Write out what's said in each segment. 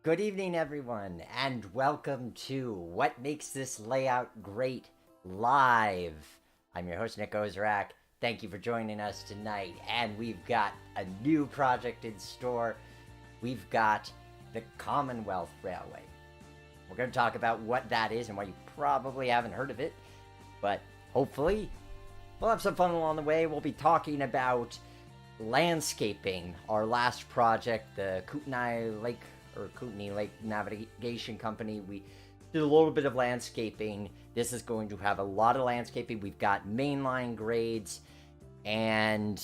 Good evening, everyone, and welcome to What Makes This Layout Great Live. I'm your host, Nick Ozrak. Thank you for joining us tonight, and we've got a new project in store. We've got the Commonwealth Railway. We're going to talk about what that is and why you probably haven't heard of it, but hopefully we'll have some fun along the way. We'll be talking about landscaping, our last project, the Kootenai Lake Navigation Company. We did a little bit of landscaping. This is going to have a lot of landscaping. We've got mainline grades and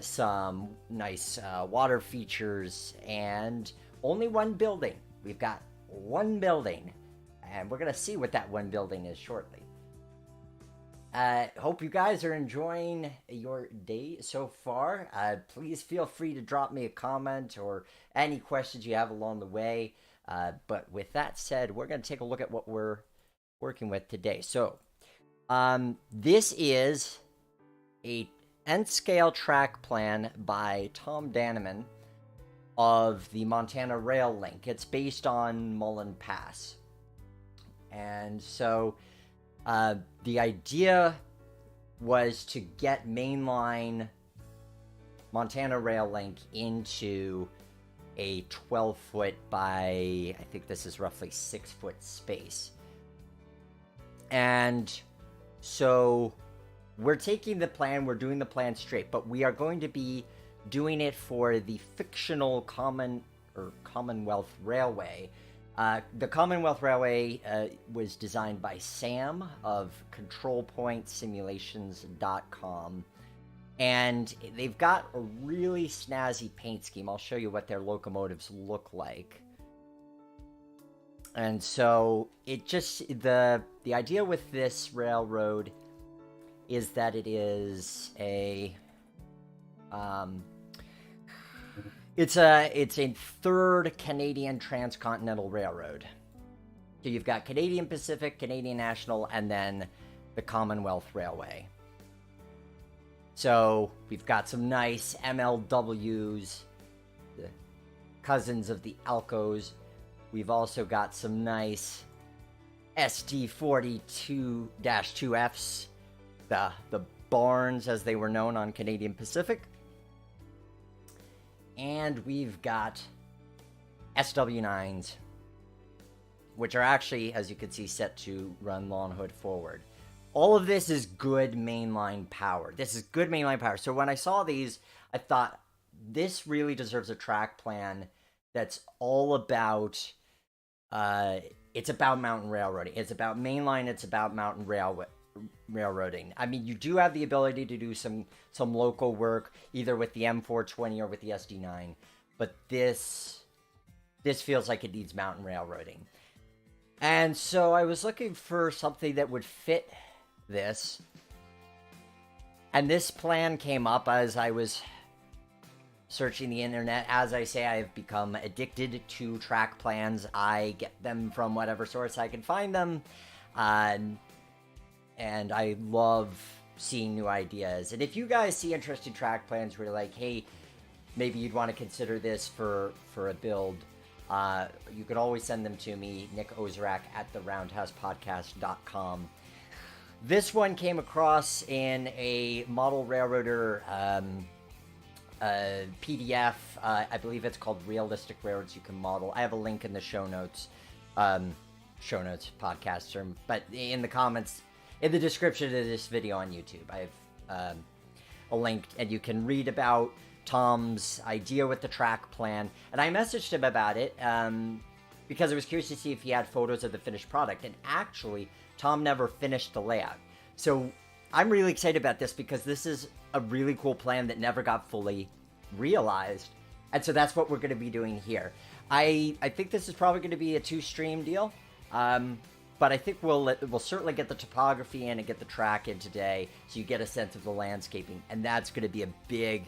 some nice water features, and only one building. We've got one building, and we're going to see what that one building is shortly. Hope you guys are enjoying your day so far. Please feel free to drop me a comment or any questions you have along the way. But with that said, we're going to take a look at what we're working with today. So, this is a N-scale track plan by Tom Danneman of the Montana Rail Link. It's based on Mullen Pass. And so the idea was to get mainline Montana Rail Link into a 12-foot by, I think this is roughly 6-foot space. And so we're taking the plan, we're doing the plan straight, but we are going to be doing it for the fictional Commonwealth Railway. The Commonwealth Railway was designed by Sam of ControlPointSimulations.com, and they've got a really snazzy paint scheme. I'll show you what their locomotives look like. And so it just, the idea with this railroad is that it is It's a third Canadian transcontinental railroad. So you've got Canadian Pacific, Canadian National, and then the Commonwealth Railway. So we've got some nice MLWs, the cousins of the Alcos. We've also got some nice SD42-2Fs, the Barnes as they were known on Canadian Pacific. And we've got SW9s, which are actually, as you can see, set to run long hood forward. All of this is good mainline power. This is good mainline power. So when I saw these, I thought, this really deserves a track plan that's all about, it's about mountain railroading. It's about mainline, it's about mountain railroading. I mean, you do have the ability to do some local work either with the M420 or with the SD9, but this feels like it needs mountain railroading. And so I was looking for something that would fit this, and this plan came up as I was searching the internet. As I say, I've become addicted to track plans. I get them from whatever source I can find them, and I love seeing new ideas. And if you guys see interesting track plans where you're like, hey, maybe you'd want to consider this for a build, you could always send them to me, Nick Ozrak at theroundhousepodcast.com. This one came across in a Model Railroader PDF. I believe it's called Realistic Railroads You Can Model. I have a link in the show notes podcast term, but in the comments, in the description of this video on YouTube, I have a link, and you can read about Tom's idea with the track plan. And I messaged him about it because I was curious to see if he had photos of the finished product. And actually, Tom never finished the layout. So I'm really excited about this because this is a really cool plan that never got fully realized. And so that's what we're going to be doing here. I think this is probably going to be a 2-stream deal. But I think we'll certainly get the topography in and get the track in today, so you get a sense of the landscaping. And that's going to be a big,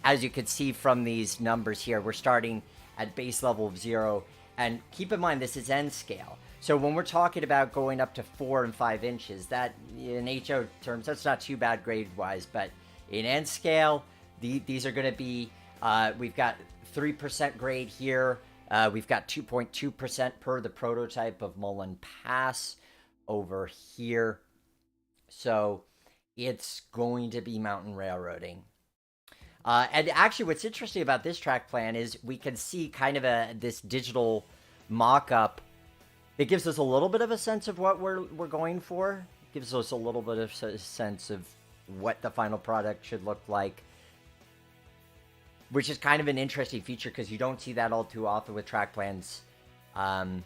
as you can see from these numbers here, we're starting at base level of 0. And keep in mind, this is N scale. So when we're talking about going up to 4 and 5 inches, that in HO terms, that's not too bad grade-wise. But in N scale, these are going to be, we've got 3% grade here, We've got 2.2% per the prototype of Mullen Pass over here. So it's going to be mountain railroading. And actually, what's interesting about this track plan is we can see kind of this digital mock-up. It gives us a little bit of a sense of what we're going for. It gives us a little bit of a sense of what the final product should look like, which is kind of an interesting feature because you don't see that all too often with track plans. And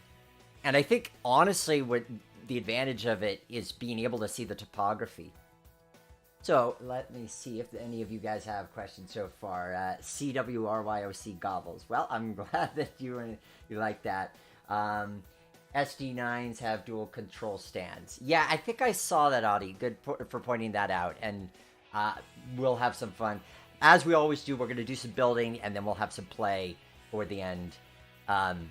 I think, honestly, what the advantage of it is being able to see the topography. So let me see if any of you guys have questions so far. CWRYOC Gobbles. Well, I'm glad that you like that. SD9s have dual control stands. Yeah, I think I saw that, Audie. Good for pointing that out. And we'll have some fun. As we always do, we're going to do some building, and then we'll have some play toward the end. And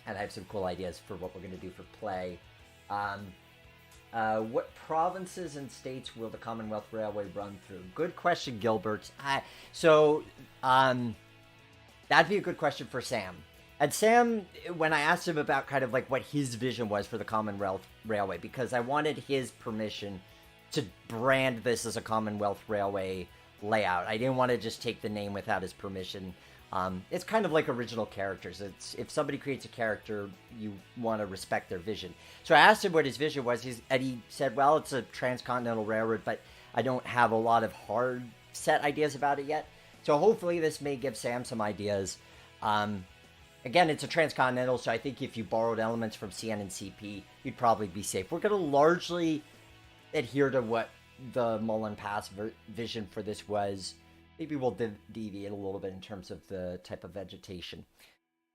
I have some cool ideas for what we're going to do for play. What provinces and states will the Commonwealth Railway run through? Good question, Gilbert. That'd be a good question for Sam. And Sam, when I asked him about kind of like what his vision was for the Commonwealth Railway, because I wanted his permission to brand this as a Commonwealth Railway layout. I didn't want to just take the name without his permission. It's kind of like original characters. It's if somebody creates a character, you want to respect their vision. So I asked him what his vision was, and he said, well, it's a transcontinental railroad, but I don't have a lot of hard set ideas about it yet. So hopefully this may give Sam some ideas. Again, it's a transcontinental, so I think if you borrowed elements from CN and CP, you'd probably be safe. We're going to largely adhere to what the Mullen Pass vision for this was. Maybe we'll deviate a little bit in terms of the type of vegetation.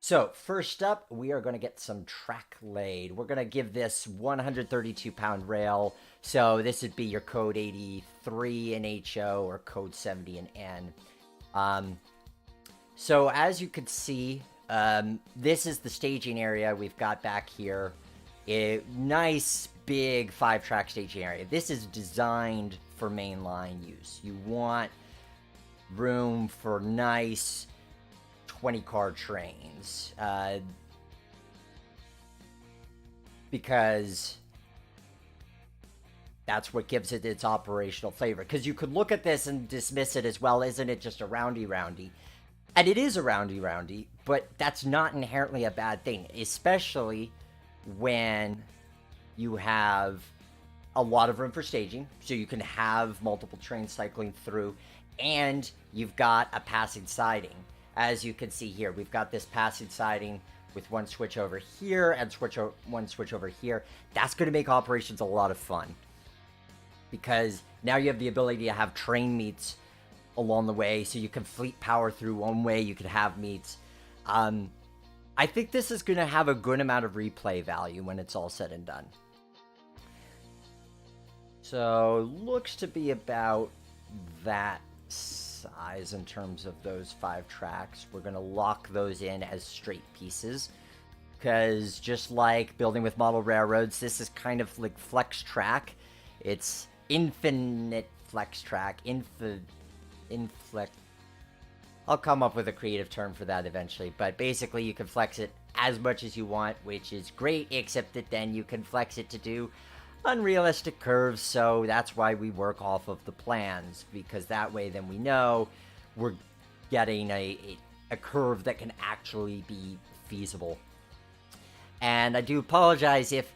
So first up, we are going to get some track laid. We're going to give this 132-pound rail. So this would be your code 83 in HO or code 70 in N. So as you can see, this is the staging area we've got back here. A nice big 5-track staging area. This is designed for mainline use. You want room for nice 20-car trains, because that's what gives it its operational flavor. Because you could look at this and dismiss it as, well, isn't it just a roundy? And it is a roundy, but that's not inherently a bad thing, especially when you have a lot of room for staging, so you can have multiple trains cycling through, and you've got a passing siding. As you can see here, we've got this passing siding with one switch over here and one switch over here. That's going to make operations a lot of fun, because now you have the ability to have train meets along the way, so you can fleet power through one way, you can have meets. I think this is going to have a good amount of replay value when it's all said and done. So, looks to be about that size in terms of those 5 tracks. We're going to lock those in as straight pieces, because just like building with model railroads, this is kind of like flex track. It's infinite flex track, inflect. I'll come up with a creative term for that eventually, but basically you can flex it as much as you want, which is great, except that then you can flex it to do unrealistic curves. So that's why we work off of the plans, because that way then we know we're getting a curve that can actually be feasible. And I do apologize if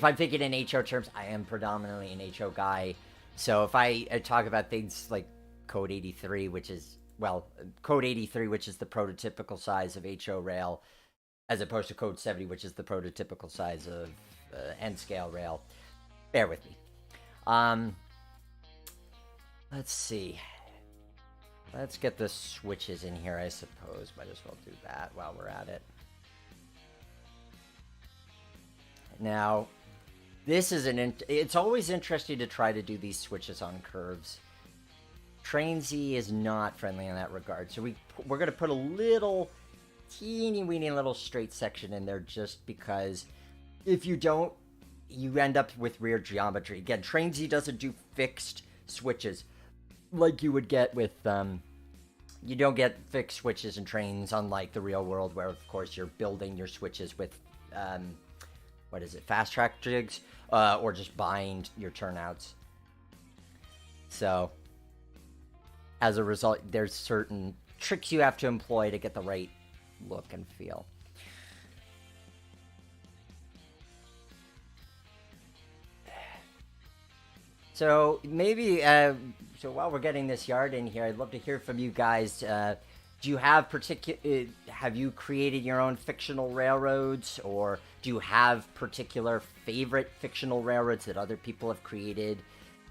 I'm thinking in HO terms. I am predominantly an HO guy, so if I talk about things like code 83, which is the prototypical size of HO rail, as opposed to code 70, which is the prototypical size of N-scale rail. Bear with me. Let's see. Let's get the switches in here, I suppose. Might as well do that while we're at it. Now, this is it's always interesting to try to do these switches on curves. Train Z is not friendly in that regard, so we're going to put a little teeny weeny little straight section in there, just because if you don't, you end up with weird geometry. Again, Train Z doesn't do fixed switches like you would get with You don't get fixed switches and trains, unlike the real world, where of course you're building your switches with, what is it, fast track jigs, or just buying your turnouts. So, as a result, there's certain tricks you have to employ to get the right look and feel. So maybe, so while we're getting this yard in here, I'd love to hear from you guys. Do you have have you created your own fictional railroads, or do you have particular favorite fictional railroads that other people have created,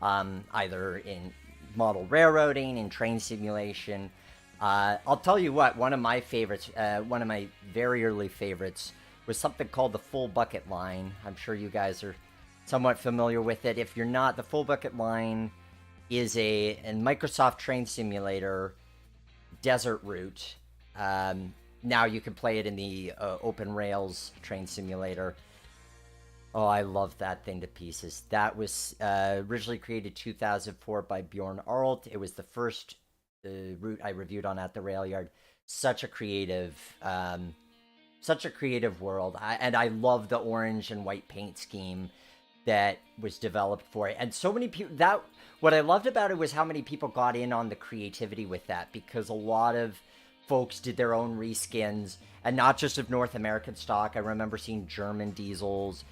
either in model railroading, in train simulation? I'll tell you what, one of my favorites, one of my very early favorites, was something called the Full Bucket Line. I'm sure you guys are somewhat familiar with it. If you're not, the Full Bucket Line is a Microsoft Train Simulator desert route. Now you can play it in the Open Rails Train Simulator. Oh, I love that thing to pieces. That was originally created 2004 by Bjorn Arlt. It was the first route I reviewed on At the Rail Yard. Such a creative world. And I love the orange and white paint scheme that was developed for it. And so many people, what I loved about it was how many people got in on the creativity with that, because a lot of folks did their own reskins, and not just of North American stock. I remember seeing German diesels.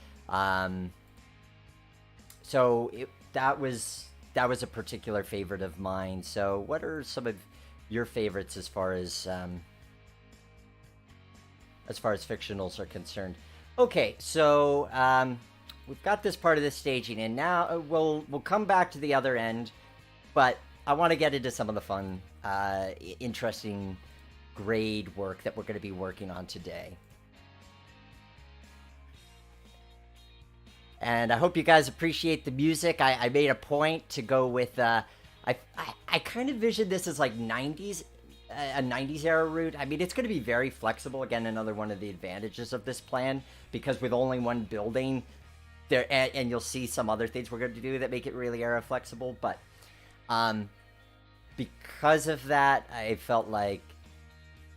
So that was a particular favorite of mine. So what are some of your favorites as far as fictionals are concerned? Okay, so we've got this part of the staging, and now we'll come back to the other end, but I want to get into some of the fun, interesting grade work that we're going to be working on today. And I hope you guys appreciate the music. I made a point to go with, I kind of envisioned this as like 90s, a 90s era route. I mean, it's going to be very flexible. Again, another one of the advantages of this plan, because with only one building, there, and you'll see some other things we're going to do that make it really era flexible. But because of that, I felt like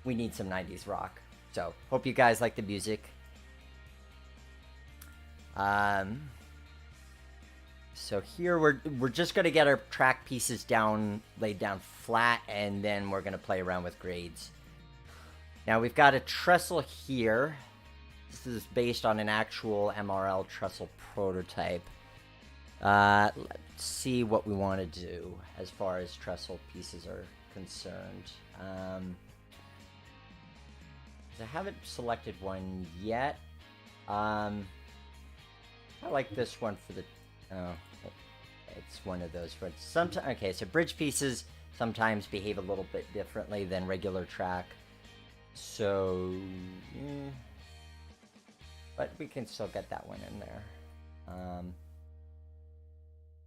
we need some 90s rock. So hope you guys like the music. So here we're just going to get our track pieces laid down flat, and then we're going to play around with grades. Now we've got a trestle here. This is based on an actual MRL trestle prototype. Let's see what we want to do as far as trestle pieces are concerned. I haven't selected one yet. I like this one for the... Oh, it's one of those ones. Okay, so bridge pieces sometimes behave a little bit differently than regular track. So... but we can still get that one in there.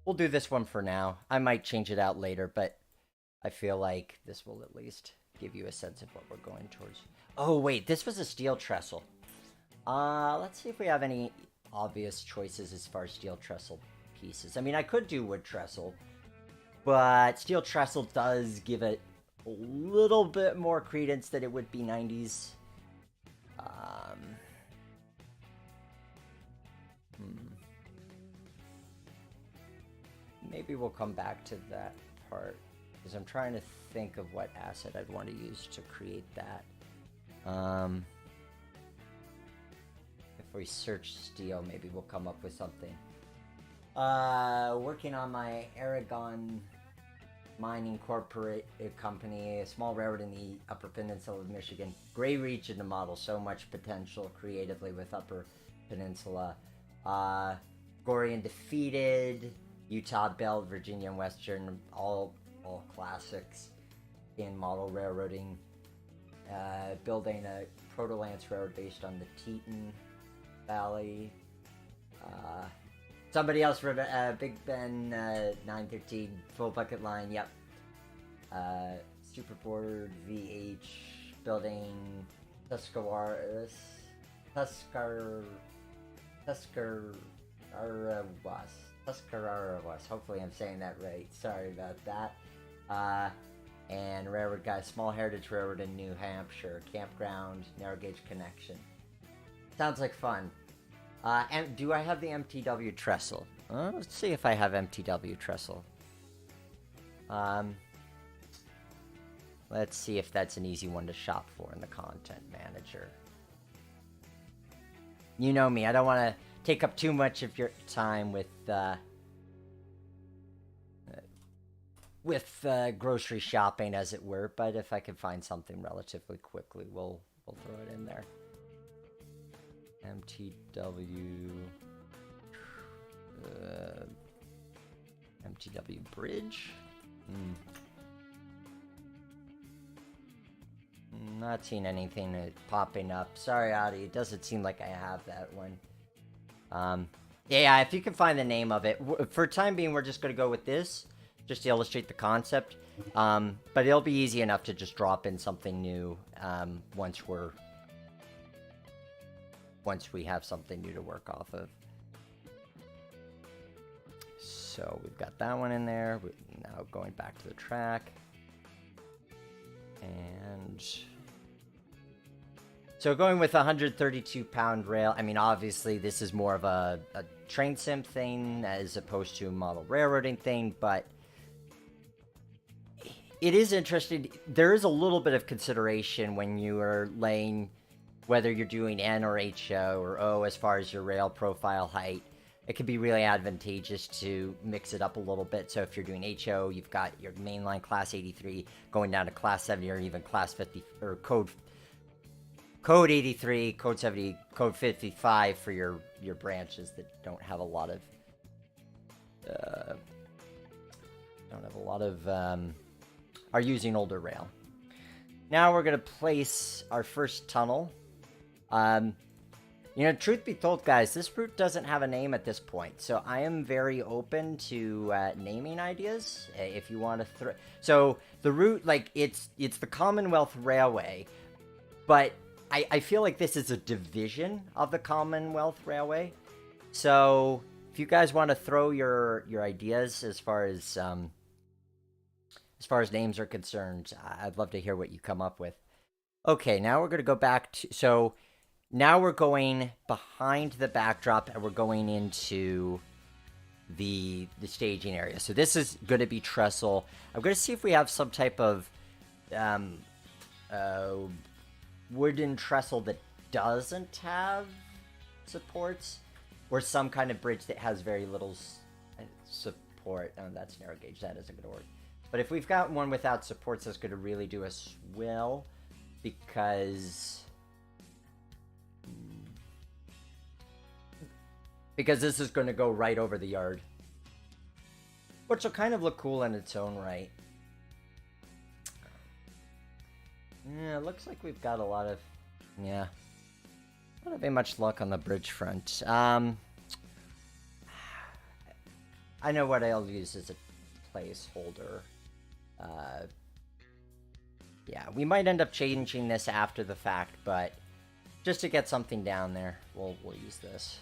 We'll do this one for now. I might change it out later, but I feel like this will at least give you a sense of what we're going towards. Oh, wait, this was a steel trestle. Let's see if we have any obvious choices as far as steel trestle pieces. I mean, I could do wood trestle, but steel trestle does give it a little bit more credence that it would be 90s. Maybe we'll come back to that part, because I'm trying to think of what asset I'd want to use to create that. If we search steel, maybe we'll come up with something. Working on my Aragon Mining Corporate Company, a small railroad in the Upper Peninsula of Michigan. Gray region to model, so much potential creatively with Upper Peninsula. Gory and Defeated, Utah Belt, Virginia and Western, all classics in model railroading. Building a Proto-Lance Railroad based on the Teton Valley. Somebody else, Big Ben 913, Full Bucket Line, yep. Superboard VH, building Tuscarawas. Hopefully I'm saying that right. Sorry about that. And railroad guy, small heritage railroad in New Hampshire, campground, narrow gauge connection. Sounds like fun. And do I have the MTW trestle? Let's see if I have MTW trestle. Let's see if that's an easy one to shop for in the content manager. You know me, I don't want to take up too much of your time with grocery shopping, as it were. But if I can find something relatively quickly, we'll throw it in there. MTW MTW bridge. Not seeing anything popping up. Sorry, Adi. It doesn't seem like I have that one. Yeah, if you can find the name of it. For time being, we're just going to go with this, just to illustrate the concept. But it'll be easy enough to just drop in something new once we have something new to work off of. So we've got that one in there. We're now going back to the track. And so going with a 132-pound rail, I mean, obviously this is more of a train sim thing as opposed to a model railroading thing, but it is interesting. There is a little bit of consideration when you are laying, whether you're doing N or HO or O as far as your rail profile height. It can be really advantageous to mix it up a little bit. So if you're doing HO, you've got your mainline class 83 going down to class 70 or even class 50 or code 83, code 70, code 55 for your branches that don't have a lot of are using older rail. Now we're going to place our first tunnel. You know, truth be told, guys, this route doesn't have a name at this point, so I am very open to naming ideas. If you want to so the route, like, it's the Commonwealth Railway, but I feel like this is a division of the Commonwealth Railway. So if you guys want to throw your ideas as far as names are concerned, I'd love to hear what you come up with. Okay, now we're going to go back to now we're going behind the backdrop and we're going into the staging area. So this is going to be trestle. I'm going to see if we have some type of wooden trestle that doesn't have supports, or some kind of bridge that has very little support. Oh, that's narrow gauge. That isn't going to work. But if we've got one without supports, that's going to really do us well, because this is going to go right over the yard, which will kind of look cool in its own right. Yeah, it looks like we've got a lot of, not having much luck on the bridge front. I know what I'll use as a placeholder. Yeah, we might end up changing this after the fact, but just to get something down there, we'll use this.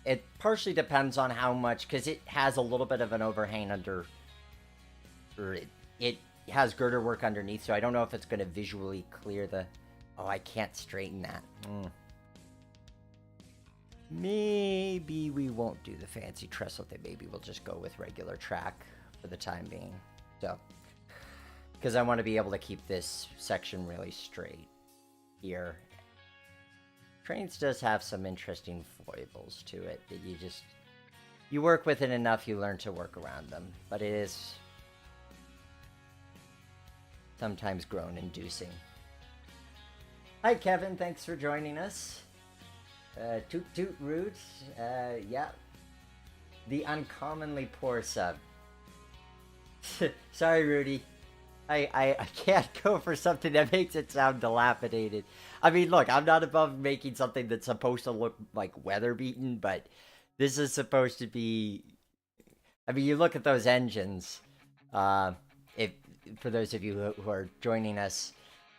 It partially depends on how much, because it has a little bit of an overhang under, or it has girder work underneath, so I don't know if it's going to visually clear the, oh, I can't straighten that. Maybe we won't do the fancy trestle thing. Maybe we'll just go with regular track for the time being. So, because I want to be able to keep this section really straight here. Trains does have some interesting foibles to it that you work with it enough, you learn to work around them. But it is sometimes groan-inducing. Hi, Kevin. Thanks for joining us. Toot Toot Roots. Yeah. The uncommonly poor sub. Sorry, Rudy. I can't go for something that makes it sound dilapidated. I mean, look, I'm not above making something that's supposed to look like weather-beaten, but this is supposed to be... I mean, you look at those engines. For those of you who are joining us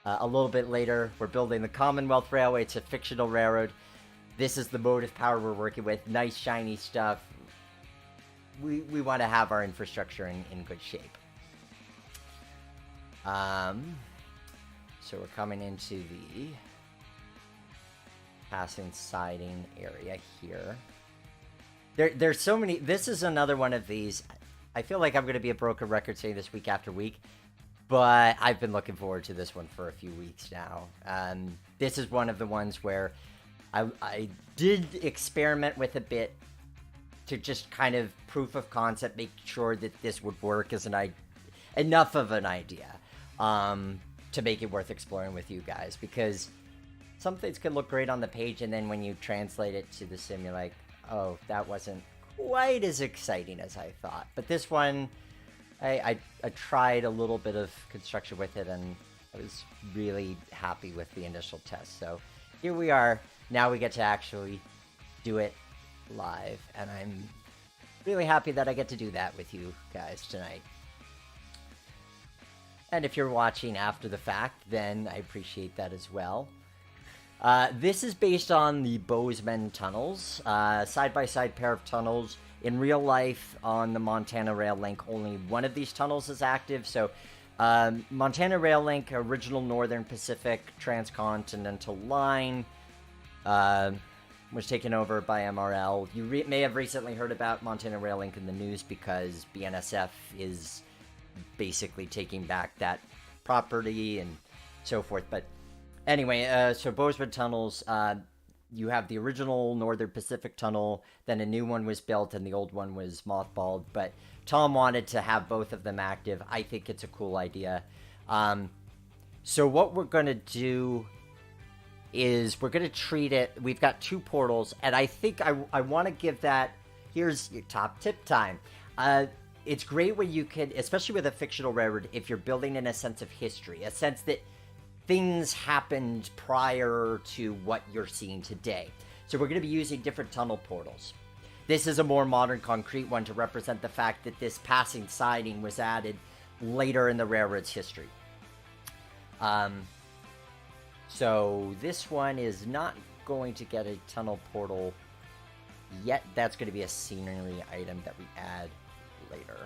a little bit later, we're building the Commonwealth Railway. It's a fictional railroad. This is the motive power we're working with. Nice, shiny stuff. we want to have our infrastructure in good shape. So we're coming into the passing siding area here. There's so many. This is another one of these. I feel like I'm going to be a broken record saying this week after week, but I've been looking forward to this one for a few weeks now. This is one of the ones where I did experiment with a bit to just kind of proof of concept, make sure that this would work as enough of an idea to make it worth exploring with you guys, because some things can look great on the page, and then when you translate it to the sim, you're like, oh, that wasn't quite as exciting as I thought. But this one, I tried a little bit of construction with it, and I was really happy with the initial test. So here we are. Now we get to actually do it live, and I'm really happy that I get to do that with you guys tonight. And if you're watching after the fact, then I appreciate that as well. This is based on the Bozeman Tunnels, side-by-side pair of tunnels. In real life, on the Montana Rail Link, only one of these tunnels is active. So, Montana Rail Link, original Northern Pacific Transcontinental Line, was taken over by MRL. You may have recently heard about Montana Rail Link in the news because BNSF is basically taking back that property and so forth. But anyway, so Bozeman Tunnels, you have the original Northern Pacific Tunnel, then a new one was built and the old one was mothballed, but Tom wanted to have both of them active. I think it's a cool idea. So what we're going to do is we're going to treat it, we've got two portals, and I think I want to give that, here's your top tip time. It's great when you can, especially with a fictional railroad, if you're building in a sense of history, a sense that things happened prior to what you're seeing today. So we're going to be using different tunnel portals. This is a more modern concrete one to represent the fact that this passing siding was added later in the railroad's history. So this one is not going to get a tunnel portal yet. That's going to be a scenery item that we add later.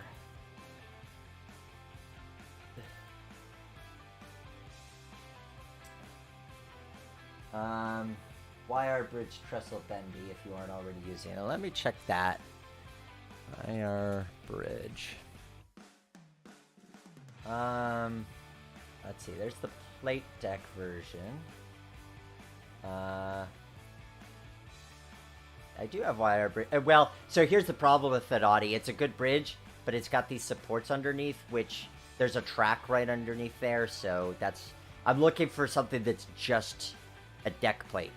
YR Bridge Trestle Bendy, if you aren't already using it. Let me check that. YR Bridge. Let's see. There's the plate deck version. I do have YR Bridge. Well, so here's the problem with it, Audie. It's a good bridge, but it's got these supports underneath, which there's a track right underneath there. So that's, I'm looking for something that's just a deck plate.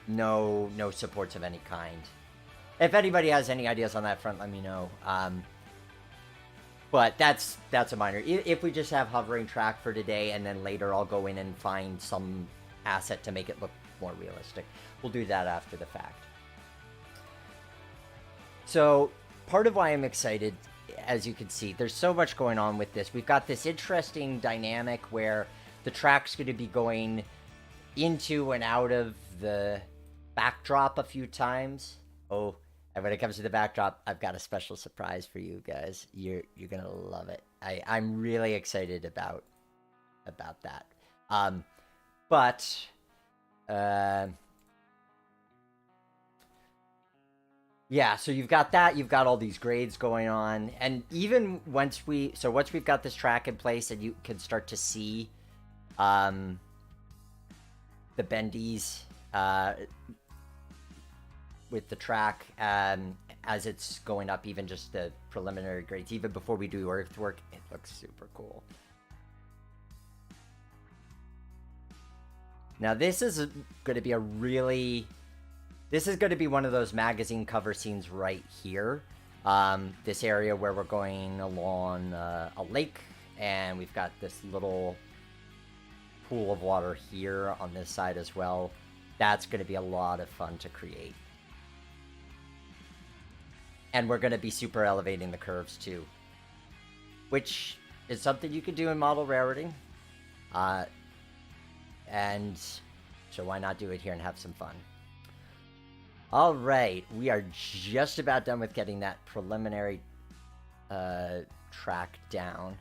No supports of any kind. If anybody has any ideas on that front, let me know. But that's a minor. If we just have hovering track for today, and then later I'll go in and find some asset to make it look more realistic. We'll do that after the fact. So part of why I'm excited, as you can see, there's so much going on with this. We've got this interesting dynamic where the track's going to be going into and out of the backdrop a few times. Oh, and when it comes to the backdrop, I've got a special surprise for you guys. You're gonna love it. I'm really excited about that. Yeah, so you've got that, you've got all these grades going on, and even once we've got this track in place and you can start to see the bendies with the track as it's going up, even just the preliminary grades, even before we do earthwork, it looks super cool. Now this is going to be one of those magazine cover scenes right here. This area where we're going along a lake, and we've got this little pool of water here on this side as well. That's going to be a lot of fun to create. And we're going to be super elevating the curves too, which is something you can do in model railroading. And so why not do it here and have some fun? All right, we are just about done with getting that preliminary track down.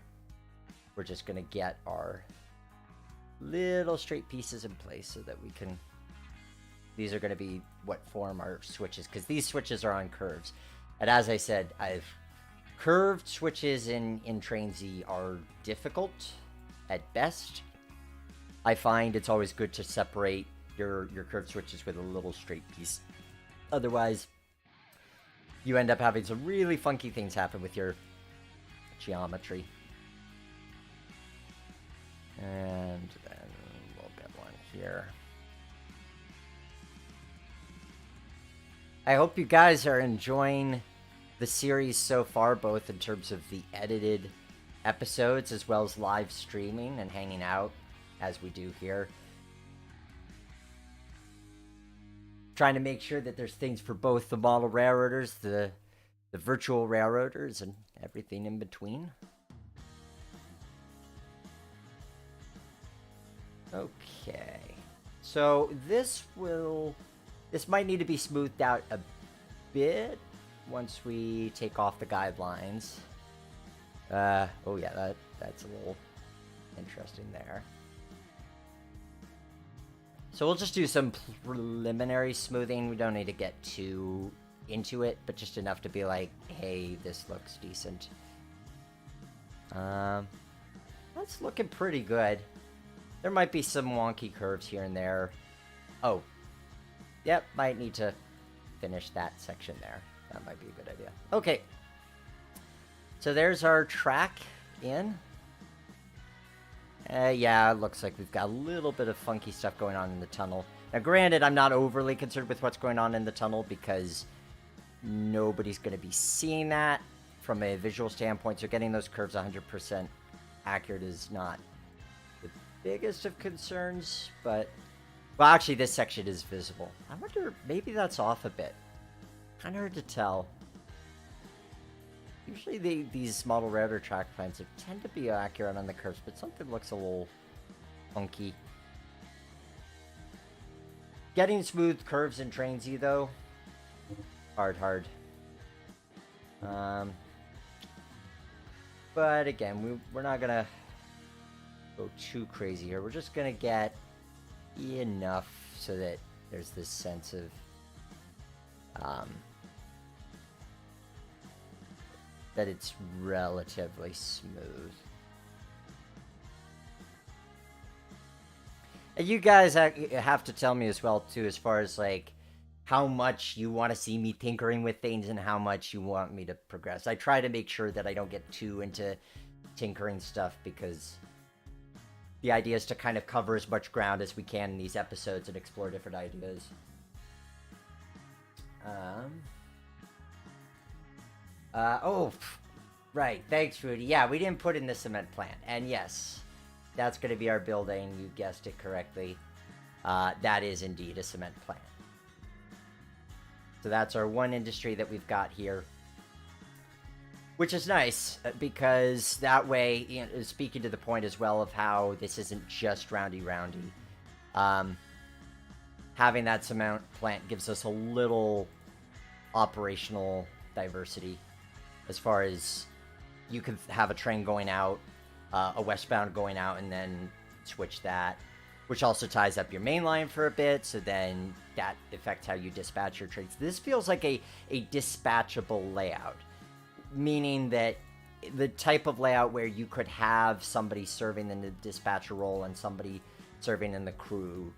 We're just going to get our little straight pieces in place so that we can... These are going to be what form our switches, because these switches are on curves. And as I said, curved switches in Train Z are difficult at best. I find it's always good to separate your curved switches with a little straight piece. Otherwise, you end up having some really funky things happen with your geometry. And then we'll get one here. I hope you guys are enjoying the series so far, both in terms of the edited episodes as well as live streaming and hanging out as we do here. Trying to make sure that there's things for both the model railroaders, the virtual railroaders, and everything in between. Okay. So this might need to be smoothed out a bit once we take off the guidelines. Oh yeah, that's a little interesting there. So we'll just do some preliminary smoothing. We don't need to get too into it, but just enough to be like, hey, this looks decent. That's looking pretty good. There might be some wonky curves here and there. Oh. Yep, might need to finish that section there. That might be a good idea. Okay. So there's our track in. Yeah, it looks like we've got a little bit of funky stuff going on in the tunnel. Now, granted, I'm not overly concerned with what's going on in the tunnel because nobody's going to be seeing that from a visual standpoint. So getting those curves 100% accurate is not the biggest of concerns. But, well, actually, this section is visible. I wonder, maybe that's off a bit. Kind of hard to tell. Usually these model railroad track plans tend to be accurate on the curves, but something looks a little funky. Getting smooth curves in Train Z, though, hard. But again, we're not gonna go too crazy here. We're just gonna get enough so that there's this sense of that it's relatively smooth. And you guys have to tell me as well, too, as far as, like, how much you want to see me tinkering with things and how much you want me to progress. I try to make sure that I don't get too into tinkering stuff because the idea is to kind of cover as much ground as we can in these episodes and explore different ideas. Oh, right. Thanks, Rudy. Yeah, we didn't put in the cement plant. And yes, that's going to be our building. You guessed it correctly. That is indeed a cement plant. So that's our one industry that we've got here. Which is nice, because that way, you know, speaking to the point as well of how this isn't just roundy. Having that cement plant gives us a little operational diversity. As far as you can have a train going out, a westbound going out, and then switch that, which also ties up your main line for a bit, so then that affects how you dispatch your trains. This feels like a dispatchable layout, meaning that the type of layout where you could have somebody serving in the dispatcher role and somebody serving in the crew,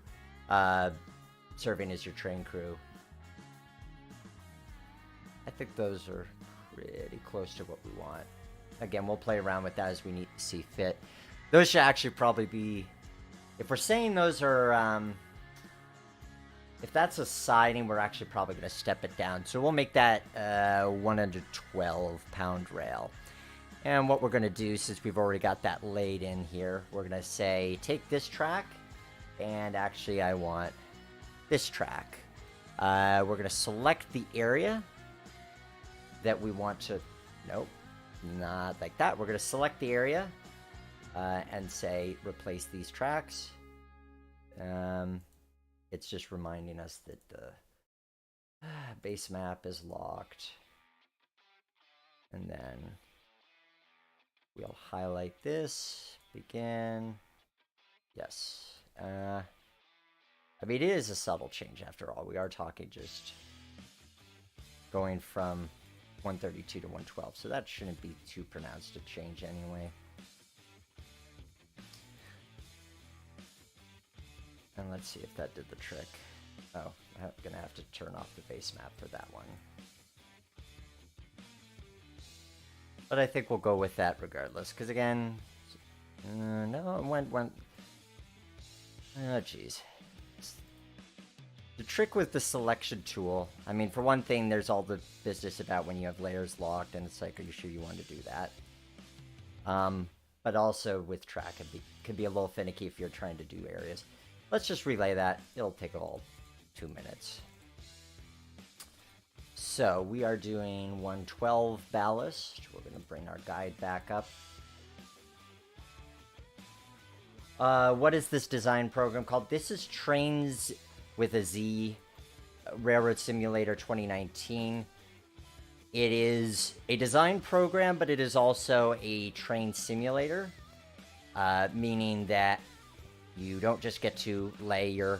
serving as your train crew. I think those are pretty close to what we want. Again, we'll play around with that as we need to see fit. Those should actually probably be... If we're saying those are... if that's a siding, we're actually probably going to step it down. So we'll make that 112-pound rail. And what we're going to do, since we've already got that laid in here, we're going to say, take this track, and actually I want this track. We're going to select the area that we want to... Nope, not like that. We're going to select the area and say, replace these tracks. It's just reminding us that the base map is locked. And then We'll highlight this. Begin. Yes. I mean, it is a subtle change after all. We are talking just going from 132 to 112, so that shouldn't be too pronounced a change anyway. And let's see if that did the trick. Oh, I'm gonna have to turn off the base map for that one. But I think we'll go with that regardless, because again, no, it went, oh jeez. The trick with the selection tool, I mean, for one thing, there's all the business about when you have layers locked, and it's like, are you sure you want to do that? But also with track, it can be a little finicky if you're trying to do areas. Let's just relay that. It'll take all 2 minutes. So we are doing 112 ballast. We're going to bring our guide back up. What is this design program called? This is Trains with a Z, Railroad Simulator 2019. It is a design program, but it is also a train simulator, meaning that you don't just get to lay your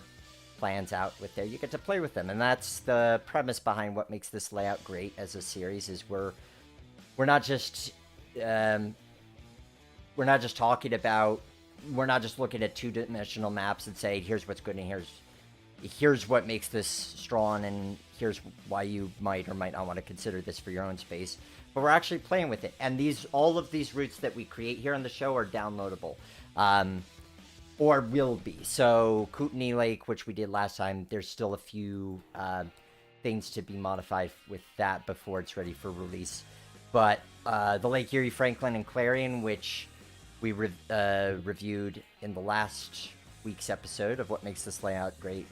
plans out with there, you get to play with them. And that's the premise behind what makes this layout great as a series, is we're not just talking about, we're not just looking at two-dimensional maps and say, here's what's good and here's what makes this strong, and here's why you might or might not want to consider this for your own space. But we're actually playing with it. And all of these routes that we create here on the show are downloadable. Or will be. So Kootenai Lake, which we did last time, there's still a few things to be modified with that before it's ready for release. But the Lake Erie, Franklin, and Clarion, which we reviewed in the last week's episode of what makes this layout great,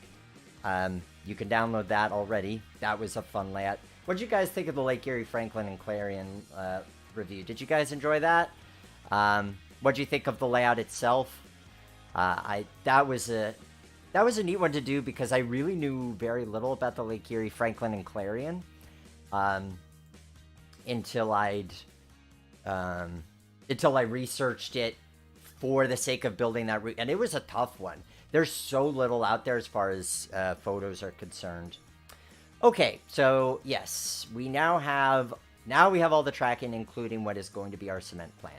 you can download that already. That was a fun layout. What did you guys think of the Lake Erie, Franklin, and Clarion review? Did you guys enjoy that? What did you think of the layout itself? That was a neat one to do, because I really knew very little about the Lake Erie, Franklin, and Clarion until I researched it for the sake of building that route, and it was a tough one. There's so little out there as far as photos are concerned. Okay, so yes, we have all the tracking, including what is going to be our cement plan.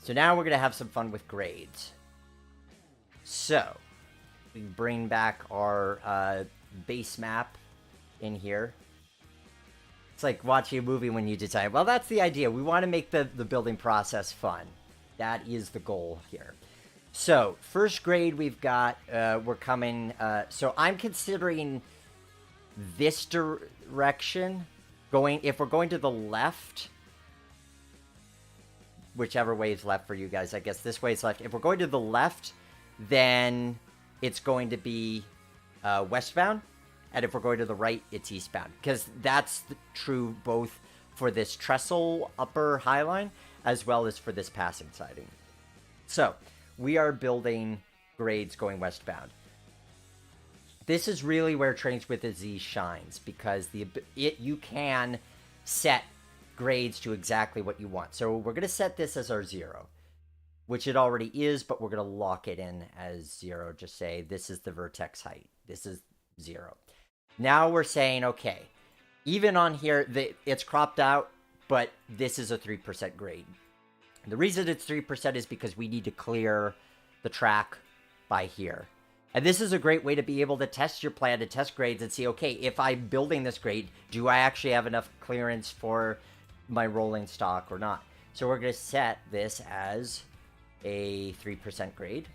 So now we're going to have some fun with grades. So, we bring back our base map in here. It's like watching a movie when you decide, well, that's the idea. We want to make the building process fun. That is the goal here. So, first grade we've got, we're coming, so I'm considering this direction, if we're going to the left, whichever way is left for you guys. I guess this way is left. If we're going to the left, then it's going to be westbound. And if we're going to the right, it's eastbound. Because that's true both for this trestle upper high line as well as for this passing siding. So, we are building grades going westbound. This is really where Trains with a Z shines, because you can set grades to exactly what you want. So we're going to set this as our 0, which it already is, but we're going to lock it in as 0. Just say this is the vertex height. This is 0. Now we're saying, okay, even on here, it's cropped out, but this is a 3% grade. The reason it's 3% is because we need to clear the track by here. And this is a great way to be able to test your plan, to test grades and see, okay, if I'm building this grade, do I actually have enough clearance for my rolling stock or not? So we're going to set this as a 3% grade.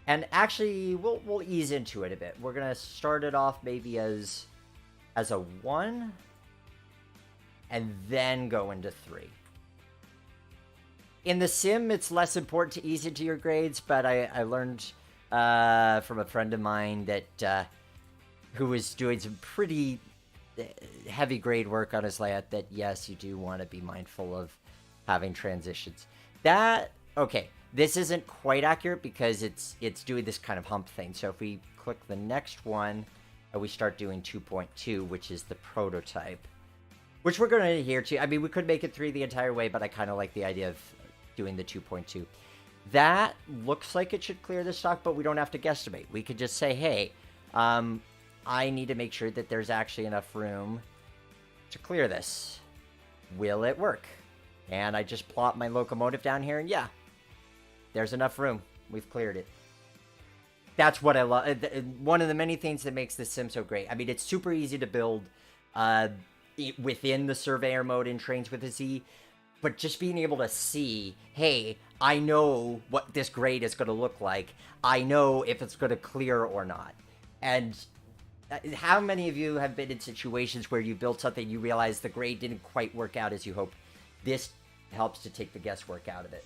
And actually, we'll ease into it a bit. We're going to start it off maybe as a 1, and then go into 3. In the sim, it's less important to ease into your grades, but I learned from a friend of mine that who was doing some pretty heavy grade work on his layout, that yes, you do want to be mindful of having transitions. Okay, this isn't quite accurate because it's doing this kind of hump thing. So if we click the next one and we start doing 2.2, which is the prototype, which we're going to adhere to. I mean, we could make it 3 the entire way, but I kind of like the idea of doing the 2.2. That looks like it should clear the stock, but we don't have to guesstimate. We could just say, hey, I need to make sure that there's actually enough room to clear this. Will it work? And I just plop my locomotive down here, and yeah, there's enough room. We've cleared it. That's what I love. One of the many things that makes this sim so great. I mean, it's super easy to build within the surveyor mode in Trains with a Z, but just being able to see, hey, I know what this grade is going to look like. I know if it's going to clear or not. And how many of you have been in situations where you built something, you realize the grade didn't quite work out as you hoped? This helps to take the guesswork out of it.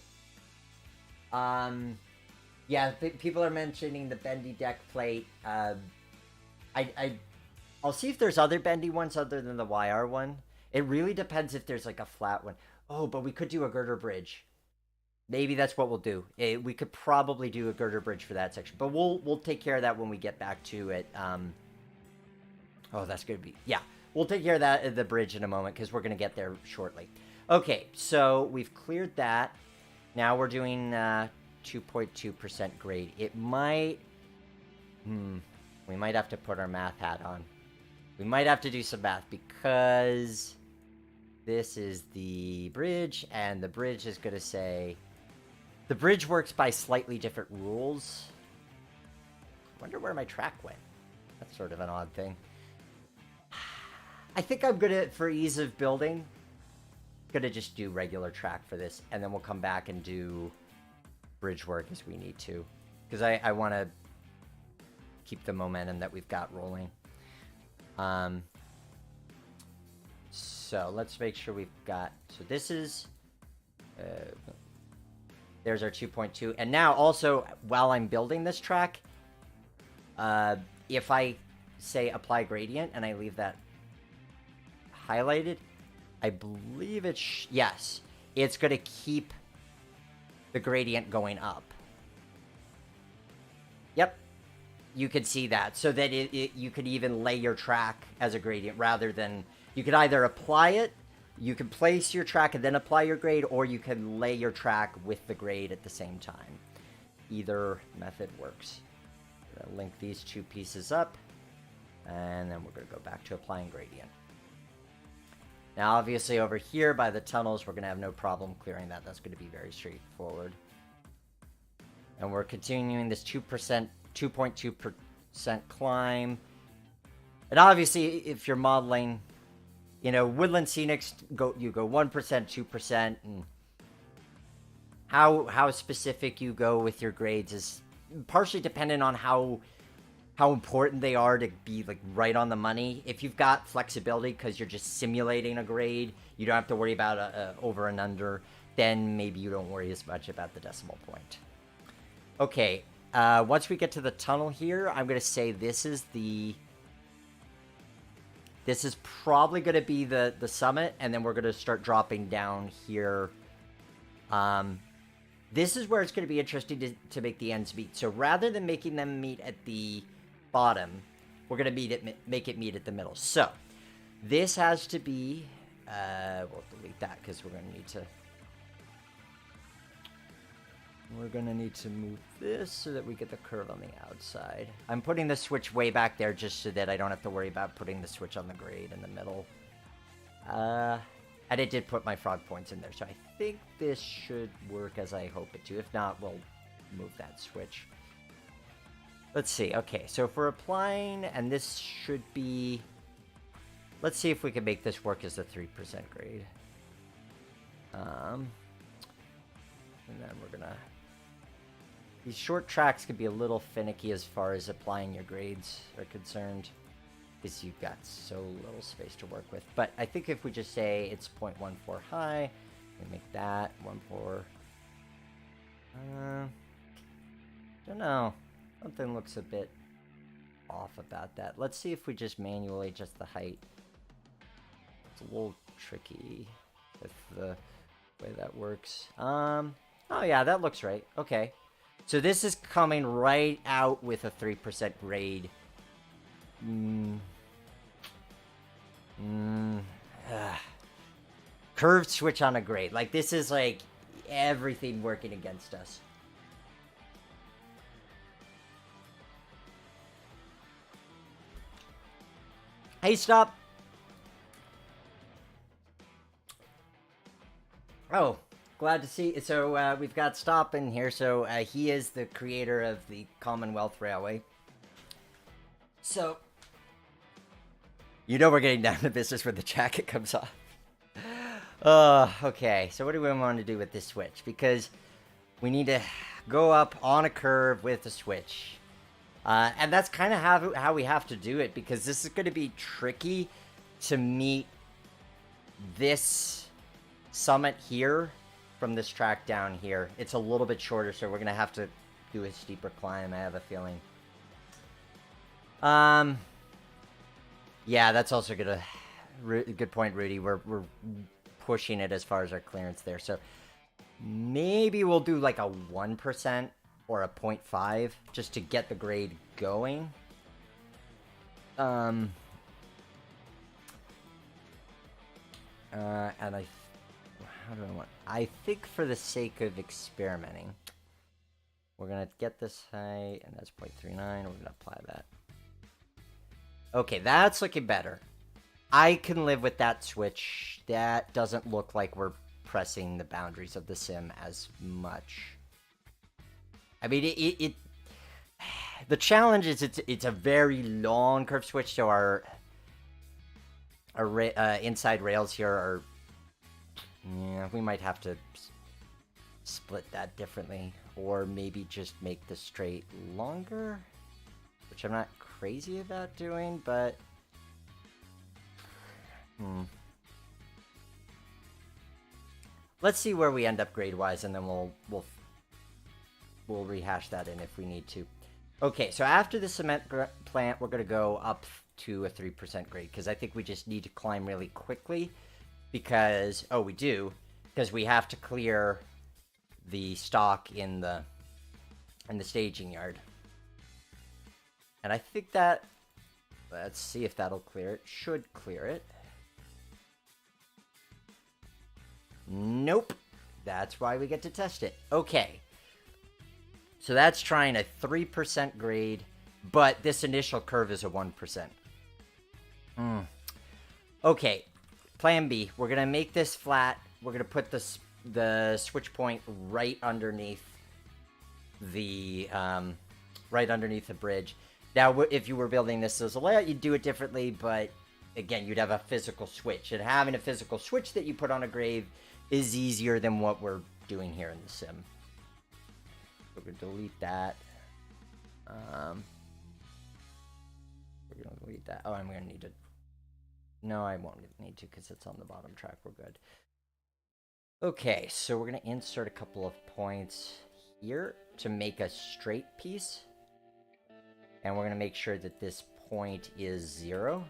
Yeah, people are mentioning the bendy deck plate. I'll see if there's other bendy ones other than the YR one. It really depends if there's like a flat one. Oh, but we could do a girder bridge. Maybe that's what we'll do. We could probably do a girder bridge for that section, but we'll take care of that when we get back to it. Oh, that's gonna be, yeah. We'll take care of that, the bridge, in a moment, because we're gonna get there shortly. Okay, so we've cleared that. Now we're doing 2.2% grade. It might, we might have to put our math hat on. We might have to do some math, because this is the bridge, and the bridge is gonna say, the bridge works by slightly different rules. I wonder where my track went. That's sort of an odd thing. I think I'm gonna, for ease of building, gonna just do regular track for this, and then we'll come back and do bridge work as we need to, because I want to keep the momentum that we've got rolling. So let's make sure we've got, so this is there's our 2.2, and now also while I'm building this track, if I say apply gradient and I leave that highlighted, I believe it's, yes, it's going to keep the gradient going up. Yep, you could see that, so that you could even lay your track as a gradient rather than, you could either apply it, you can place your track and then apply your grade, or you can lay your track with the grade at the same time. Either method works. I'm gonna link these two pieces up, and then we're going to go back to applying gradient. Now, obviously, over here by the tunnels, we're going to have no problem clearing that. That's going to be very straightforward. And we're continuing this 2.2% climb. And obviously, if you're modeling, you know, Woodland Scenics, you go 1%, 2%, and how specific you go with your grades is partially dependent on how important they are to be like right on the money. If you've got flexibility because you're just simulating a grade, you don't have to worry about a over and under, then maybe you don't worry as much about the decimal point. Okay, once we get to the tunnel here, I'm going to say this is probably going to be the summit, and then we're going to start dropping down here. This is where it's going to be interesting to make the ends meet. So rather than making them meet at the bottom, we're going to make it meet at the middle. So this has to be, we'll delete that because we're going to need to move this so that we get the curve on the outside. I'm putting the switch way back there just so that I don't have to worry about putting the switch on the grade in the middle. And it did put my frog points in there, so I think this should work as I hope it to. If not, we'll move that switch. Let's see. Okay, so if we're applying, and this should be, let's see if we can make this work as a 3% grade. And then we're gonna, these short tracks can be a little finicky as far as applying your grades are concerned, because you've got so little space to work with. But I think if we just say it's 0.14 high, we make that 1.4. Don't know. Something looks a bit off about that. Let's see if we just manually adjust the height. It's a little tricky with the way that works. Oh yeah, that looks right. Okay. So this is coming right out with a 3% grade. curved switch on a grade. Like, this is like everything working against us. Hey, stop. Oh, glad to see. So we've got Stop in here. So he is the creator of the Commonwealth Railway. So, you know we're getting down to business when the jacket comes off. Okay. So what do we want to do with this switch? Because we need to go up on a curve with the switch. And that's kind of how we have to do it, because this is going to be tricky to meet this summit here from this track down here. It's a little bit shorter, so we're going to have to do a steeper climb, I have a feeling. Yeah, that's also good point, Rudy. We're pushing it as far as our clearance there. So maybe we'll do like a 1% or a 0.5 just to get the grade going. And I think for the sake of experimenting, we're gonna get this height, and that's 0.39. We're gonna apply that. Okay, that's looking better. I can live with that switch. That doesn't look like we're pressing the boundaries of the sim as much. I mean, the challenge is it's a very long curve switch, so our inside rails here are, yeah, we might have to split that differently, or maybe just make the straight longer, which I'm not crazy about doing, but let's see where we end up grade wise, and then we'll rehash that in if we need to. Okay, so after the cement plant, we're going to go up to a 3% grade, because I think we just need to climb really quickly, because, oh, we do, because we have to clear the stock in the staging yard. And I think that, let's see if that'll clear it. Should clear it. Nope. That's why we get to test it. Okay. So that's trying a 3% grade, but this initial curve is a 1%. Okay. Plan B. We're going to make this flat. We're going to put the switch point right underneath the bridge. Now, if you were building this as a layout, you'd do it differently, but again, you'd have a physical switch. And having a physical switch that you put on a grave is easier than what we're doing here in the sim. So we're going to delete that. We're going to delete that. Oh, I'm going to need to... No, I won't need to because it's on the bottom track. We're good. Okay, so we're going to insert a couple of points here to make a straight piece. And we're going to make sure that this point is 0.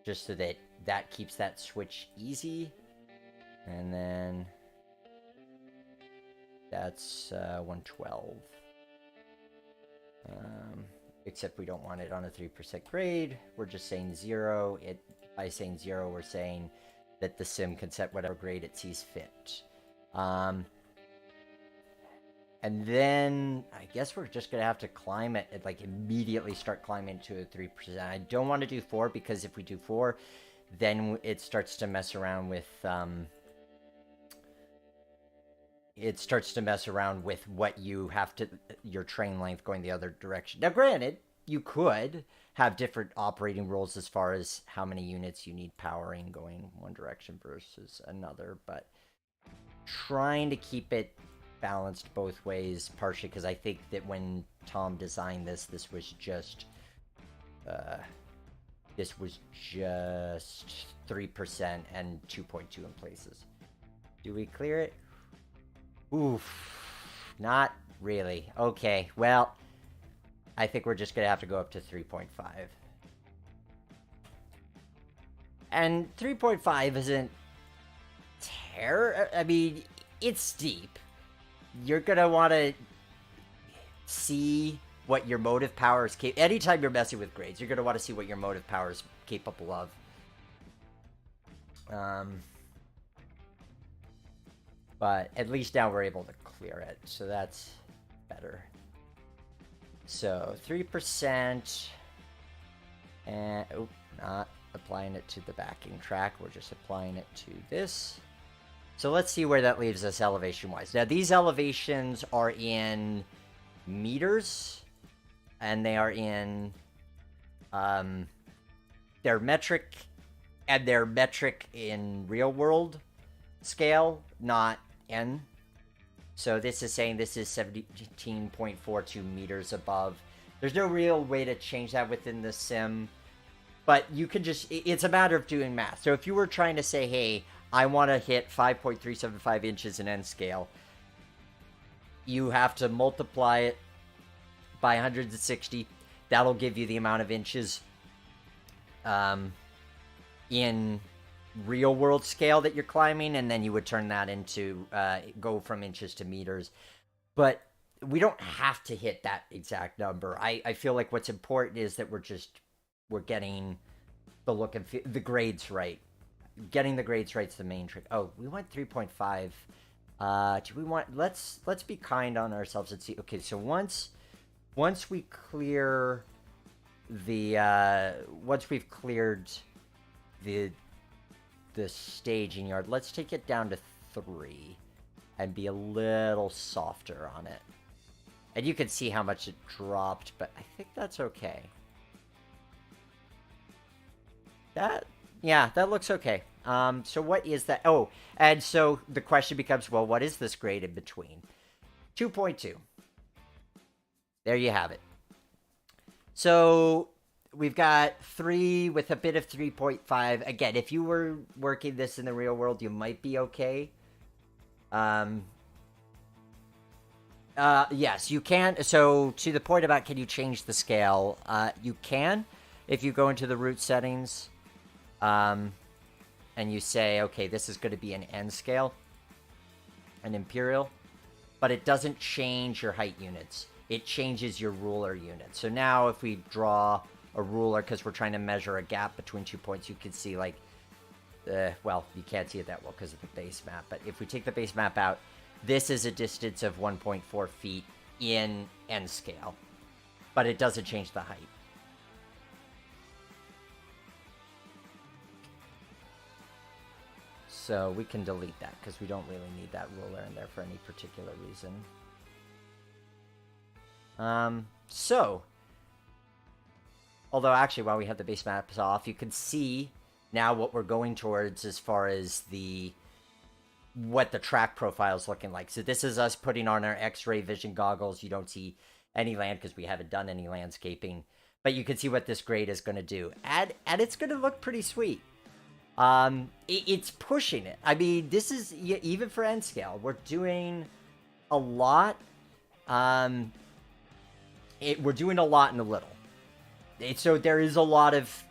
Just so that that keeps that switch easy. And then that's 112. Except we don't want it on a 3% grade. We're just saying 0. By saying 0, we're saying that the sim can set whatever grade it sees fit. And then I guess we're just going to have to climb it and like immediately start climbing to a 3%. I don't want to do 4 because if we do 4, then it starts to mess around with what you have to, your train length going the other direction. Now, granted, you could have different operating rules as far as how many units you need powering going one direction versus another, but trying to keep it balanced both ways, partially because I think that when Tom designed this was just 3% and 2.2 in places. Do we clear it? Oof, not really. Okay, well, I think we're just gonna have to go up to 3.5. And 3.5 isn't I mean, it's steep. You're gonna want to see what your motive power is capable. Anytime you're messing with grades, you're gonna want to see what your motive power is capable of. But at least now we're able to clear it, so that's better. So 3%, and not applying it to the backing track. We're just applying it to this. So let's see where that leaves us elevation-wise. Now these elevations are in meters, and they are in they're metric, and they're metric in real world scale, not N. So this is saying this is 17.42 meters above. There's no real way to change that within the sim, but you can just, it's a matter of doing math. So if you were trying to say, hey, I want to hit 5.375 inches in N scale, you have to multiply it by 160. That'll give you the amount of inches in real world scale that you're climbing, and then you would turn that into go from inches to meters. But we don't have to hit that exact number. I feel like what's important is that we're getting the look and feel, the grades right. Getting the grades right is the main trick. Oh, we went 3.5. Do we want, let's be kind on ourselves and see. Okay, so once we clear the once we've cleared the staging yard, let's take it down to 3 and be a little softer on it. And you can see how much it dropped, but I think that's okay. Yeah, that looks okay. So what is that? Oh, and so the question becomes, well, what is this grade in between? 2.2. There you have it. So we've got 3 with a bit of 3.5. Again, if you were working this in the real world, you might be okay. Yes, you can. So to the point about can you change the scale, you can if you go into the root settings, and you say, okay, this is going to be an N scale, an imperial, but it doesn't change your height units. It changes your ruler units. So now if we draw a ruler, because we're trying to measure a gap between 2 points, you can see, like, well, you can't see it that well because of the base map, but if we take the base map out, this is a distance of 1.4 feet in N scale, but it doesn't change the height. So we can delete that because we don't really need that ruler in there for any particular reason. So, although actually while we have the base maps off, you can see now what we're going towards as far as what the track profile is looking like. So this is us putting on our X-ray vision goggles. You don't see any land because we haven't done any landscaping, but you can see what this grade is going to do, and it's going to look pretty sweet. It's pushing it. I mean, this is, even for N scale, we're doing a lot. We're doing a lot in a little. So there is a lot of,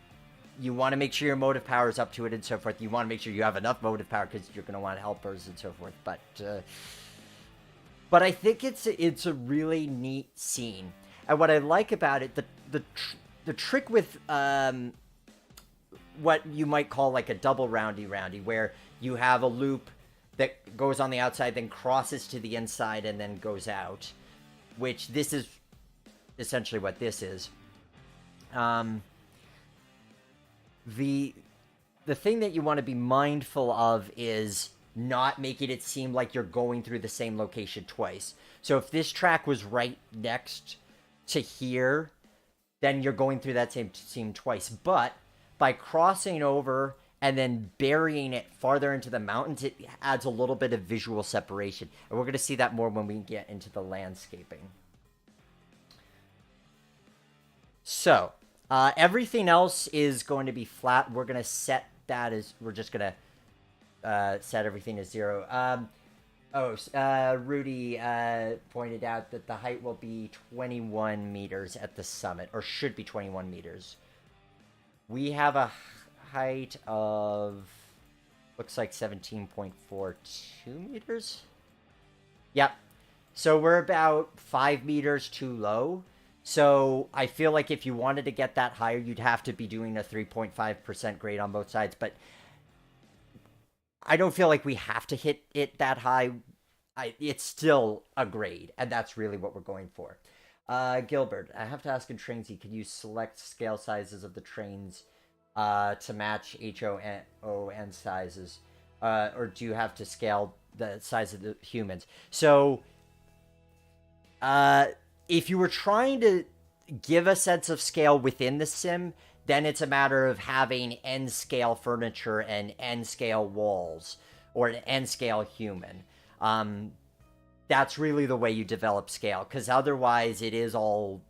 you want to make sure your motive power is up to it and so forth. You want to make sure you have enough motive power because you're going to want helpers and so forth. But I think it's a really neat scene. And what I like about it, the trick with what you might call like a double roundy, where you have a loop that goes on the outside, then crosses to the inside, and then goes out, which this is essentially what this is. The thing that you want to be mindful of is not making it seem like you're going through the same location twice. So if this track was right next to here, then you're going through that same scene twice. But by crossing over and then burying it farther into the mountains, it adds a little bit of visual separation. And we're going to see that more when we get into the landscaping. So, everything else is going to be flat. We're going to set that as, we're just going to set everything as 0. Rudy pointed out that the height will be 21 meters at the summit, or should be 21 meters. We have a height of, looks like 17.42 meters. Yep. So we're about 5 meters too low. So I feel like if you wanted to get that higher, you'd have to be doing a 3.5% grade on both sides. But I don't feel like we have to hit it that high. It's still a grade, and that's really what we're going for. Gilbert, I have to ask in Trainsy, can you select scale sizes of the trains to match HON sizes? Or do you have to scale the size of the humans? So, if you were trying to give a sense of scale within the sim, then it's a matter of having N scale furniture and N scale walls, or an N scale human. That's really the way you develop scale, because otherwise it is all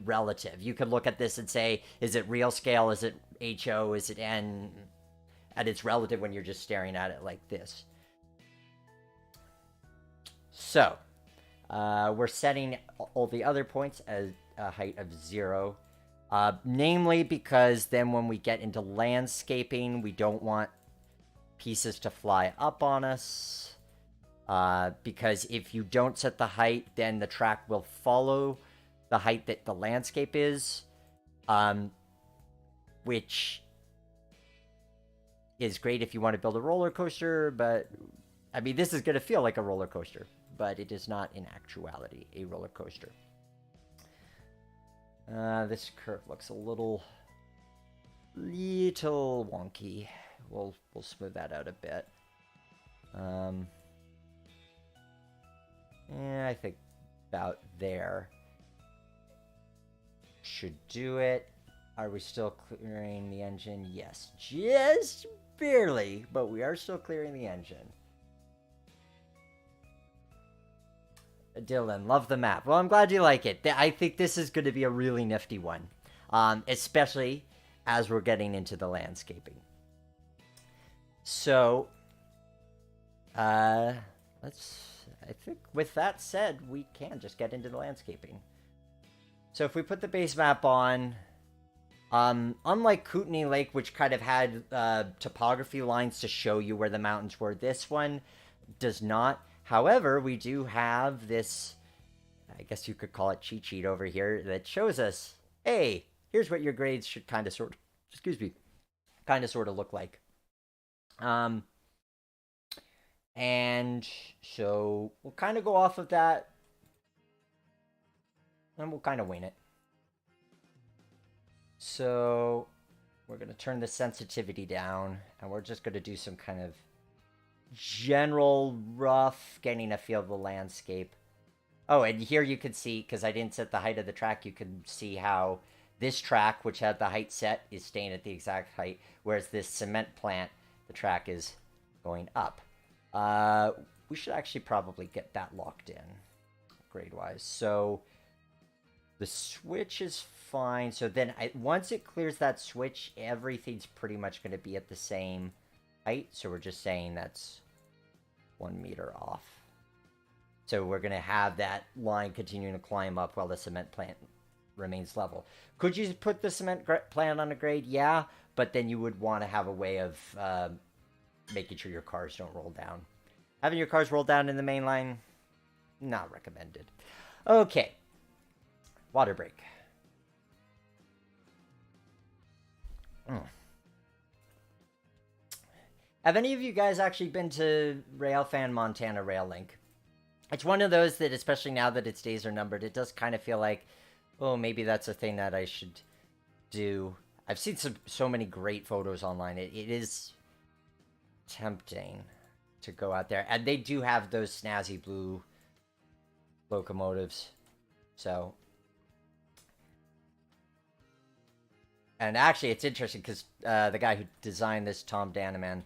relative. You could look at this and say, is it real scale? Is it HO? Is it N? And it's relative when you're just staring at it like this. So, we're setting all the other points as a height of 0. Namely because then when we get into landscaping, we don't want pieces to fly up on us. Because if you don't set the height, then the track will follow the height that the landscape is. Which is great if you want to build a roller coaster, but I mean, this is going to feel like a roller coaster, but it is not in actuality a roller coaster. This curve looks a little wonky. We'll smooth that out a bit. Yeah, I think about there should do it. Are we still clearing the engine? Yes, just barely, but we are still clearing the engine. Dylan, love the map. Well, I'm glad you like it. I think this is going to be a really nifty one, especially as we're getting into the landscaping. So, I think with that said, we can just get into the landscaping. So if we put the base map on, unlike Kootenai Lake, which kind of had topography lines to show you where the mountains were, this one does not. However, we do have this, I guess you could call it cheat sheet over here, that shows us, hey, here's what your grades should kind of sort of look like. And so we'll kind of go off of that, and we'll kind of wing it. So we're going to turn the sensitivity down, and we're just going to do some kind of general rough getting a feel of the landscape. Oh, and here you can see, because I didn't set the height of the track, you can see how this track, which had the height set, is staying at the exact height, whereas this cement plant, the track is going up. We should actually probably get that locked in grade-wise. So the switch is fine. So then once it clears that switch, everything's pretty much going to be at the same height. So we're just saying that's 1 meter off. So we're going to have that line continuing to climb up while the cement plant remains level. Could you put the cement plant on a grade? Yeah, but then you would want to have a way of making sure your cars don't roll down. Having your cars roll down in the main line, not recommended. Okay. Water break. Have any of you guys actually been to Railfan Montana Rail Link? It's one of those that, especially now that its days are numbered, it does kind of feel like, oh, maybe that's a thing that I should do. I've seen so many great photos online. It is tempting to go out there. And they do have those snazzy blue locomotives. So. And actually, it's interesting because the guy who designed this, Tom Daneman,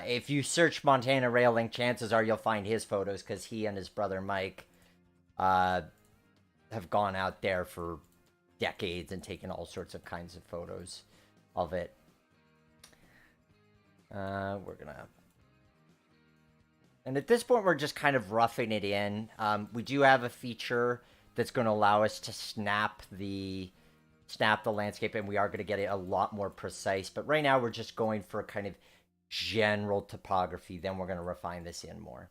if you search Montana Rail Link, chances are you'll find his photos because he and his brother Mike have gone out there for decades and taken all sorts of kinds of photos of it. We're gonna... And at this point, we're just kind of roughing it in. We do have a feature that's going to allow us to snap the landscape, and we are going to get it a lot more precise. But right now, we're just going for a kind of general topography. Then we're going to refine this in more.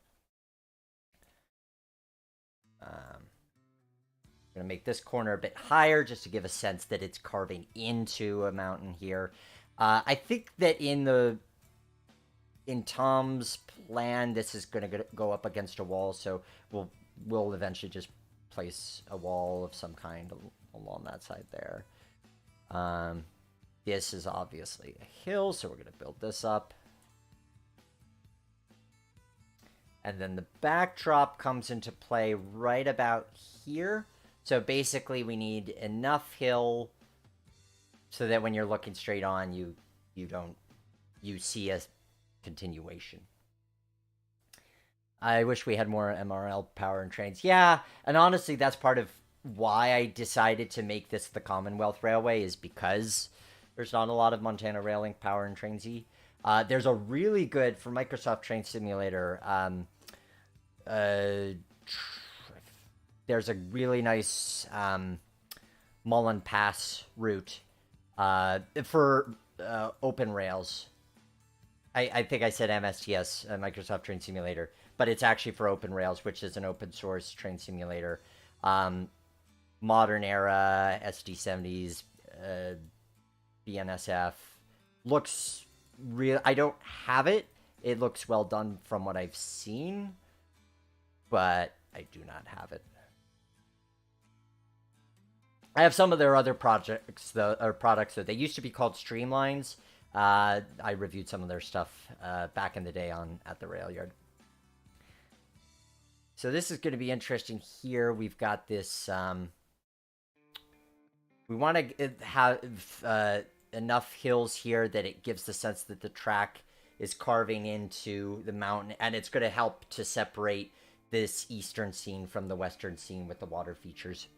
I'm going to make this corner a bit higher just to give a sense that it's carving into a mountain here. I think that in the in Tom's plan, this is going to go up against a wall, so we'll eventually just place a wall of some kind along that side there. This is obviously a hill, so we're going to build this up. And then the backdrop comes into play right about here. So basically we need enough hill so that when you're looking straight on, you see a continuation. I wish we had more MRL power and trains. Yeah, and honestly, that's part of why I decided to make this the Commonwealth Railway, is because there's not a lot of Montana Railing power and trainsy. There's a really good, for Microsoft Train Simulator, there's a really nice Mullen Pass route for open rails. I think I said MSTS, Microsoft Train Simulator, but it's actually for open rails, which is an open source train simulator. Modern era SD70s, BNSF. Looks real. I don't have it. It looks well done from what I've seen, but I do not have it. I have some of their other projects, products, though. They used to be called Streamlines. I reviewed some of their stuff back in the day at the rail yard. So this is going to be interesting here. We've got this... we want to have enough hills here that it gives the sense that the track is carving into the mountain, and it's going to help to separate this eastern scene from the western scene with the water features.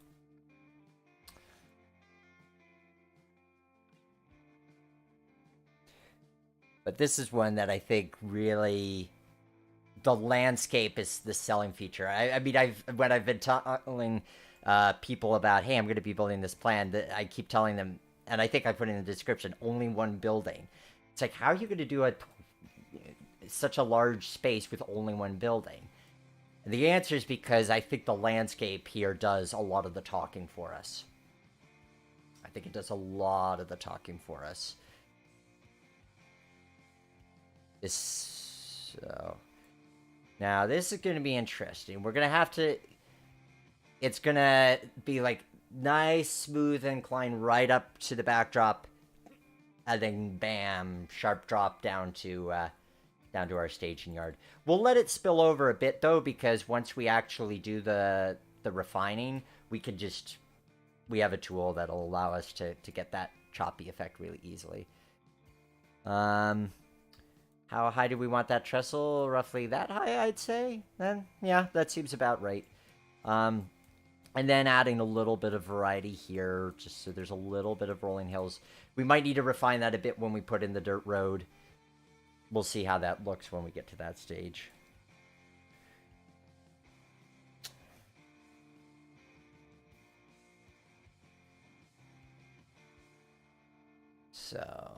But this is one that I think really, the landscape is the selling feature. I mean, when I've been telling people about, hey, I'm going to be building this plan, that I keep telling them, and I think I put in the description, only one building. It's like, how are you going to do such a large space with only one building? And the answer is because I think the landscape here does a lot of the talking for us. I think it does a lot of the talking for us. So now this is going to be interesting. We're going to have to, it's going to be like nice smooth incline right up to the backdrop, and then bam, sharp drop down to our staging yard. We'll let it spill over a bit though, because once we actually do the refining, we have a tool that'll allow us to get that choppy effect really easily. How high do we want that trestle? Roughly that high, I'd say. Then, yeah, that seems about right. And then adding a little bit of variety here, just so there's a little bit of rolling hills. We might need to refine that a bit when we put in the dirt road. We'll see how that looks when we get to that stage. So...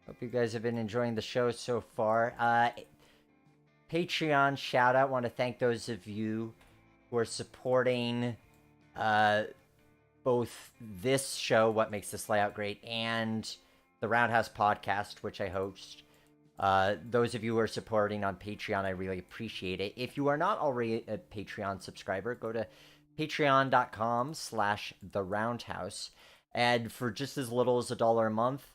hope you guys have been enjoying the show so far. Patreon shout out. Want to thank those of you who are supporting both this show, What Makes This Layout Great, and the Roundhouse podcast, which I host. Those of you who are supporting on Patreon, I really appreciate it. If you are not already a Patreon subscriber, go to patreon.com/theroundhouse. And for just as little as $1 a month,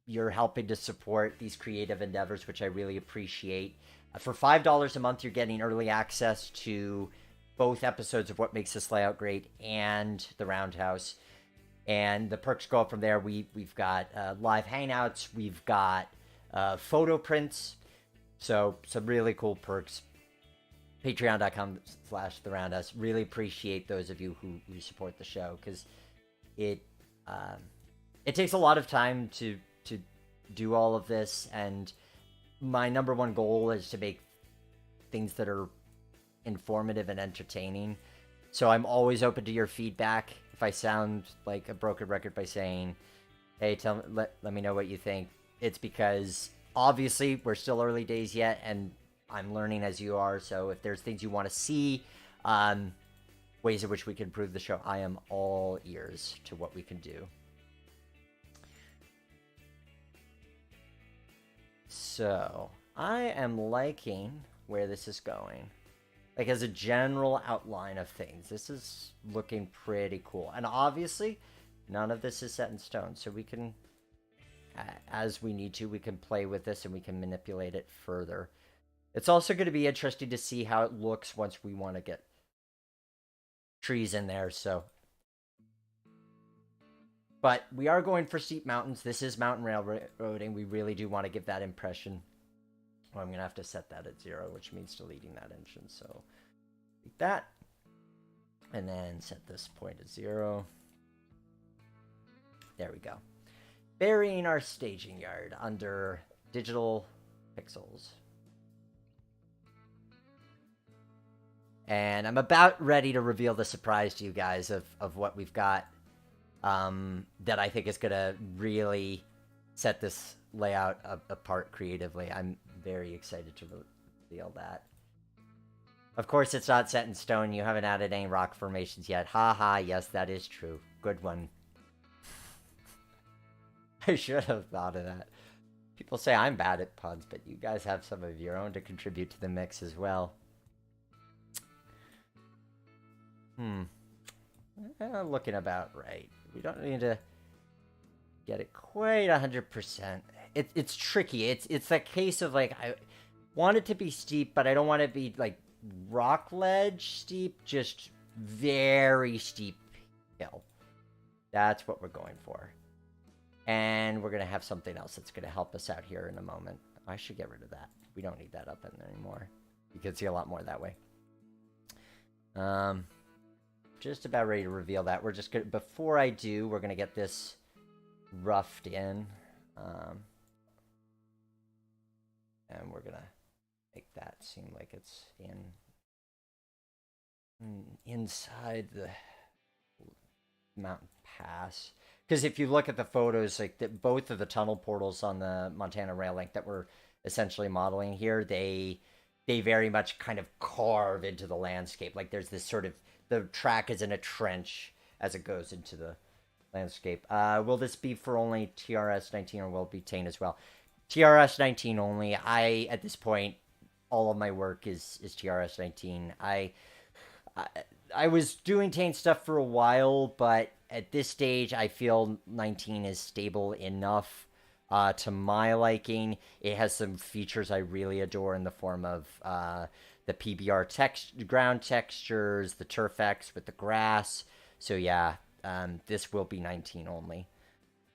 you're helping to support these creative endeavors, which I really appreciate. For $5 a month, you're getting early access to both episodes of What Makes This Layout Great and The Roundhouse. And the perks go up from there. We've got live hangouts. We've got photo prints. So some really cool perks. Patreon.com/theroundhouse. Really appreciate those of you who support the show, because it takes a lot of time to do all of this, and my number one goal is to make things that are informative and entertaining. So I'm always open to your feedback. If I sound like a broken record by saying, hey, let me know what you think, it's because obviously we're still early days yet, and I'm learning as you are. So if there's things you want to see, ways in which we can improve the show, I am all ears to what we can do. So, I am liking where this is going. Like, as a general outline of things, this is looking pretty cool. And obviously, none of this is set in stone, so we can, as we need to, we can play with this and we can manipulate it further. It's also going to be interesting to see how it looks once we want to get trees in there, so. But we are going for steep mountains. This is mountain railroading. We really do want to give that impression. Well, I'm going to have to set that at 0, which means deleting that engine. So, like that. And then set this point at 0. There we go. Burying our staging yard under digital pixels. And I'm about ready to reveal the surprise to you guys of what we've got. That I think is going to really set this layout apart creatively. I'm very excited to reveal that. Of course, it's not set in stone. You haven't added any rock formations yet. Ha, yes, that is true. Good one. I should have thought of that. People say I'm bad at puns, but you guys have some of your own to contribute to the mix as well. Looking about right. We don't need to get it quite 100%. It's tricky. It's that case of, like, I want it to be steep, but I don't want it to be, like, rock ledge steep, just very steep hill. That's what we're going for. And we're going to have something else that's going to help us out here in a moment. I should get rid of that. We don't need that up in there anymore. You can see a lot more that way. Just about ready to reveal that. We're just gonna, before I do, we're gonna get this roughed in, and we're gonna make that seem like it's inside the mountain pass. Because if you look at the photos, like both of the tunnel portals on the Montana Rail Link that we're essentially modeling here, they very much kind of carve into the landscape. Like there's this sort of, the track is in a trench as it goes into the landscape. Will this be for only TRS-19 or will it be Tane as well? TRS-19 only. At this point, all of my work is TRS-19. I was doing Tane stuff for a while, but at this stage, I feel 19 is stable enough to my liking. It has some features I really adore in the form of the Pbr ground textures, the Turfex with the grass. So yeah, this will be 19 only.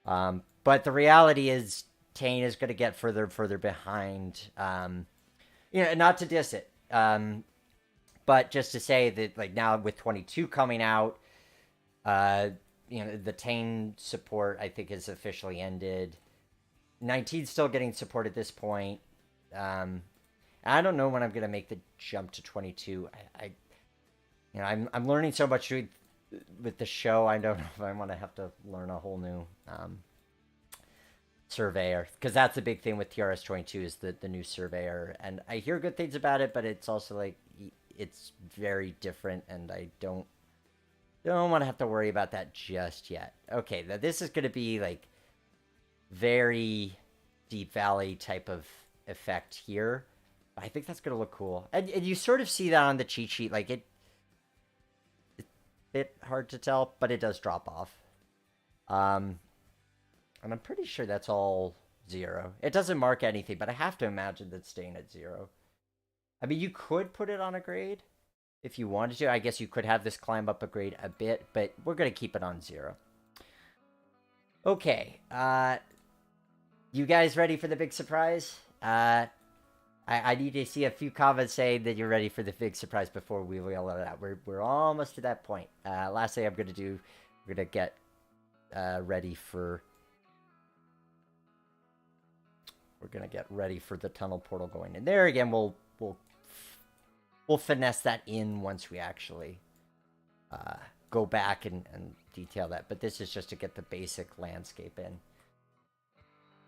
But the reality is Tane is going to get further and further behind. Not to diss it, but just to say that, like, now with 22 coming out, the Tane support I think is officially ended. 19's still getting support at this point. I don't know when I'm gonna make the jump to 22. I'm learning so much with the show. I don't know if I want to have to learn a whole new surveyor, because that's the big thing with TRS-22 is the new surveyor, and I hear good things about it, but it's also like it's very different, and I don't want to have to worry about that just yet. Okay, now this is gonna be like very Deep Valley type of effect here. I think that's gonna look cool, and you sort of see that on the cheat sheet. Like it's a bit hard to tell, but it does drop off. And I'm pretty sure that's all 0. It doesn't mark anything, but I have to imagine that's staying at 0. I mean, you could put it on a grade if you wanted to. I guess you could have this climb up a grade a bit, but we're gonna keep it on 0. Okay, you guys ready for the big surprise? I need to see a few comments saying that you're ready for the big surprise before we wheel it out. We're almost to that point. Last thing I'm gonna do, we're gonna get ready for. We're gonna get ready for the tunnel portal going in there again. We'll finesse that in once we actually go back and detail that. But this is just to get the basic landscape in.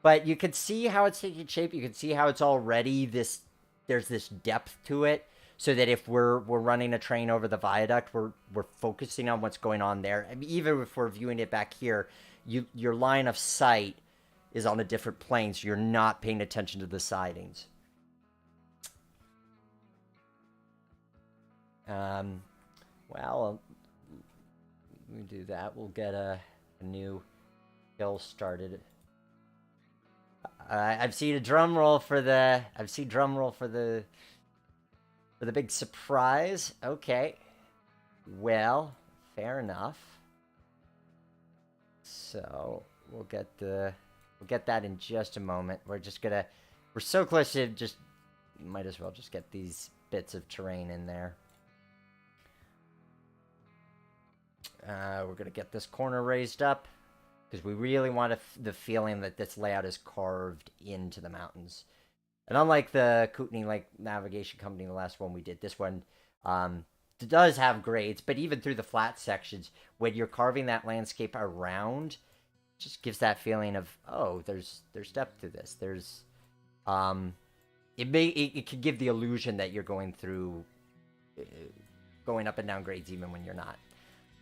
But you can see how it's taking shape. You can see how it's already there's this depth to it, so that if we're running a train over the viaduct, we're focusing on what's going on there. I mean, even if we're viewing it back here, your line of sight is on a different plane, so you're not paying attention to the sidings. Well, we do that. We'll get a new hill started. I've seen a drum roll for the. I've seen drum roll for the big surprise. Okay. Well, fair enough. So we'll get that in just a moment. We're so close to just. Might as well just get these bits of terrain in there. We're gonna get this corner raised up because we really want the feeling that this layout is carved into the mountains. And unlike the Kootenai Lake Navigation Company, the last one we did, this one does have grades, but even through the flat sections, when you're carving that landscape around, it just gives that feeling of, oh, there's depth to this. There's it could give the illusion that you're going through going up and down grades even when you're not.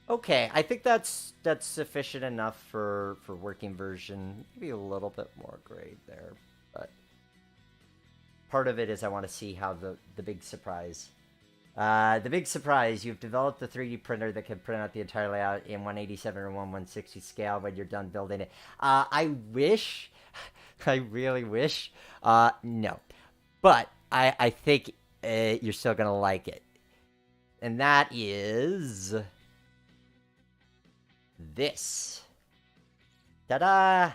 Okay, I think that's sufficient enough for working version. Maybe a little bit more grade there, but part of it is I want to see how the big surprise. The big surprise, you've developed a 3D printer that can print out the entire layout in 187 or 1/160 scale when you're done building it. I wish, I really wish, no. But I think you're still going to like it. And that is this. Ta-da!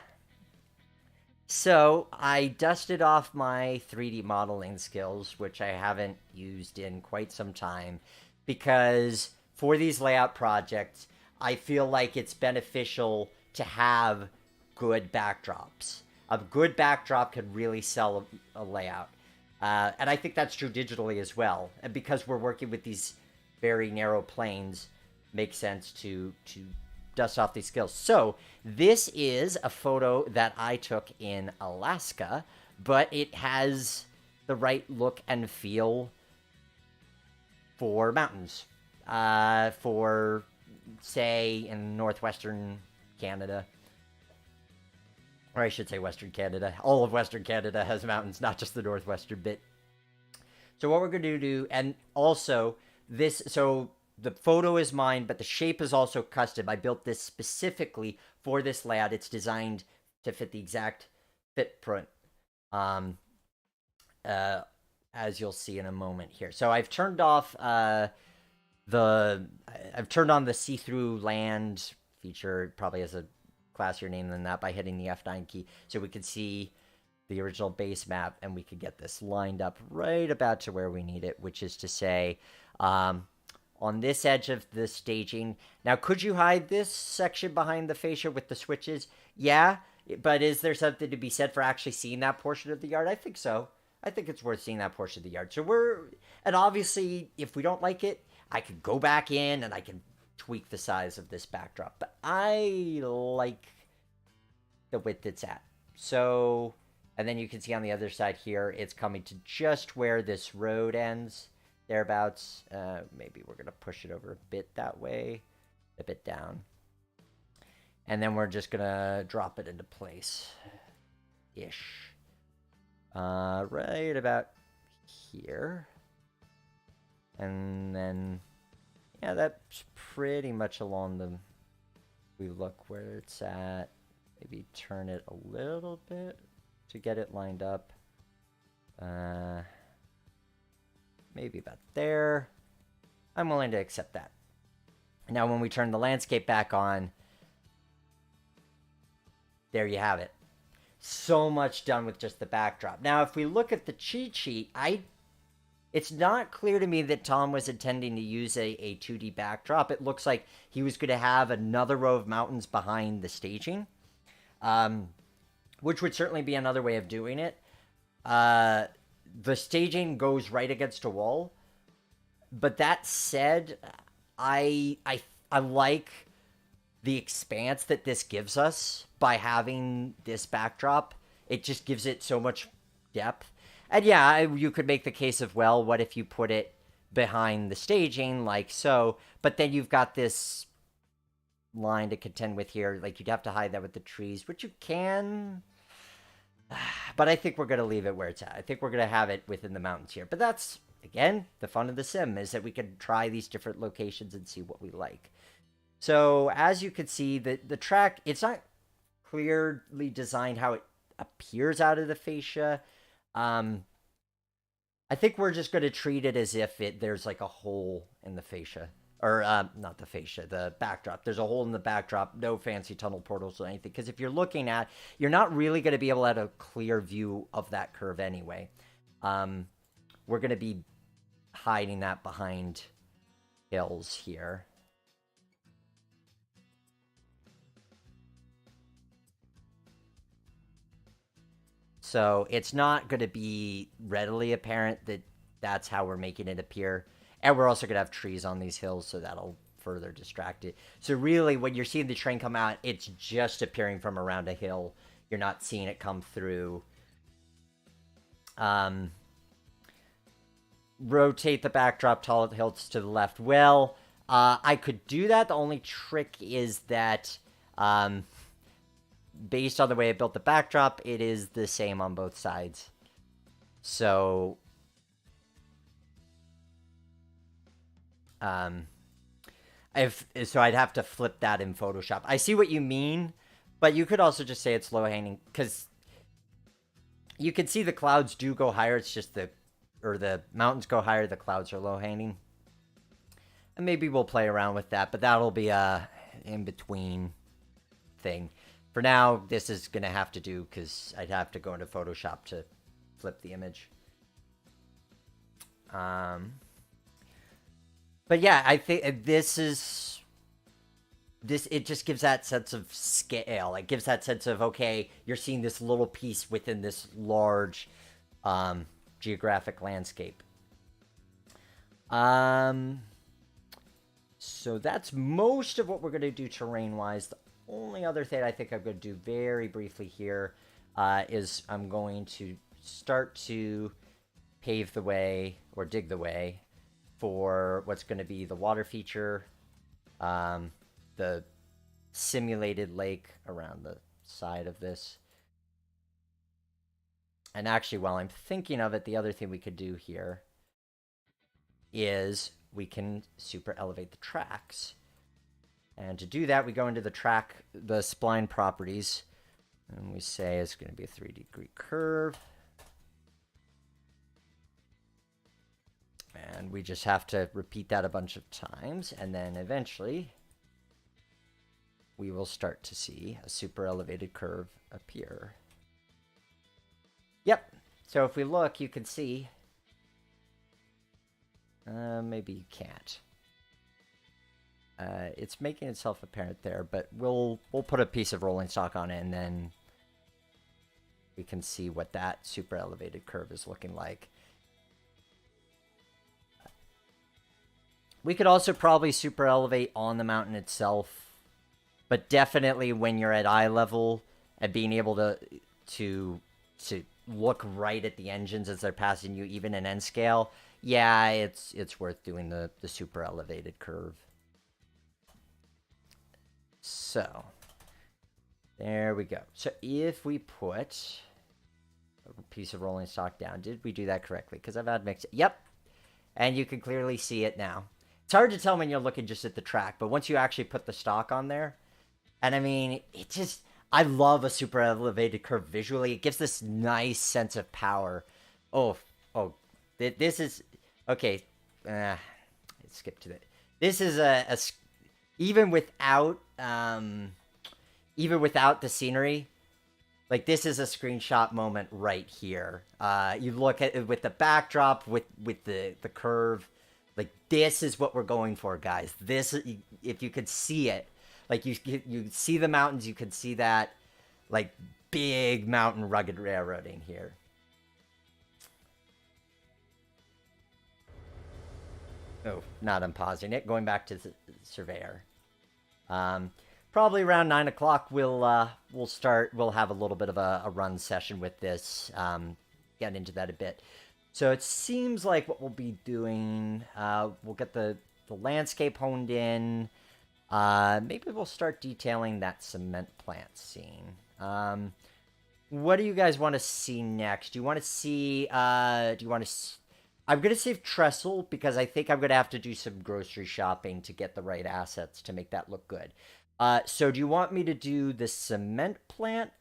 So, I dusted off my 3D modeling skills, which I haven't used in quite some time, because for these layout projects, I feel like it's beneficial to have good backdrops. A good backdrop can really sell a layout. And I think that's true digitally as well. And because we're working with these very narrow planes, makes sense to dust off these skills. So this is a photo that I took in Alaska, but it has the right look and feel for mountains. For, say, in northwestern Canada. Or I should say Western Canada. All of Western Canada has mountains, not just the northwestern bit. So what we're going to do, and also this, so the photo is mine, but the shape is also custom. I built this specifically for this layout. It's designed to fit the exact footprint, as you'll see in a moment here. So I've turned off I've turned on the see-through land feature, probably as a classier name than that, by hitting the F9 key, so we could see the original base map, and we could get this lined up right about to where we need it, which is to say, on this edge of the staging. Now, could you hide this section behind the fascia with the switches? Yeah, but is there something to be said for actually seeing that portion of the yard? I think so. I think it's worth seeing that portion of the yard. So and obviously, if we don't like it, I could go back in and I can tweak the size of this backdrop. But I like the width it's at. So, and then you can see on the other side here, it's coming to just where this road ends. Thereabouts. Maybe we're going to push it over a bit that way, a bit down. And then we're just going to drop it into place. Ish. Right about here. And then, yeah, that's pretty much along the, we look where it's at. Maybe turn it a little bit to get it lined up. Maybe about there. I'm willing to accept that. Now, when we turn the landscape back on, there you have it. So much done with just the backdrop. Now, if we look at the cheat sheet, it's not clear to me that Tom was intending to use a 2D backdrop. It looks like he was going to have another row of mountains behind the staging, which would certainly be another way of doing it. The staging goes right against a wall. But that said, I like the expanse that this gives us by having this backdrop. It just gives it so much depth. And yeah, you could make the case of, well, what if you put it behind the staging like so, but then you've got this line to contend with here. Like, you'd have to hide that with the trees, which you can. But I think we're going to leave it where it's at. I think we're going to have it within the mountains here. But that's, again, the fun of the sim, is that we can try these different locations and see what we like. So as you can see, the track, it's not clearly designed how it appears out of the fascia. I think we're just going to treat it as if there's like a hole in the fascia. Or not the fascia, the backdrop. There's a hole in the backdrop, no fancy tunnel portals or anything. Because if you're looking at, you're not really going to be able to have a clear view of that curve anyway. We're going to be hiding that behind hills here. So it's not going to be readily apparent that that's how we're making it appear. And we're also going to have trees on these hills, so that'll further distract it. So really, when you're seeing the train come out, it's just appearing from around a hill. You're not seeing it come through. Rotate the backdrop tilts to the left. Well, I could do that. The only trick is that based on the way I built the backdrop, it is the same on both sides. So I'd have to flip that in Photoshop. I see what you mean, but you could also just say it's low hanging, because you can see the clouds do go higher. It's just the mountains go higher, the clouds are low hanging. And maybe we'll play around with that, but that'll be a in between thing. For now, this is gonna have to do, because I'd have to go into Photoshop to flip the image. But yeah, I think it just gives that sense of scale. It gives that sense of, okay, you're seeing this little piece within this large geographic landscape. So that's most of what we're going to do terrain-wise. The only other thing I think I'm going to do very briefly here is I'm going to start to pave the way, or dig the way, for what's going to be the water feature, the simulated lake around the side of this. And actually, while I'm thinking of it, the other thing we could do here is we can super elevate the tracks. And to do that, we go into the spline properties, and we say it's going to be a 3-degree curve. And we just have to repeat that a bunch of times, and then eventually we will start to see a super elevated curve appear. Yep. So if we look, you can see. Maybe you can't. It's making itself apparent there, but we'll put a piece of rolling stock on it, and then we can see what that super elevated curve is looking like. We could also probably super elevate on the mountain itself, but definitely when you're at eye level and being able to look right at the engines as they're passing you, even in N scale, yeah, it's worth doing the super elevated curve. So there we go. So if we put a piece of rolling stock down, did we do that correctly? Because I've had mixed. Yep, and you can clearly see it now. It's hard to tell when you're looking just at the track, but once you actually put the stock on there, and I mean, I love a super elevated curve visually. It gives this nice sense of power. This is, okay, let's skip to it. This is even without the scenery, like, this is a screenshot moment right here. You look at it with the backdrop, with the curve. Like, this is what we're going for, guys. This, if you could see it, like, you see the mountains, you can see that, like, big mountain rugged railroading here. Oh, not unpausing it. Going back to the surveyor. Probably around 9 o'clock, we'll have a little bit of a run session with this. Get into that a bit. So it seems like what we'll be doing, we'll get the landscape honed in. Maybe we'll start detailing that cement plant scene. what do you guys want to see next? Do you want to see? Do you want to? I'm gonna save trestle because I think I'm gonna have to do some grocery shopping to get the right assets to make that look good. So do you want me to do the cement plant,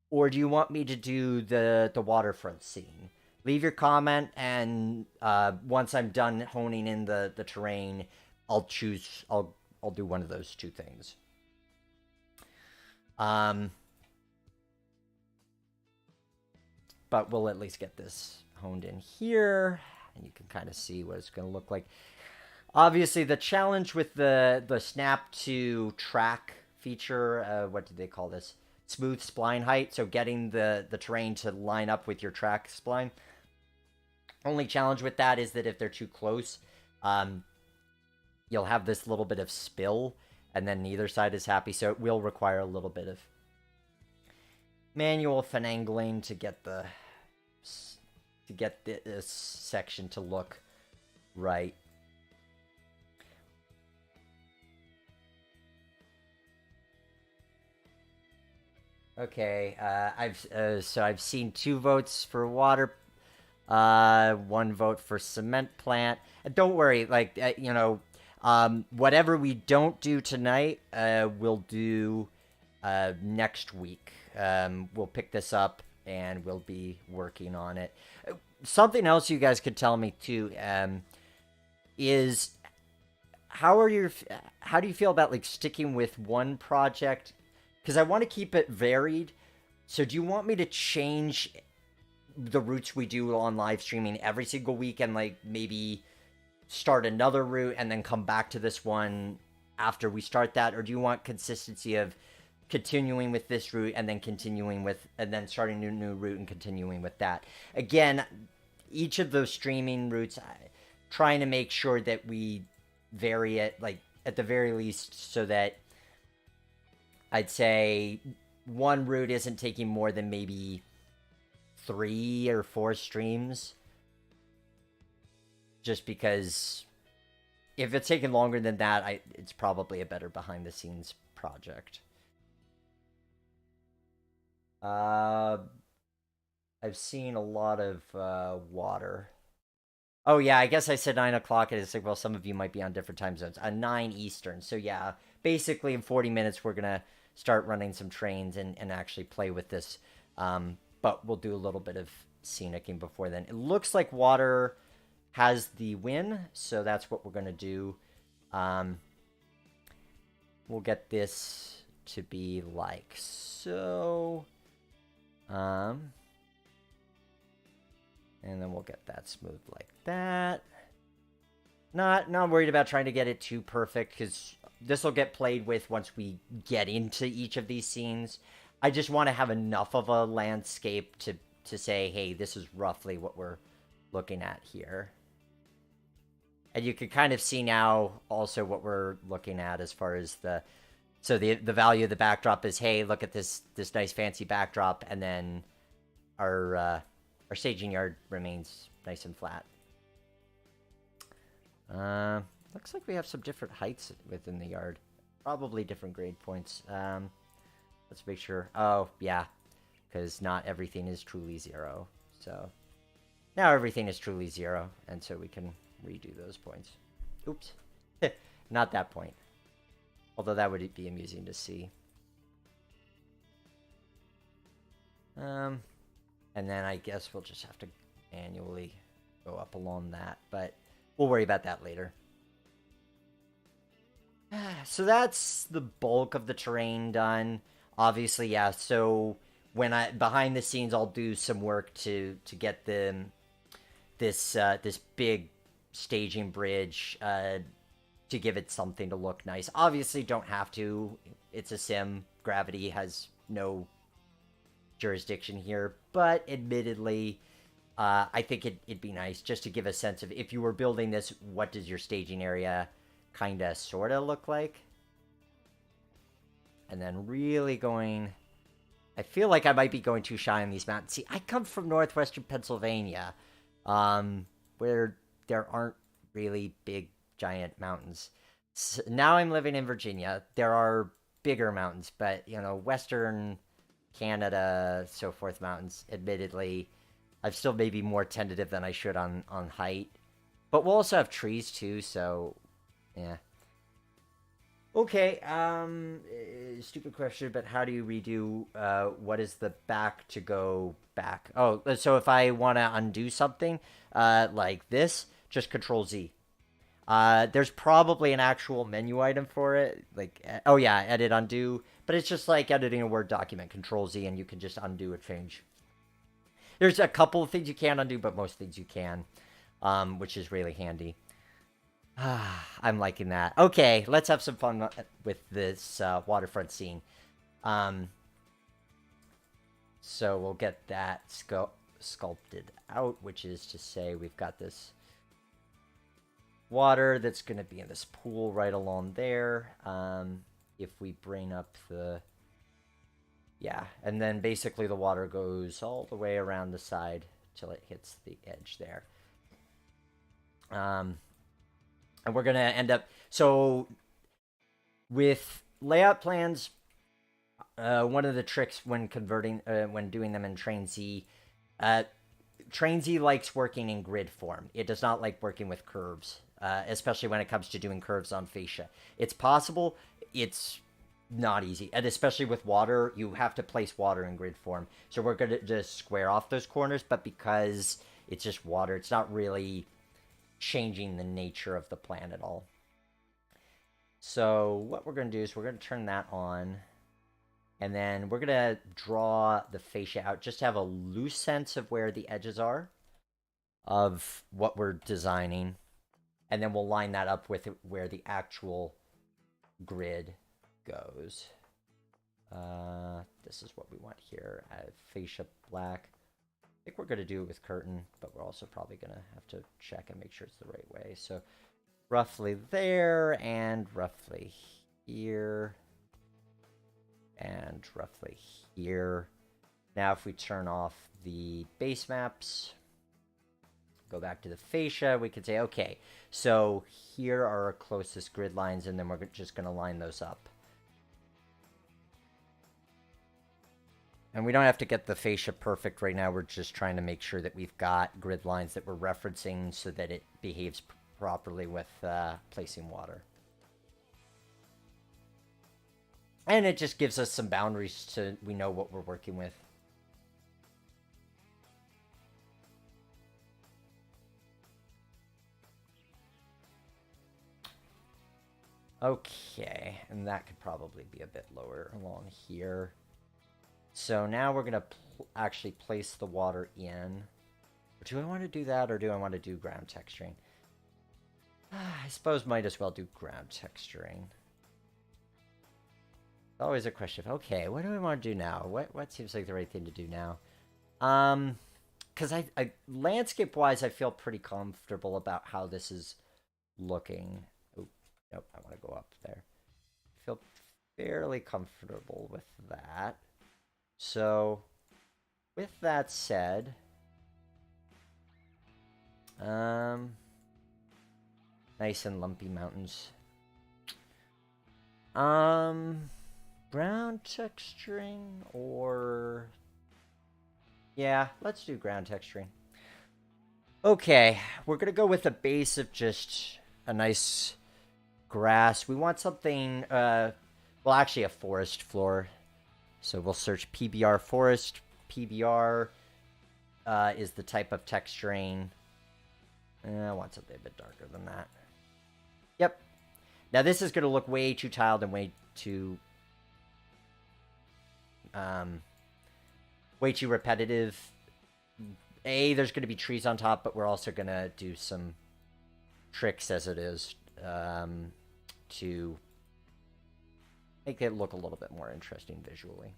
or do you want me to do the waterfront scene? Leave your comment, and once I'm done honing in the terrain, I'll choose. I'll do one of those two things. Um, but we'll at least get this honed in here, and you can kind of see what it's going to look like. Obviously, the challenge with the snap to track feature, what did they call this? Smooth spline height. So getting the terrain to line up with your track spline. Only challenge with that is that if they're too close, you'll have this little bit of spill, and then neither side is happy. So it will require a little bit of manual finagling to get this section to look right. Okay, I've seen 2 votes for water, 1 vote for cement plant. And don't worry, like whatever we don't do tonight, we'll do next week. We'll pick this up and we'll be working on it. Something else you guys could tell me too is how do you feel about like sticking with one project? Because I want to keep it varied. So do you want me to change the routes we do on live streaming every single week and like maybe start another route and then come back to this one after we start that? Or do you want consistency of continuing with this route and then continuing with and then starting a new route and continuing with that? Again, each of those streaming routes, trying to make sure that we vary it, like at the very least, so that I'd say one route isn't taking more than maybe 3 or 4 streams. Just because if it's taking longer than that, it's probably a better behind the scenes project. I've seen a lot of water. Oh yeah, I guess I said 9 o'clock, and it's like, well, some of you might be on different time zones. 9 Eastern. So yeah, basically in 40 minutes we're gonna start running some trains and actually play with this. But we'll do a little bit of scenicking before then. It looks like water has the win, so that's what we're gonna do. We'll get this to be like so. And then we'll get that smooth like that. Not worried about trying to get it too perfect, because this will get played with once we get into each of these scenes. I just want to have enough of a landscape to say, hey, this is roughly what we're looking at here. And you can kind of see now also what we're looking at as far as the value of the backdrop is, hey, look at this nice fancy backdrop, and then our staging yard remains nice and flat. Looks like we have some different heights within the yard. Probably different grade points. Let's make sure. Oh, yeah. Because not everything is truly 0. So now everything is truly 0. And so we can redo those points. Oops. Not that point. Although that would be amusing to see. And then I guess we'll just have to manually go up along that. But we'll worry about that later. So that's the bulk of the terrain done. Obviously, yeah. So when behind the scenes, I'll do some work to get this big staging bridge to give it something to look nice. Obviously, don't have to. It's a sim. Gravity has no jurisdiction here, but admittedly, I think it'd be nice just to give a sense of, if you were building this, what does your staging area kind of sort of look like? And then really going, I feel like I might be going too shy on these mountains. See, I come from northwestern Pennsylvania, where there aren't really big giant mountains. Now I'm living in Virginia. There are bigger mountains, but western Canada, so forth mountains. Admittedly, I'm still maybe more tentative than I should on height. But we'll also have trees too, so yeah. Okay, stupid question, but how do you redo, what is the back to go back? Oh, so if I want to undo something, like this, just Control Z. There's probably an actual menu item for it, like, oh yeah, edit, undo, but it's just like editing a Word document, Control Z, and you can just undo a change. There's a couple of things you can't undo, but most things you can, which is really handy. I'm liking that. Okay, let's have some fun with this waterfront scene. So we'll get that sculpted out, which is to say we've got this water that's going to be in this pool right along there. If we bring up the... Yeah, and then basically the water goes all the way around the side till it hits the edge there. And we're going to end up... So, with layout plans, one of the tricks when converting... when doing them in Train Z... Train Z likes working in grid form. It does not like working with curves, especially when it comes to doing curves on fascia. It's possible. It's not easy. And especially with water, you have to place water in grid form. So we're going to just square off those corners, but because it's just water, it's not really changing the nature of the plan at all. So what we're going to do is we're going to turn that on. And then we're going to draw the fascia out just to have a loose sense of where the edges are of what we're designing. And then we'll line that up with where the actual grid goes. This is what we want here. Fascia black. I think we're going to do it with curtain, but we're also probably going to have to check and make sure it's the right way. So roughly there and roughly here. And roughly here. Now if we turn off the base maps, go back to the fascia, we can say, okay, so here are our closest grid lines, and then we're just going to line those up. And we don't have to get the fascia perfect right now. We're just trying to make sure that we've got grid lines that we're referencing so that it behaves properly with placing water. And it just gives us some boundaries so we know what we're working with. Okay, and that could probably be a bit lower along here. So now we're going to actually place the water in. Do I want to do that, or do I want to do ground texturing? I suppose might as well do ground texturing. Always a question of, okay, what do we want to do now? What seems like the right thing to do now? Because I landscape-wise, I feel pretty comfortable about how this is looking. Oh, nope, I want to go up there. I feel fairly comfortable with that. So, with that said, nice and lumpy mountains. Brown texturing, or... Yeah, let's do ground texturing. Okay, we're going to go with a base of just a nice grass. We want something, well, actually a forest floor. So we'll search Pbr forest. Pbr is the type of texturing. I want something a bit darker than that. Yep. Now this is going to look way too tiled and way too repetitive. There's going to be trees on top, but we're also going to do some tricks as it is to make it look a little bit more interesting visually.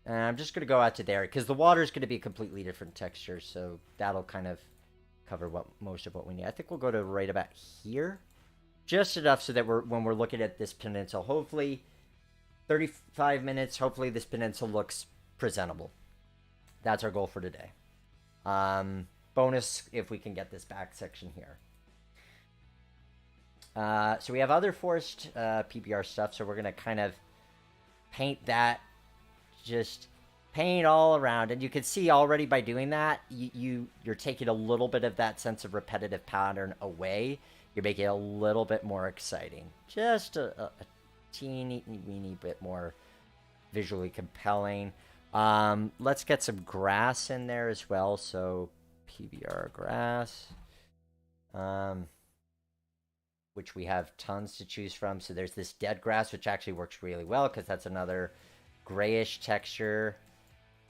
And I'm just going to go out to there, because the water is going to be a completely different texture, so that'll kind of cover most of what we need. I think we'll go to right about here, just enough so that when we're looking at this peninsula, hopefully 35 minutes, hopefully this peninsula looks presentable. That's our goal for today. Bonus if we can get this back section here. So we have other forest Pbr stuff, so we're going to kind of paint that, just paint all around. And you can see already by doing that, you're taking a little bit of that sense of repetitive pattern away. You're making it a little bit more exciting. Just a teeny weeny bit more visually compelling. Let's get some grass in there as well. So Pbr Grass, which we have tons to choose from. So there's this dead grass, which actually works really well because that's another grayish texture.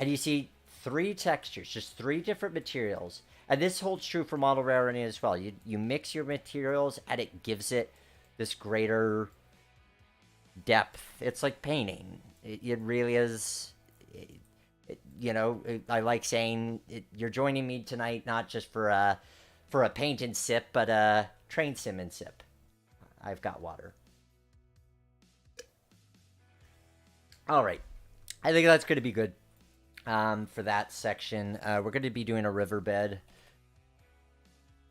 And you see 3 textures, just 3 different materials. And this holds true for model railroading as well. You mix your materials and it gives it this greater depth. It's like painting. It really is. I like saying you're joining me tonight not just for a paint and sip, but a train sim and sip. I've got water. All right, I think that's going to be good for that section. We're going to be doing a riverbed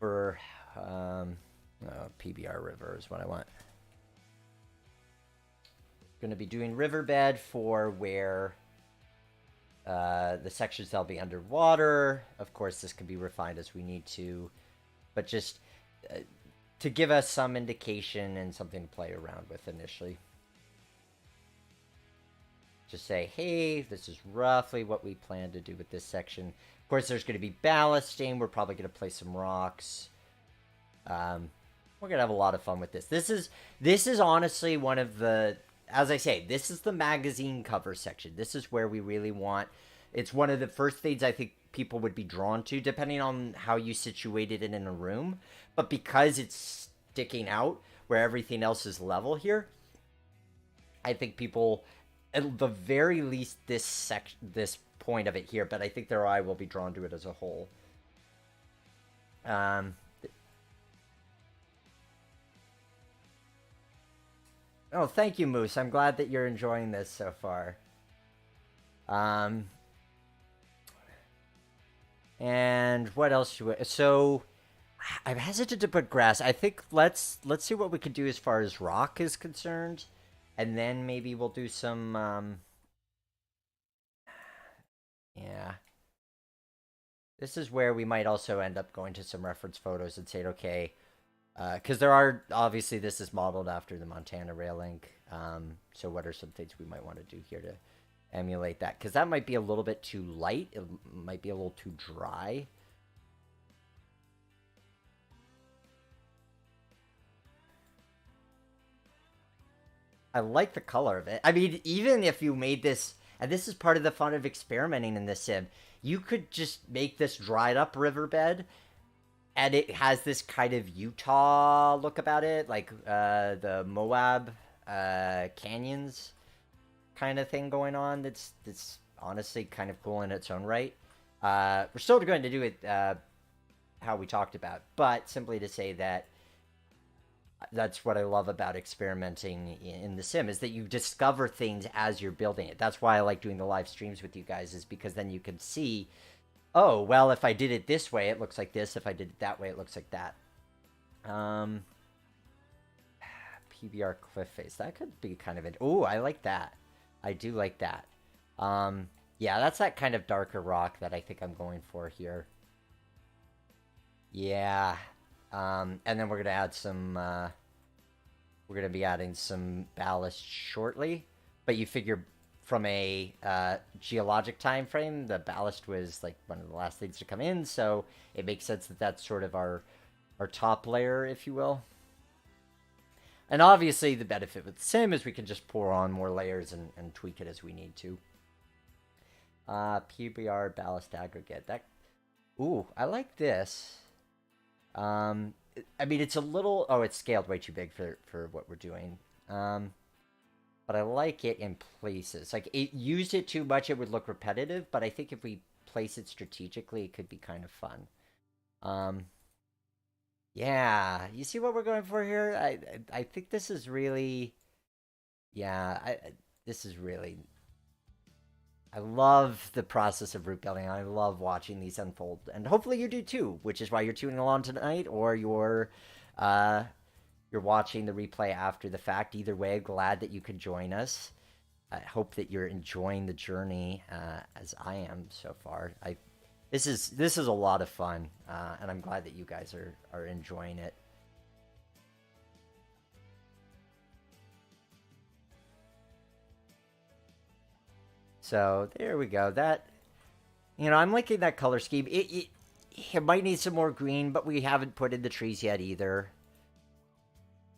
for PBR River is what I want. Going to be doing riverbed for where the sections that'll be underwater. Of course, this can be refined as we need to, but just to give us some indication and something to play around with initially. Just say, hey, this is roughly what we plan to do with this section. Of course, there's going to be ballasting. We're probably going to place some rocks. We're going to have a lot of fun with this. This is honestly one of the, as I say, this is the magazine cover section. This is where we really want, it's one of the first things I think people would be drawn to, depending on how you situated it in a room. But because it's sticking out where everything else is level here, I think people, at the very least, this point of it here, but I think their eye will be drawn to it as a whole. Oh, thank you, Moose. I'm glad that you're enjoying this so far. And what else should we... So, I'm hesitant to put grass. I think let's see what we can do as far as rock is concerned. And then maybe we'll do some... yeah. This is where we might also end up going to some reference photos and saying, okay... because there are, obviously, this is modeled after the Montana Rail Link. So what are some things we might want to do here to emulate that? Because that might be a little bit too light. It might be a little too dry. I like the color of it. I mean, even if you made this, and this is part of the fun of experimenting in this sim, you could just make this dried up riverbed, and it has this kind of Utah look about it, like the Moab canyons kind of thing going on. That's honestly kind of cool in its own right. We're still going to do it how we talked about, but simply to say that that's what I love about experimenting in the sim, is that you discover things as you're building it. That's why I like doing the live streams with you guys, is because then you can see, oh, well, if I did it this way, it looks like this. If I did it that way, it looks like that. PBR cliff face. That could be kind of... Oh, I like that. I do like that. Yeah, that's that kind of darker rock that I think I'm going for here. Yeah. And then we're going to add some... we're going to be adding some ballast shortly. But you figure... from a geologic time frame, the ballast was like one of the last things to come in, so it makes sense that that's sort of our top layer, if you will. And obviously the benefit with sim is we can just pour on more layers and tweak it as we need to. PBR ballast aggregate. That, ooh, I like this. I mean, it's a little... Oh, it's scaled way too big for what we're doing. But I like it in places. Like, it used it too much, it would look repetitive, but I think if we place it strategically, it could be kind of fun. Yeah, you see what we're going for here? I think this is really... Yeah, this is really... I love the process of root building. I love watching these unfold. And hopefully you do too, which is why you're tuning along tonight, or you're watching the replay after the fact. Either way, glad that you could join us. I hope that you're enjoying the journey as I am so far. This is a lot of fun, and I'm glad that you guys are enjoying it. So there we go. That, I'm liking that color scheme. It might need some more green, but we haven't put in the trees yet either.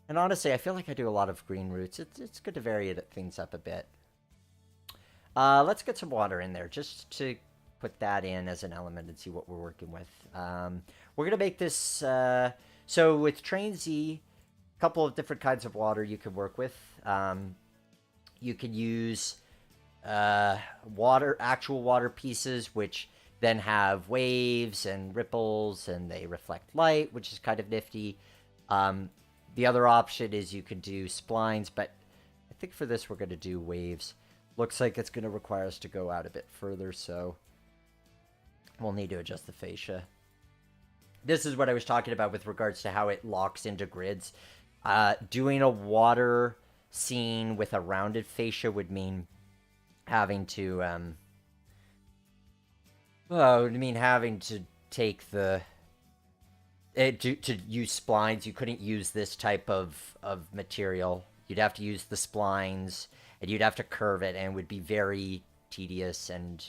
And honestly, I feel like I do a lot of green roots. It's good to vary things up a bit. Let's get some water in there just to put that in as an element and see what we're working with. We're going to make this... so with Train Z, a couple of different kinds of water you can work with. You can use actual water pieces, which then have waves and ripples, and they reflect light, which is kind of nifty. The other option is you could do splines, but I think for this we're going to do waves. Looks like it's going to require us to go out a bit further, so we'll need to adjust the fascia. This is what I was talking about with regards to how it locks into grids. Doing a water scene with a rounded fascia would mean having to take the to use splines. You couldn't use this type of material. You'd have to use the splines, and you'd have to curve it, and it would be very tedious and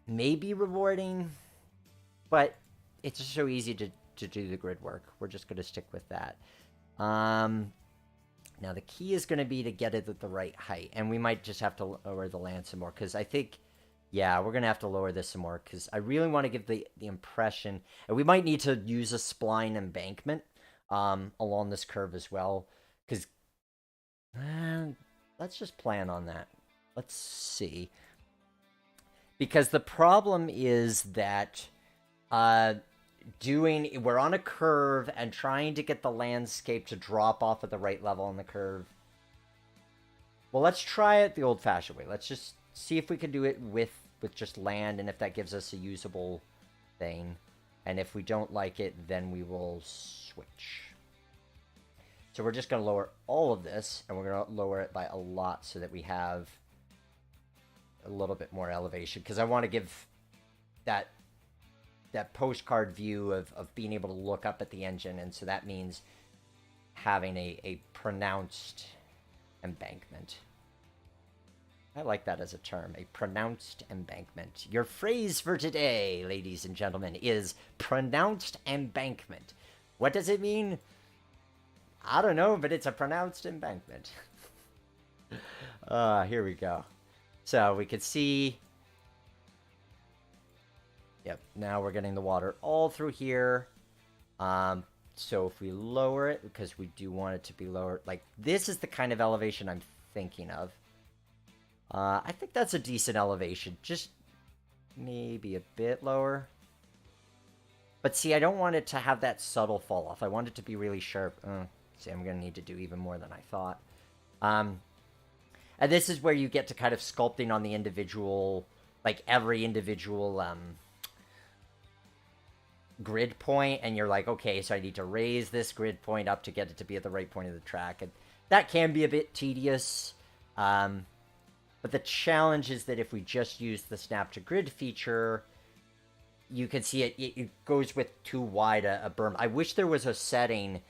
maybe rewarding, but it's just so easy to do the grid work. We're just going to stick with that. Now the key is going to be to get it at the right height, and we might just have to lower the land some more, because I think, yeah, we're going to have to lower this some more, because I really want to give the impression, and we might need to use a spline embankment along this curve as well, because let's just plan on that. Let's see. Because the problem is that we're on a curve and trying to get the landscape to drop off at the right level on the curve. Well, let's try it the old-fashioned way. Let's just see if we can do it with just land, and if that gives us a usable thing. And if we don't like it, then we will switch. So we're just going to lower all of this, and we're going to lower it by a lot so that we have a little bit more elevation, because I want to give that postcard view of being able to look up at the engine, and so that means having a pronounced embankment. I like that as a term, a pronounced embankment. Your phrase for today, ladies and gentlemen, is pronounced embankment. What does it mean? I don't know, but it's a pronounced embankment. Here we go. So we could see... Yep, now we're getting the water all through here. So if we lower it, because we do want it to be lower, like this is the kind of elevation I'm thinking of. I think that's a decent elevation, just maybe a bit lower. But see, I don't want it to have that subtle fall off. I want it to be really sharp. See, I'm going to need to do even more than I thought. And this is where you get to kind of sculpting on the individual, like every individual grid point, and you're like, okay, so I need to raise this grid point up to get it to be at the right point of the track. And that can be a bit tedious. But the challenge is that if we just use the snap to grid feature, you can see it goes with too wide a berm. I wish there was a setting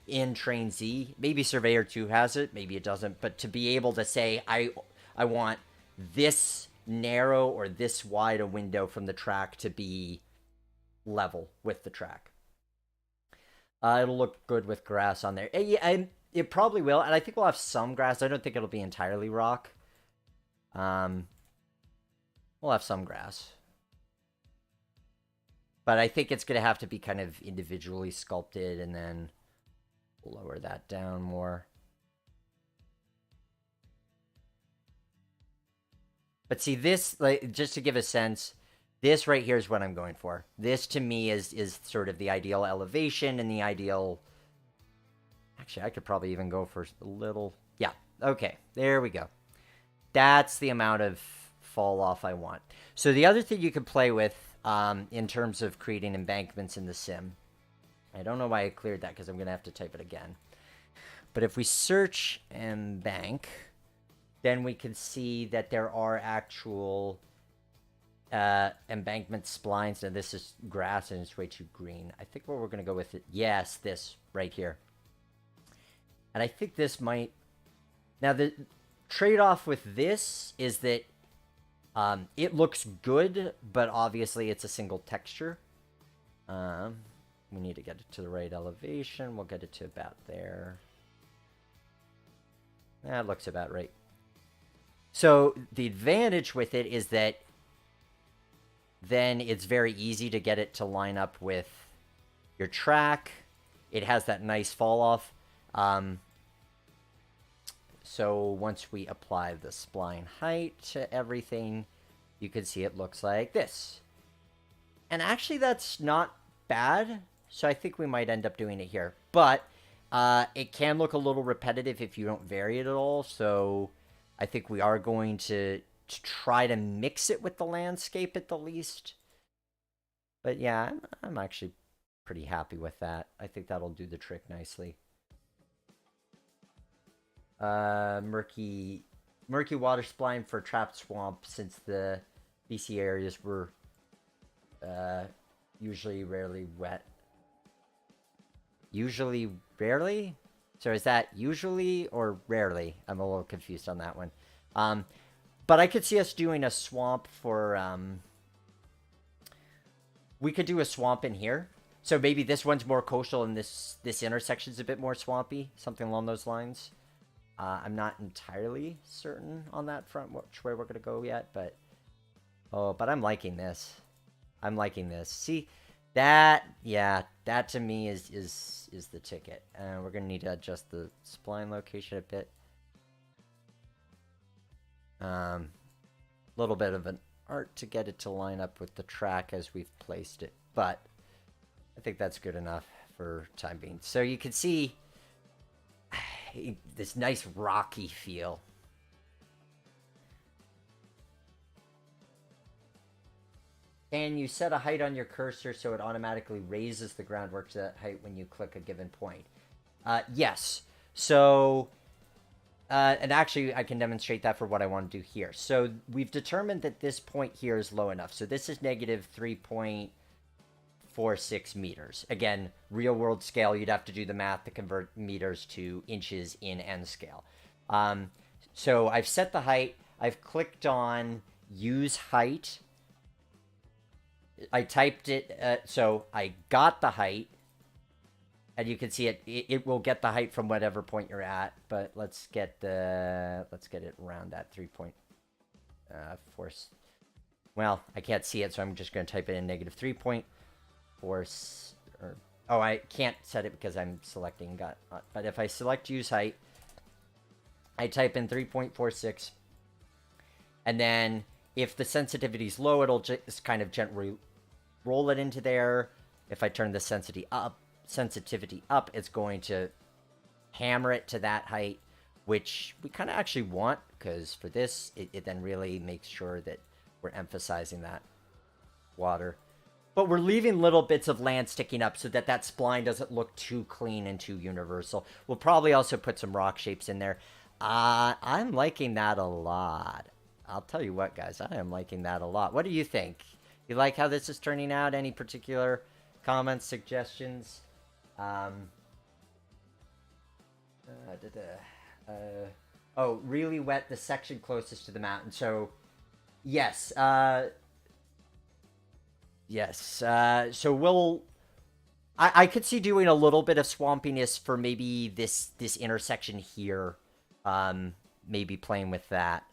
in Train Z. Maybe Surveyor 2 has it, maybe it doesn't, but to be able to say, I want this narrow or this wide a window from the track to be level with the track. It'll look good with grass on there. It probably will, and I think we'll have some grass. I don't think it'll be entirely rock. We'll have some grass. But I think it's going to have to be kind of individually sculpted, and then we'll lower that down more. But see, this, like, just to give a sense, this right here is what I'm going for. This, to me, is sort of the ideal elevation and the ideal... Actually, I could probably even go for a little... Yeah, okay, there we go. That's the amount of fall off I want. So the other thing you can play with in terms of creating embankments in the sim, I don't know why I cleared that because I'm going to have to type it again. But if we search embank, then we can see that there are actual embankment splines. And this is grass and it's way too green. I think what we're going to go with it. Yes, this right here. And I think this might... Now, the trade-off with this is that it looks good, but obviously it's a single texture. We need to get it to the right elevation. We'll get it to about there. That looks about right. So the advantage with it is that then it's very easy to get it to line up with your track. It has that nice fall off. So once we apply the spline height to everything, you can see it looks like this. And actually that's not bad. So I think we might end up doing it here. But it can look a little repetitive if you don't vary it at all. So I think we are going to try to mix it with the landscape at the least. But yeah, I'm actually pretty happy with that. I think that'll do the trick nicely. Murky water spline for trapped swamp, since the BC areas were usually rarely wet. Usually rarely? So is that usually or rarely? I'm a little confused on that one. But I could see us doing a swamp for... we could do a swamp in here. So maybe this one's more coastal and this intersection's a bit more swampy. Something along those lines. I'm not entirely certain on that front which way we're going to go yet. But but I'm liking this. I'm liking this. See, that to me is the ticket. And we're going to need to adjust the spline location a bit. Little bit of an art to get it to line up with the track as we've placed it, but I think that's good enough for time being. So you can see this nice rocky feel. And you set a height on your cursor so it automatically raises the groundwork to that height when you click a given point. Yes. So... and actually, I can demonstrate that for what I want to do here. So we've determined that this point here is low enough. So this is negative 3.46 meters. Again, real world scale, you'd have to do the math to convert meters to inches in N scale. So I've set the height. I've clicked on use height. I typed it. So I got the height. And you can see it will get the height from whatever point you're at, but let's get it around that 3.4. Well, I can't see it, so I'm just going to type it in negative 3.4. Oh, I can't set it because I'm selecting but if I select use height, I type in 3.46, and then if the sensitivity is low, it'll just kind of gently roll it into there. If I turn the sensitivity up, it's going to hammer it to that height, which we kind of actually want, because for this, it then really makes sure that we're emphasizing that water. But we're leaving little bits of land sticking up so that that spline doesn't look too clean and too universal. We'll probably also put some rock shapes in there. I'm liking that a lot. I'll tell you what, guys, I am liking that a lot. What do you think? You like how this is turning out? Any particular comments, suggestions? Oh, really wet, the section closest to the mountain. So, yes, so we'll... I could see doing a little bit of swampiness for maybe this intersection here. Maybe playing with that.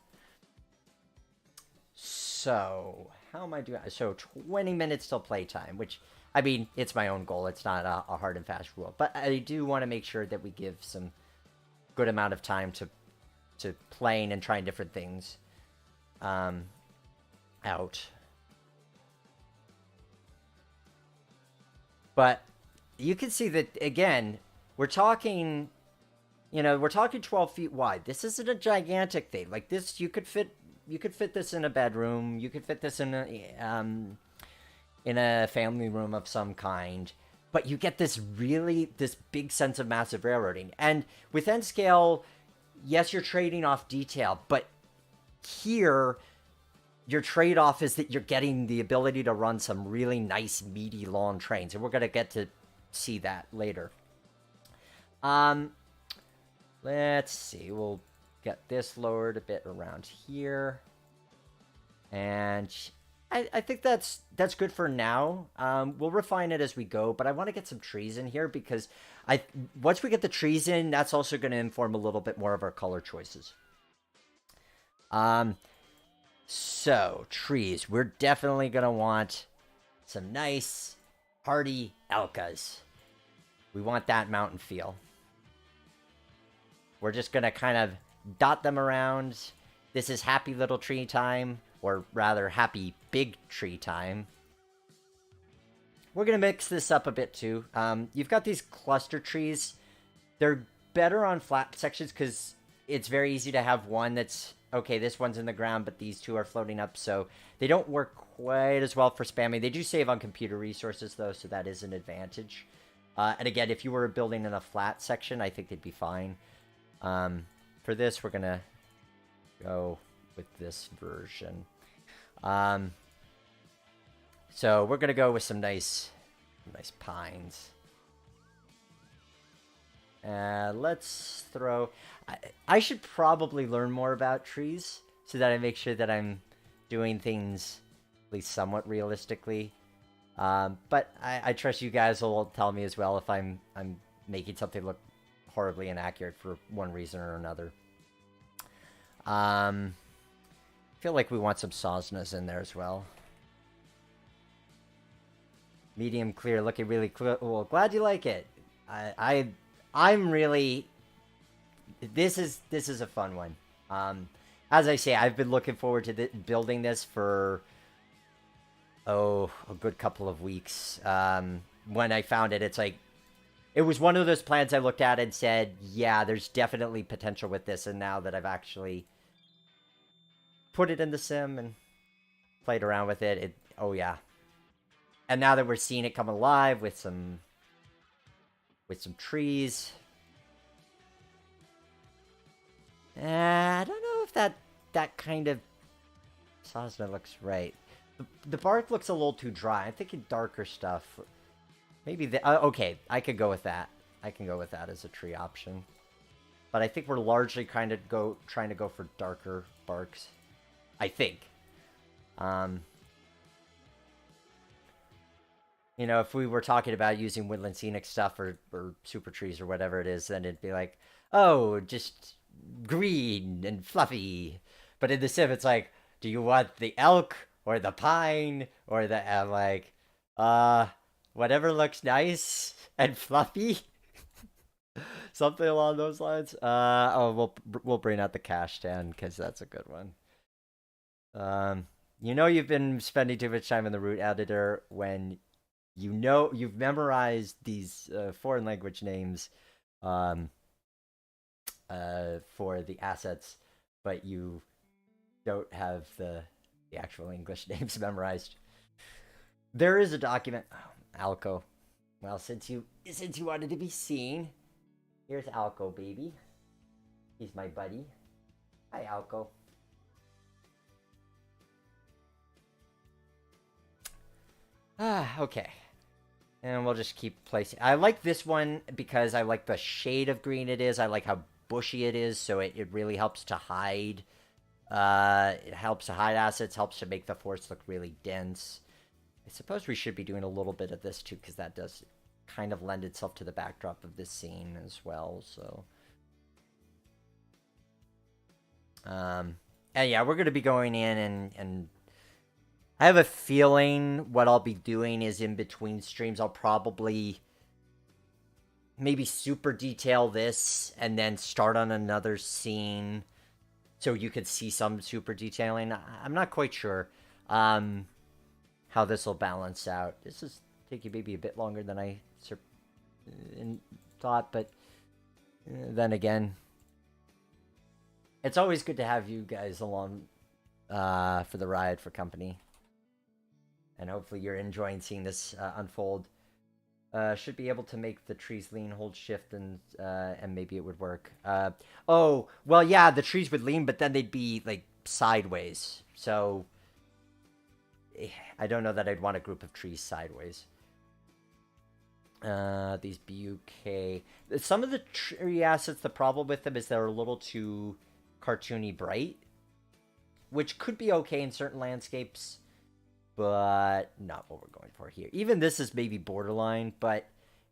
So, how am I doing? So, 20 minutes till playtime, which... I mean, it's my own goal. It's not a hard and fast rule. But I do want to make sure that we give some good amount of time to playing and trying different things out. But you can see that, again, we're talking 12 feet wide. This isn't a gigantic thing. Like this, you could fit this in a bedroom. You could fit this in a family room of some kind. but you get this big sense of massive railroading. And with N scale, yes, you're trading off detail, but here your trade-off is that you're getting the ability to run some really nice, meaty, long trains, and we're going to get to see that later. Let's see. We'll get this lowered a bit around here, and I think that's good for now. We'll refine it as we go, but I want to get some trees in here because once we get the trees in, that's also going to inform a little bit more of our color choices. So, trees. We're definitely going to want some nice, hardy alcas. We want that mountain feel. We're just going to kind of dot them around. This is happy little tree time, or rather, happy big tree time. We're going to mix this up a bit, too. You've got these cluster trees. They're better on flat sections because it's very easy to have one that's... okay, this one's in the ground, but these two are floating up, so they don't work quite as well for spamming. They do save on computer resources, though, so that is an advantage. And again, if you were building in a flat section, I think they'd be fine. For this, we're going to go with this version. So we're going to go with some nice pines. Let's throw... I should probably learn more about trees so that I make sure that I'm doing things at least somewhat realistically. But I trust you guys will tell me as well if I'm making something look horribly inaccurate for one reason or another. I feel like we want some sosnas in there as well. Medium clear, looking really cool. Glad you like it. I'm really... This is a fun one. As I say, I've been looking forward to building this for a good couple of weeks. When I found it, it's like it was one of those plans I looked at and said, "Yeah, there's definitely potential with this." And now that I've actually put it in the sim and played around with it, oh yeah. And now that we're seeing it come alive with some trees. I don't know if that kind of Sosna looks right. The bark looks a little too dry. I'm thinking darker stuff. Maybe okay, I could go with that. I can go with that as a tree option. But I think we're largely trying to go for darker barks. I think. You know, if we were talking about using woodland scenic stuff or super trees or whatever it is, then it'd be like, oh, just green and fluffy. But in the sim, it's like, do you want the elk or the pine or the whatever looks nice and fluffy? Something along those lines. We'll bring out the cash stand because that's a good one. You know you've been spending too much time in the root editor when you know you've memorized these foreign language names for the assets, but you don't have the actual English names memorized. There is a document. Oh, Alco. Well, since you wanted to be seen, here's Alco, baby. He's my buddy. Hi, Alco. Okay. And we'll just keep placing. I like this one because I like the shade of green it is. I like how bushy it is, so it really helps to hide. It helps to hide assets, helps to make the forest look really dense. I suppose we should be doing a little bit of this too, because that does kind of lend itself to the backdrop of this scene as well, so... and yeah, we're going to be going in and I have a feeling what I'll be doing is in between streams, I'll probably maybe super detail this and then start on another scene so you could see some super detailing. I'm not quite sure how this will balance out. This is taking maybe a bit longer than I thought, but then again, it's always good to have you guys along for the ride, for company. And hopefully you're enjoying seeing this unfold. Should be able to make the trees lean, hold shift, and maybe it would work. Oh, well, yeah, the trees would lean, but then they'd be like sideways. So I don't know that I'd want a group of trees sideways. These BUK. Some of the tree assets, the problem with them is they're a little too cartoony bright, which could be okay in certain landscapes, but not what we're going for here. Even this is maybe borderline, but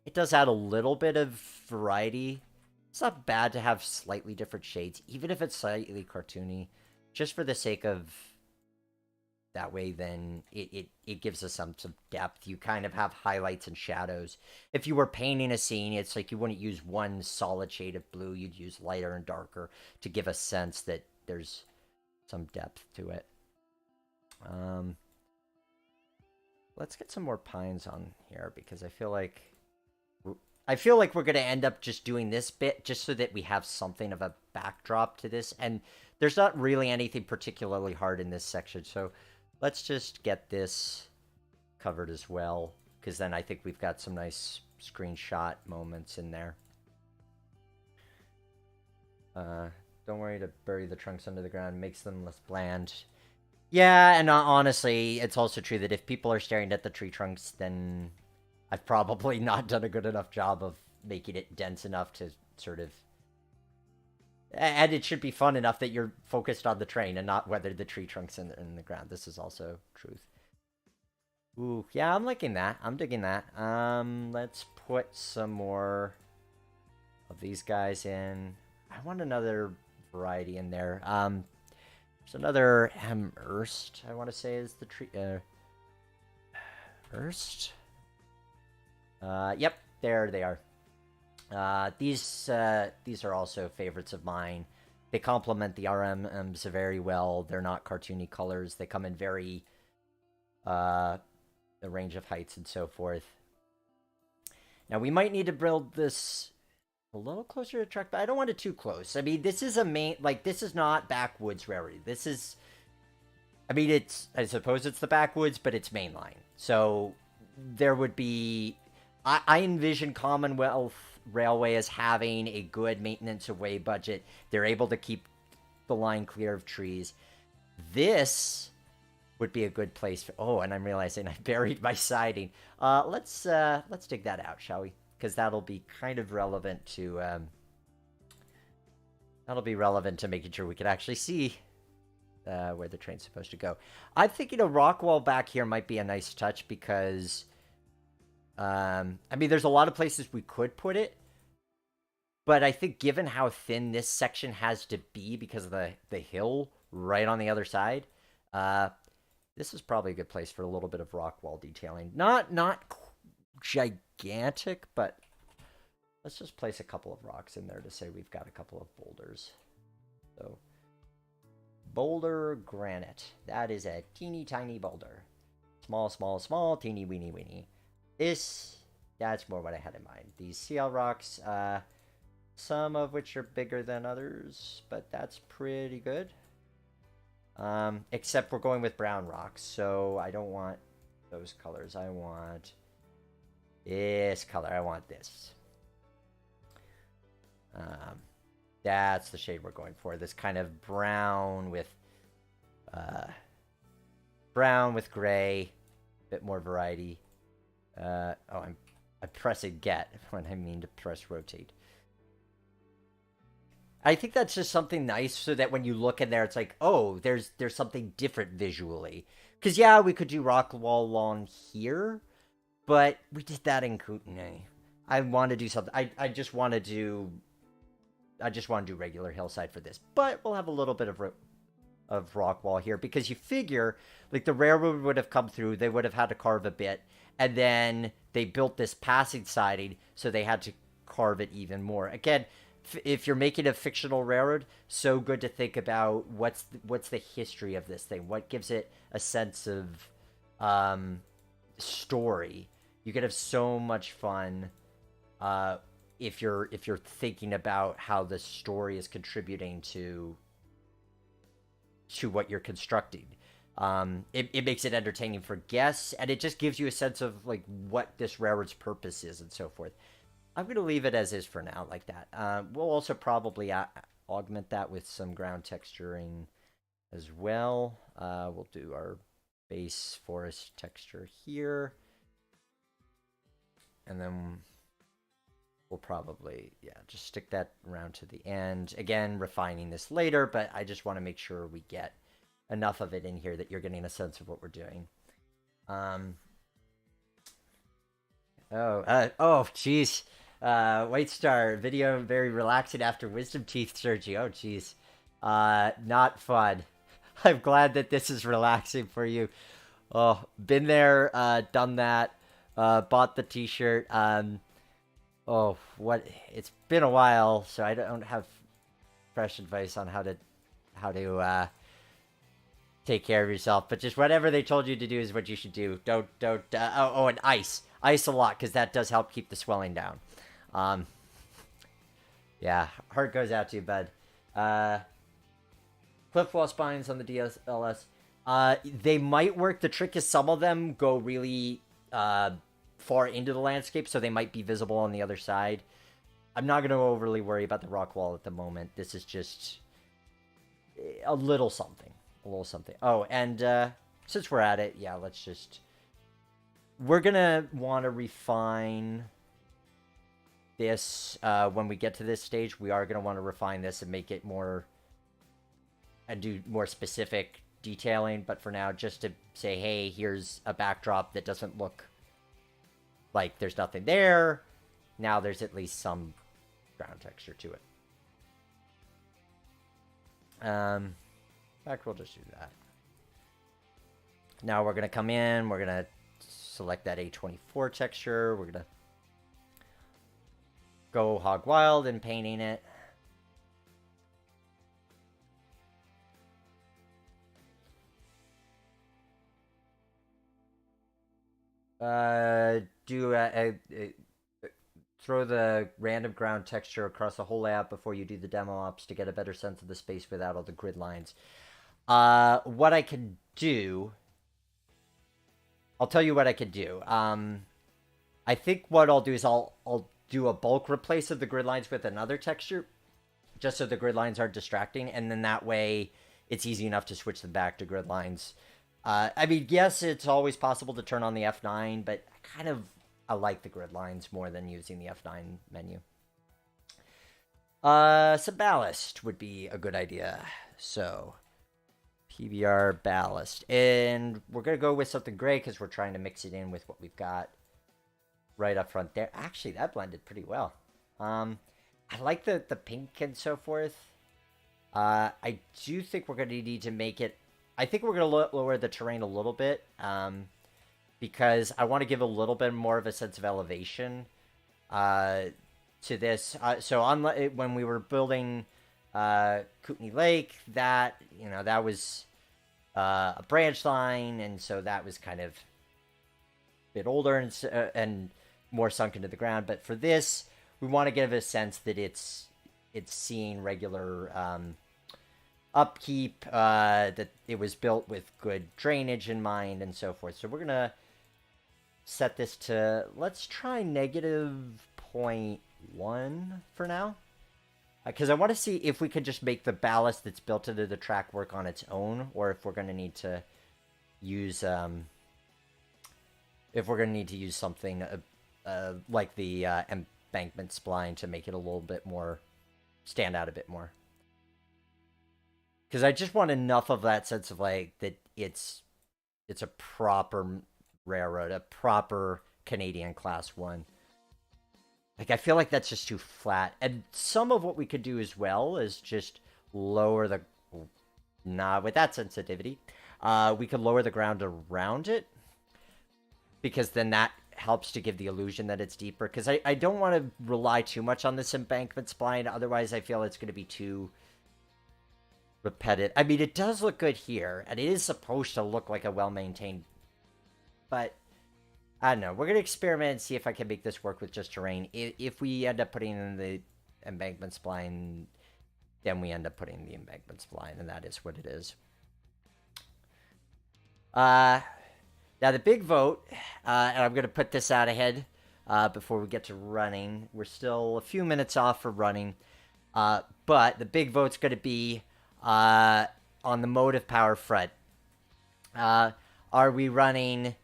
it does add a little bit of variety. It's not bad to have slightly different shades, even if it's slightly cartoony, just for the sake of that way. Then it gives us some depth. You kind of have highlights and shadows. If you were painting a scene, it's like you wouldn't use one solid shade of blue. You'd use lighter and darker to give a sense that there's some depth to it. Let's get some more pines on here, because I feel like we're going to end up just doing this bit just so that we have something of a backdrop to this. And there's not really anything particularly hard in this section. So let's just get this covered as well, because then I think we've got some nice screenshot moments in there. Don't worry to bury the trunks under the ground. Makes them less bland. Yeah, and honestly, it's also true that if people are staring at the tree trunks, then I've probably not done a good enough job of making it dense enough to sort of... And it should be fun enough that you're focused on the train and not whether the tree trunk's in the ground. This is also truth. Ooh, yeah, I'm liking that. I'm digging that. Let's put some more of these guys in. I want another variety in there. There's another Erst, I want to say, is the tree. Erst? Yep, there they are. These are also favorites of mine. They complement the RMMs very well. They're not cartoony colors. They come in very a range of heights and so forth. Now we might need to build this a little closer to the truck, but I don't want it too close. I mean, this is this is not backwoods railroad. This is, I mean, I suppose it's the backwoods, but it's mainline. So there would be, I envision Commonwealth Railway as having a good maintenance away budget. They're able to keep the line clear of trees. This would be a good place for, oh, and I'm realizing I buried my siding. Let's dig that out, shall we? Because that'll be kind of relevant to making sure we can actually see where the train's supposed to go. I'm thinking a rock wall back here might be a nice touch, because I mean, there's a lot of places we could put it, but I think given how thin this section has to be because of the hill right on the other side, this is probably a good place for a little bit of rock wall detailing. Not gigantic, but let's just place a couple of rocks in there to say we've got a couple of boulders. So boulder granite, that is a teeny tiny boulder. Small, teeny weeny. That's more what I had in mind. These CL rocks, some of which are bigger than others, but that's pretty good. Except we're going with brown rocks, so I don't want those colors. I want this color. I want this. That's the shade we're going for. This kind of brown with gray, a bit more variety. I'm pressing get when I mean to press rotate. I think that's just something nice, so that when you look in there, it's like, oh, there's something different visually. Because yeah, we could do rock wall along here, but we did that in Kootenai. I want to do something. I just want to do regular hillside for this, but we'll have a little bit of rock wall here, because you figure like the railroad would have come through, they would have had to carve a bit, and then they built this passing siding, so they had to carve it even more. Again, if you're making a fictional railroad, so good to think about what's the history of this thing, what gives it a sense of story. You could have so much fun if you're thinking about how the story is contributing to what you're constructing. It makes it entertaining for guests, and it just gives you a sense of like what this railroad's purpose is and so forth. I'm going to leave it as is for now, like that. We'll also probably augment that with some ground texturing as well. We'll do our base forest texture here, and then we'll probably, yeah, just stick that around to the end. Again, refining this later, but I just want to make sure we get enough of it in here that you're getting a sense of what we're doing. Oh, jeez. White Star video very relaxing after wisdom teeth surgery. Oh, jeez. Not fun. I'm glad that this is relaxing for you. Oh, been there, done that, bought the t-shirt. Oh, what? It's been a while, so I don't have fresh advice on how to take care of yourself. But just whatever they told you to do is what you should do. Don't. And ice a lot, because that does help keep the swelling down. Yeah, heart goes out to you, bud. Cliff wall spines on the DSLS. They might work. The trick is some of them go really far into the landscape, so they might be visible on the other side. I'm not going to overly worry about the rock wall at the moment. This is just a little something. Oh, and since we're at it, yeah, let's just... We're going to want to refine this when we get to this stage. We are going to want to refine this and make it more... and do more specific detailing. But for now, just to say, hey, here's a backdrop that doesn't look like there's nothing there. Now there's at least some ground texture to it. In fact, we'll just do that. Now we're going to come in. We're going to select that A24 texture. We're going to go hog wild in painting it. Throw the random ground texture across the whole layout before you do the demo ops to get a better sense of the space without all the grid lines. What I can do... I'll tell you what I can do. I think what I'll do is I'll do a bulk replace of the grid lines with another texture, just so the grid lines aren't distracting, and then that way it's easy enough to switch them back to grid lines. I mean, yes, it's always possible to turn on the F9, but I like the grid lines more than using the F9 menu. Some ballast would be a good idea. So, Pbr ballast. And we're going to go with something gray because we're trying to mix it in with what we've got right up front there. Actually, that blended pretty well. I like the pink and so forth. I do think we're going to need to make it... I think we're going to lower the terrain a little bit. Because I want to give a little bit more of a sense of elevation to this. So when we were building Kootenai Lake, that was a branch line, and so that was kind of a bit older and more sunk into the ground. But for this, we want to give a sense that it's seeing regular upkeep, that it was built with good drainage in mind, and so forth. So we're gonna set this to, let's try -0.1 for now. Because I want to see if we could just make the ballast that's built into the track work on its own, or if we're going to need to use something like the embankment spline to make it a little bit more, stand out a bit more. Because I just want enough of that sense of like that it's a proper railroad, a proper Canadian Class 1. Like, I feel like that's just too flat. And some of what we could do as well is just lower the... with that sensitivity, we could lower the ground around it. Because then that helps to give the illusion that it's deeper. Because I don't want to rely too much on this embankment spline. Otherwise, I feel it's going to be too repetitive. I mean, it does look good here. And it is supposed to look like a well-maintained... But... I don't know. We're going to experiment and see if I can make this work with just terrain. If we end up putting in the embankment spline, then we end up putting the embankment spline, and that is what it is. Uh, Now the big vote, and I'm going to put this out ahead before we get to running. We're still a few minutes off for running, but the big vote's going to be on the motive power front. Are we running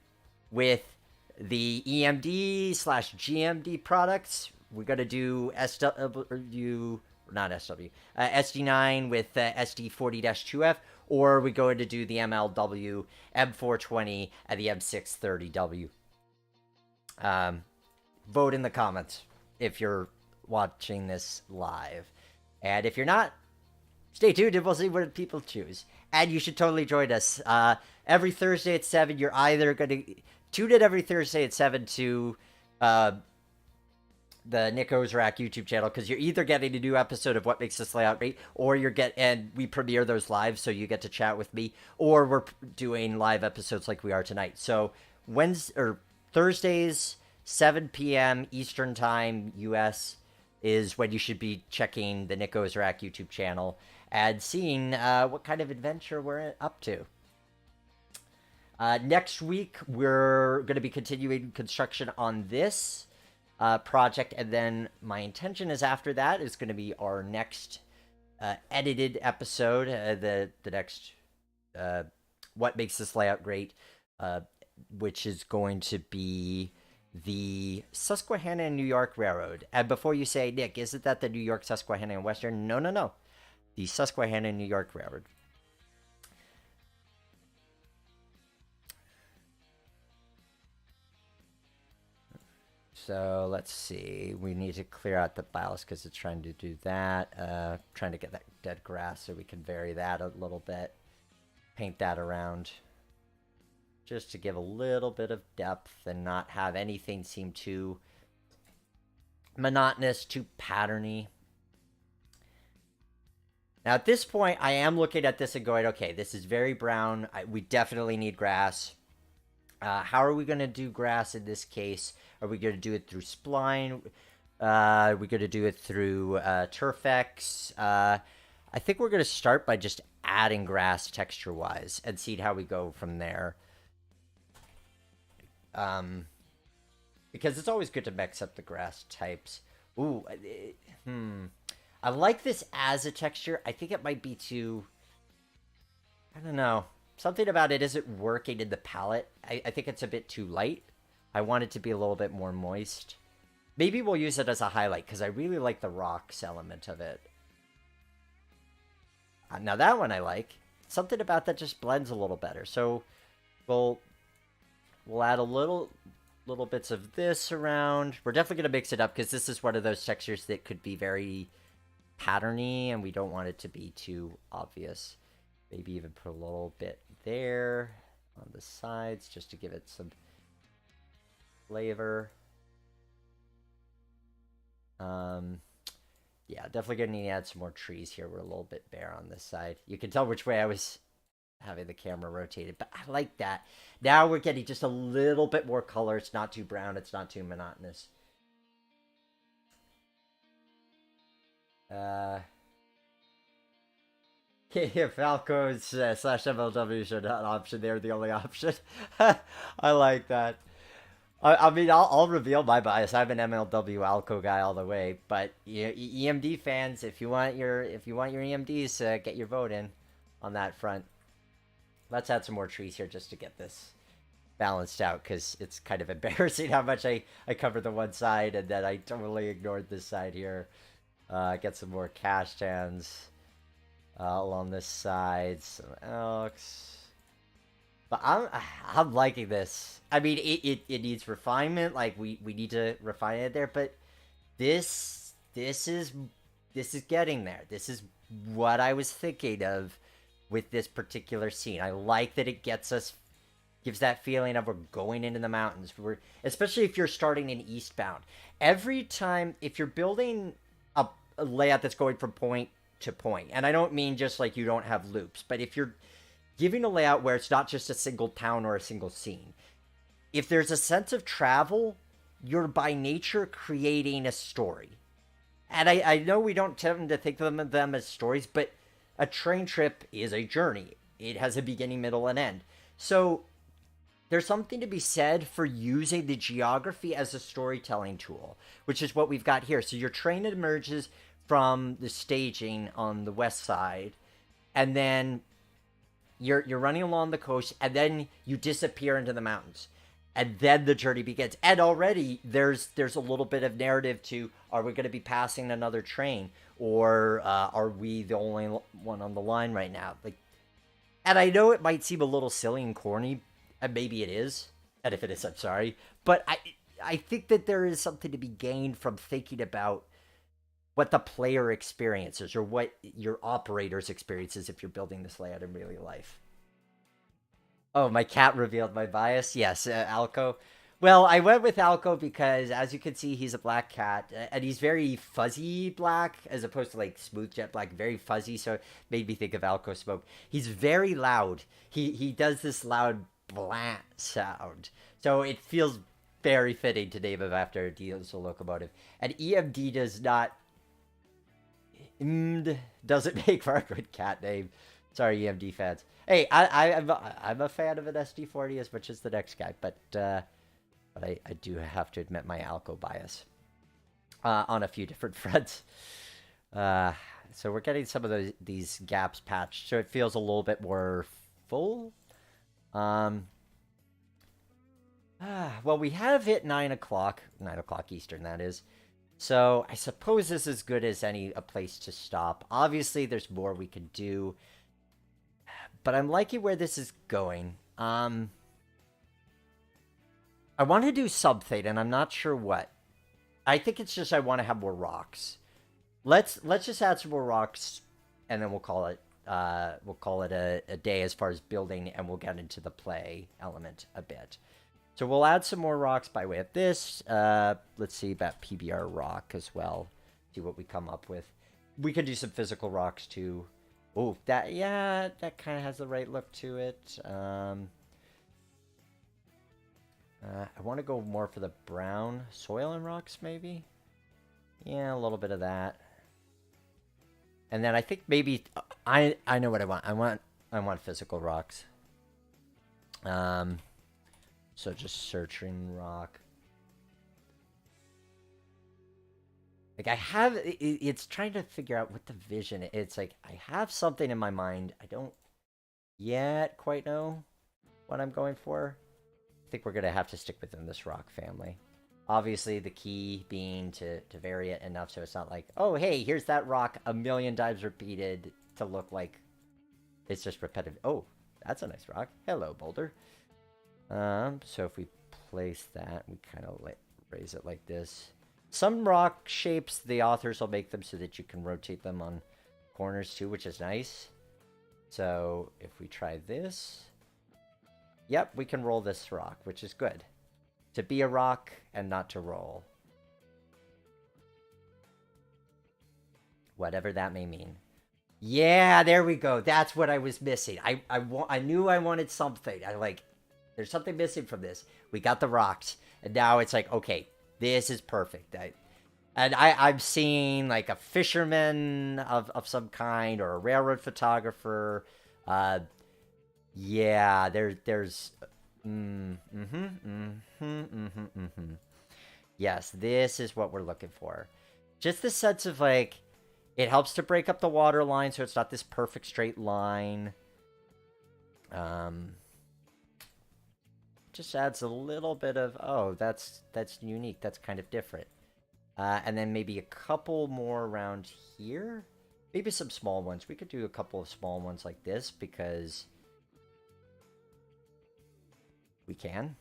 with the EMD slash GMD products? We're going to do SW, not SW, SD9 with SD40-2F, or are we going to do the MLW, M420, and the M630W? Vote in the comments if you're watching this live. And if you're not, stay tuned and we'll see what people choose. And you should totally join us. Every Thursday at 7, you're either going to tune in every Thursday at 7 to the Nick Ozrak YouTube channel, because you're either getting a new episode of What Makes This Layout Great, or and we premiere those live, so you get to chat with me, or we're doing live episodes like we are tonight. So Thursdays, 7 p.m. Eastern Time, US, is when you should be checking the Nick Ozrak YouTube channel and seeing what kind of adventure we're up to. Next week, we're going to be continuing construction on this project, and then my intention is after that is going to be our next edited episode, the next What Makes This Layout Great, which is going to be the Susquehanna and New York Railroad. And before you say, Nick, isn't that the New York, Susquehanna, and Western? No. The Susquehanna and New York Railroad. So let's see. We need to clear out the ballast because it's trying to do that. Trying to get that dead grass so we can vary that a little bit. Paint that around. Just to give a little bit of depth and not have anything seem too monotonous, too patterny. Now at this point, I am looking at this and going, okay, this is very brown. We definitely need grass. How are we going to do grass in this case? Are we going to do it through spline? Are we going to do it through Turfex? I think we're going to start by just adding grass texture-wise and see how we go from there. Because it's always good to mix up the grass types. Ooh, I like this as a texture. I think it might be too... I don't know. Something about it isn't working in the palette. I think it's a bit too light. I want it to be a little bit more moist. Maybe we'll use it as a highlight, because I really like the rocks element of it. Now that one I like. Something about that just blends a little better. So we'll add a little bits of this around. We're definitely going to mix it up, because this is one of those textures that could be very patterny, and we don't want it to be too obvious. Maybe even put a little bit there on the sides just to give it some flavor. Yeah, definitely gonna need to add some more trees here. We're a little bit bare on this side. You can tell which way I was having the camera rotated, but I like that. Now we're getting just a little bit more color. It's not too brown. It's not too monotonous. If Falco's slash MLW are not an option, they're the only option. I like that. I mean, I'll reveal my bias. I'm an MLW Alco guy all the way, but EMD fans, if you want your EMDs, get your vote in on that front. Let's add some more trees here just to get this balanced out, because it's kind of embarrassing how much I covered the one side and then I totally ignored this side here. Get some more cash stands along this side, some elks. But I'm liking this. I mean, it needs refinement. Like we need to refine it there, but this is getting there. This is what I was thinking of with this particular scene. I like that it gives that feeling of we're going into the mountains. Especially if you're starting in eastbound. Every time, if you're building a layout that's going from point to point, and I don't mean just like you don't have loops, but if you're giving a layout where it's not just a single town or a single scene, if there's a sense of travel, you're by nature creating a story. And I know we don't tend to think of them as stories, but a train trip is a journey. It has a beginning, middle, and end. So there's something to be said for using the geography as a storytelling tool, which is what we've got here. So your train emerges from the staging on the west side, and then you're running along the coast, and then you disappear into the mountains, and then the journey begins. And already there's a little bit of narrative to: are we going to be passing another train, or are we the only one on the line right now? Like, and I know it might seem a little silly and corny, and maybe it is. And if it is, I'm sorry. But I think that there is something to be gained from thinking about what the player experiences or what your operator's experiences if you're building this layout in real life. Oh, my cat revealed my bias. Yes, Alco. Well, I went with Alco because, as you can see, he's a black cat, and he's very fuzzy black as opposed to like smooth jet black, very fuzzy. So it made me think of Alco Smoke. He's very loud. He does this loud blant sound, so it feels very fitting to name him after a diesel locomotive. And EMD doesn't make for a good cat name. Sorry, EMD fans. Hey, I'm a fan of an SD40 as much as the next guy, but I do have to admit my Alco bias on a few different fronts. So we're getting some of these gaps patched, so it feels a little bit more full. Well, we have hit 9 o'clock Eastern, that is. So I suppose this is as good as a place to stop. Obviously, there's more we could do, but I'm liking where this is going. I want to do something, and I'm not sure what. I think it's just I want to have more rocks. Let's just add some more rocks, and then we'll call it a day as far as building, and we'll get into the play element a bit. So we'll add some more rocks by way of this. Let's see about PBR rock as well. See what we come up with. We could do some physical rocks too. Oh, that kind of has the right look to it. I want to go more for the brown soil and rocks, maybe. Yeah, a little bit of that. And then I think maybe I know what I want. I want physical rocks. So just searching rock. Like it's trying to figure out what the vision is. It's like I have something in my mind. I don't yet quite know what I'm going for. I think we're going to have to stick within this rock family. Obviously, the key being to vary it enough so it's not like, oh, hey, here's that rock a million times repeated to look like it's just repetitive. Oh, that's a nice rock. Hello, boulder. So if we place that, we kind of raise it like this. Some rock shapes, the authors will make them so that you can rotate them on corners too, which is nice. So if we try this, yep, we can roll this rock, which is good. To be a rock and not to roll. Whatever that may mean. Yeah, there we go. That's what I was missing. I knew I wanted something. There's something missing from this. We got the rocks. And now it's like, okay, this is perfect. I'm seeing like a fisherman of some kind or a railroad photographer. Yeah, there's... Yes, this is what we're looking for. Just the sense of like, it helps to break up the water line so it's not this perfect straight line. Just adds a little bit of, oh, that's unique. That's kind of different. And then maybe a couple more around here. Maybe some small ones. We could do a couple of small ones like this because we can.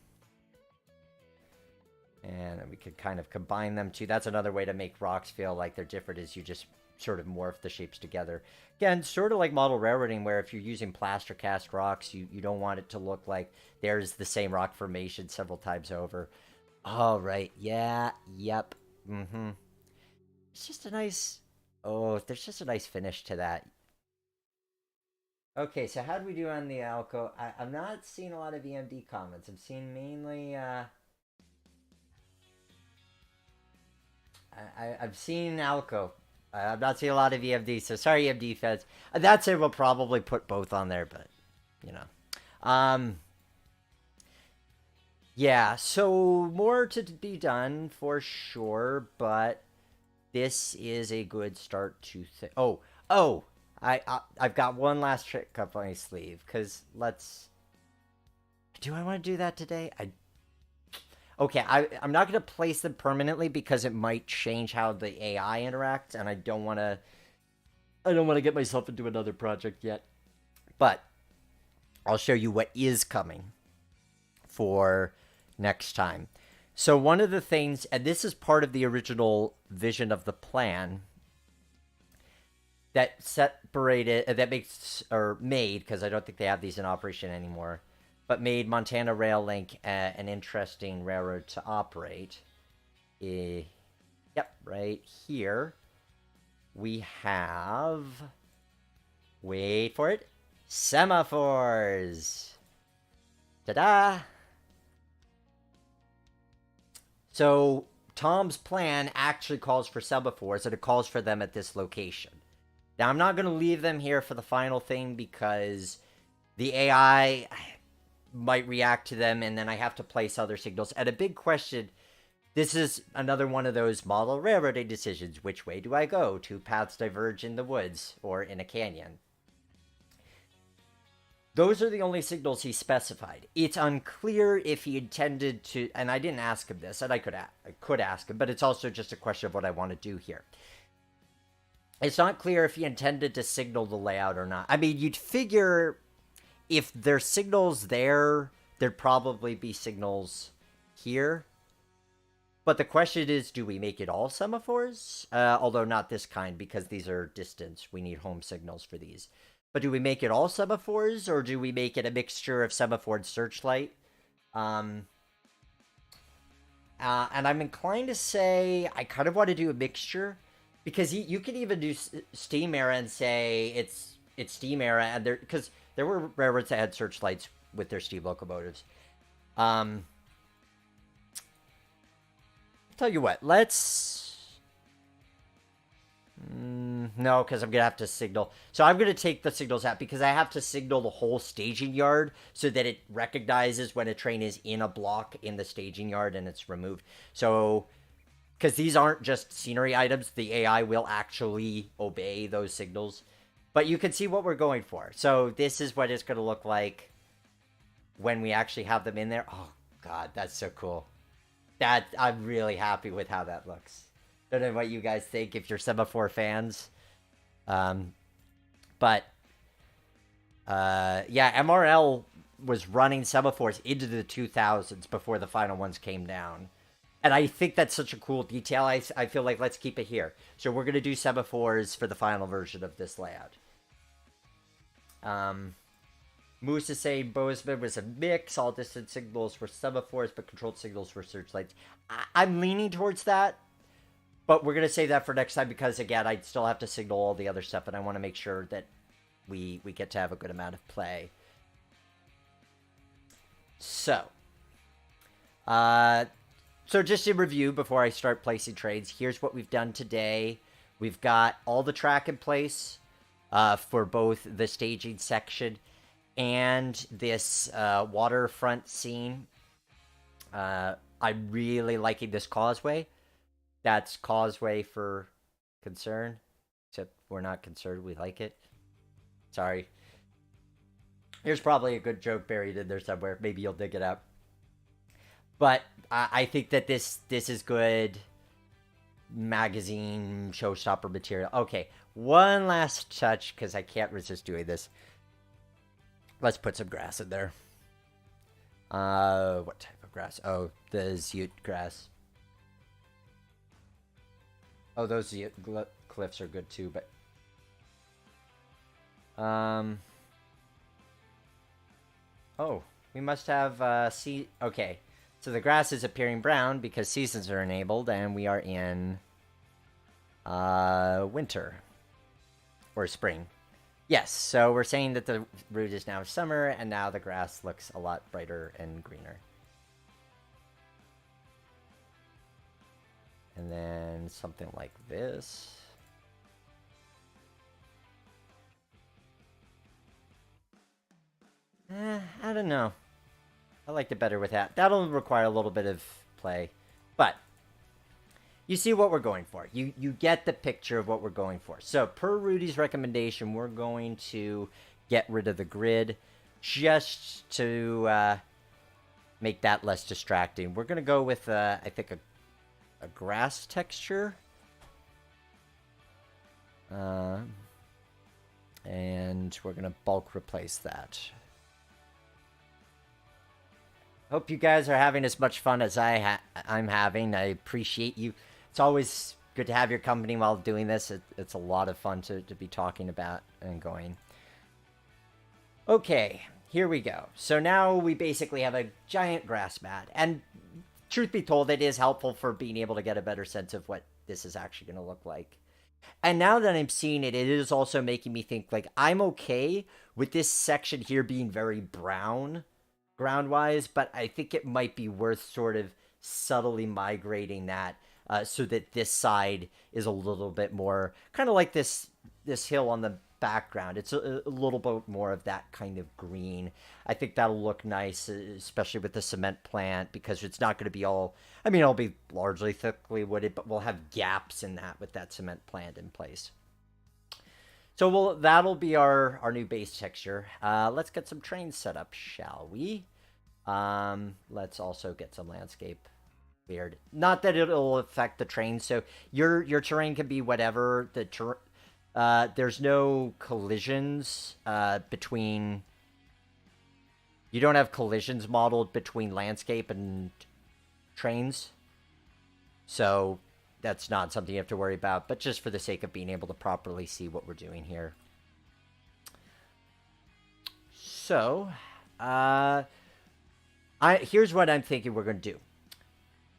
And we could kind of combine them too. That's another way to make rocks feel like they're different, is you just sort of morph the shapes together. Again, sort of like model railroading, where if you're using plaster cast rocks, you don't want it to look like there's the same rock formation several times over. Oh, right. Yeah. Yep. It's just a nice... Oh, there's just a nice finish to that. Okay, so how do we do on the Alco? I'm not seeing a lot of EMD comments. I'm seeing mainly... I've seen Alco. I'm not seeing a lot of EMD, so sorry, EMD fans. That said, we'll probably put both on there, but, you know. Yeah, so more to be done for sure, but this is a good start to think. Oh, I've got one last trick up my sleeve. Cause let's. Do I want to do that today? Okay. I'm not gonna place them permanently because it might change how the AI interacts, and I don't want to. I don't want to get myself into another project yet. But I'll show you what is coming for next time. So one of the things, and this is part of the original vision of the plan, that separated, that makes, or made, because I don't think they have these in operation anymore, but made Montana Rail Link an interesting railroad to operate. Yep, right here we have, wait for it, semaphores. Ta-da! So Tom's plan actually calls for semaphores, and it calls for them at this location. Now, I'm not going to leave them here for the final thing because the AI might react to them, and then I have to place other signals. And a big question, this is another one of those model railroading decisions. Which way do I go? Two paths diverge in the woods or in a canyon. Those are the only signals he specified. It's unclear if he intended to, and I didn't ask him this, and I could ask him, but it's also just a question of what I want to do here. It's not clear if he intended to signal the layout or not. I mean, you'd figure if there's signals there, there'd probably be signals here. But the question is, do we make it all semaphores? Although not this kind, because these are distance. We need home signals for these. But do we make it all semaphores, or do we make it a mixture of semaphore and searchlight? And I'm inclined to say I kind of want to do a mixture, because you can even do steam era and say it's steam era, and because there were railroads that had searchlights with their steam locomotives. Tell you what, let's. No, because I'm going to have to signal. So I'm going to take the signals out because I have to signal the whole staging yard so that it recognizes when a train is in a block in the staging yard and it's removed. So, because these aren't just scenery items, the AI will actually obey those signals. But you can see what we're going for. So this is what it's going to look like when we actually have them in there. Oh, God, that's so cool. I'm really happy with how that looks. Don't know what you guys think if you're semaphore fans. But yeah, MRL was running semaphores into the 2000s before the final ones came down. And I think that's such a cool detail. I feel like let's keep it here. So we're going to do semaphores for the final version of this layout. Moose is saying Bozeman was a mix. All distance signals were semaphores, but controlled signals were searchlights. I'm leaning towards that. But we're going to save that for next time because, again, I still have to signal all the other stuff, and I want to make sure that we get to have a good amount of play. So just in review before I start placing trades, here's what we've done today. We've got all the track in place for both the staging section and this waterfront scene. I'm really liking this causeway. That's causeway for concern. Except we're not concerned. We like it. Sorry. There's probably a good joke buried in there somewhere. Maybe you'll dig it up. But I think that this is good magazine showstopper material. Okay, one last touch because I can't resist doing this. Let's put some grass in there. What type of grass? Oh, the Zute grass. Oh, those cliffs are good too, but oh, we must have okay. So the grass is appearing brown because seasons are enabled, and we are in winter or spring. Yes, so we're saying that the route is now summer, and now the grass looks a lot brighter and greener. And then something like this. I don't know. I liked it better with that. That'll require a little bit of play, but you see what we're going for. You get the picture of what we're going for. So per Rudy's recommendation, we're going to get rid of the grid just to make that less distracting. We're going to go with, I think, a grass texture. And we're going to bulk replace that. Hope you guys are having as much fun as I'm having. I appreciate you. It's always good to have your company while doing this. It's a lot of fun to be talking about and going. Okay, here we go. So now we basically have a giant grass mat. And truth be told, it is helpful for being able to get a better sense of what this is actually going to look like. And now that I'm seeing it, it is also making me think, like, I'm okay with this section here being very brown ground-wise, but I think it might be worth sort of subtly migrating that so that this side is a little bit more kind of like this hill on the background. It's a little bit more of that kind of green. I think that'll look nice, especially with the cement plant, because it's not going to be all, I mean, it'll be largely thickly wooded, but we'll have gaps in that with that cement plant in place. So that'll be our new base texture. Let's get some trains set up, shall we? Let's also get some landscape. Weird. Not that it'll affect the train. So your terrain can be whatever. There's no collisions between. You don't have collisions modeled between landscape and trains. So that's not something you have to worry about, but just for the sake of being able to properly see what we're doing here. So, here's what I'm thinking we're going to do.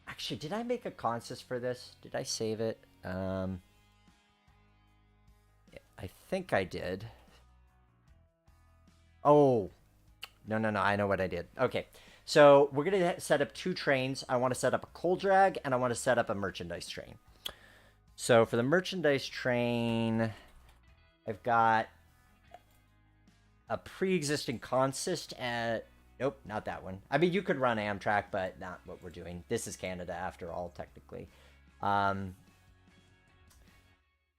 Actually, did I make a consist for this? Did I save it? I think I did. Oh, no, I know what I did. Okay, so we're going to set up 2 trains. I want to set up a coal drag, and I want to set up a merchandise train. So for the merchandise train, I've got a pre-existing consist at... Nope, not that one. I mean, you could run Amtrak, but not what we're doing. This is Canada, after all, technically.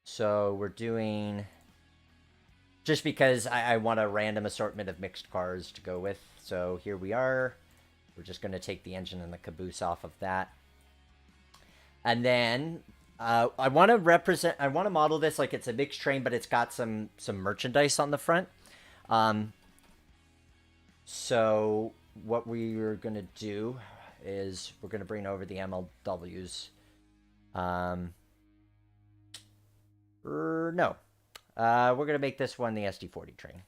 So we're doing... Just because I want a random assortment of mixed cars to go with. So here we are. We're just going to take the engine and the caboose off of that. And then I want to model this like it's a mixed train, but it's got some merchandise on the front. So what we're going to do is we're going to bring over the MLWs. We're going to make this one the SD40 train.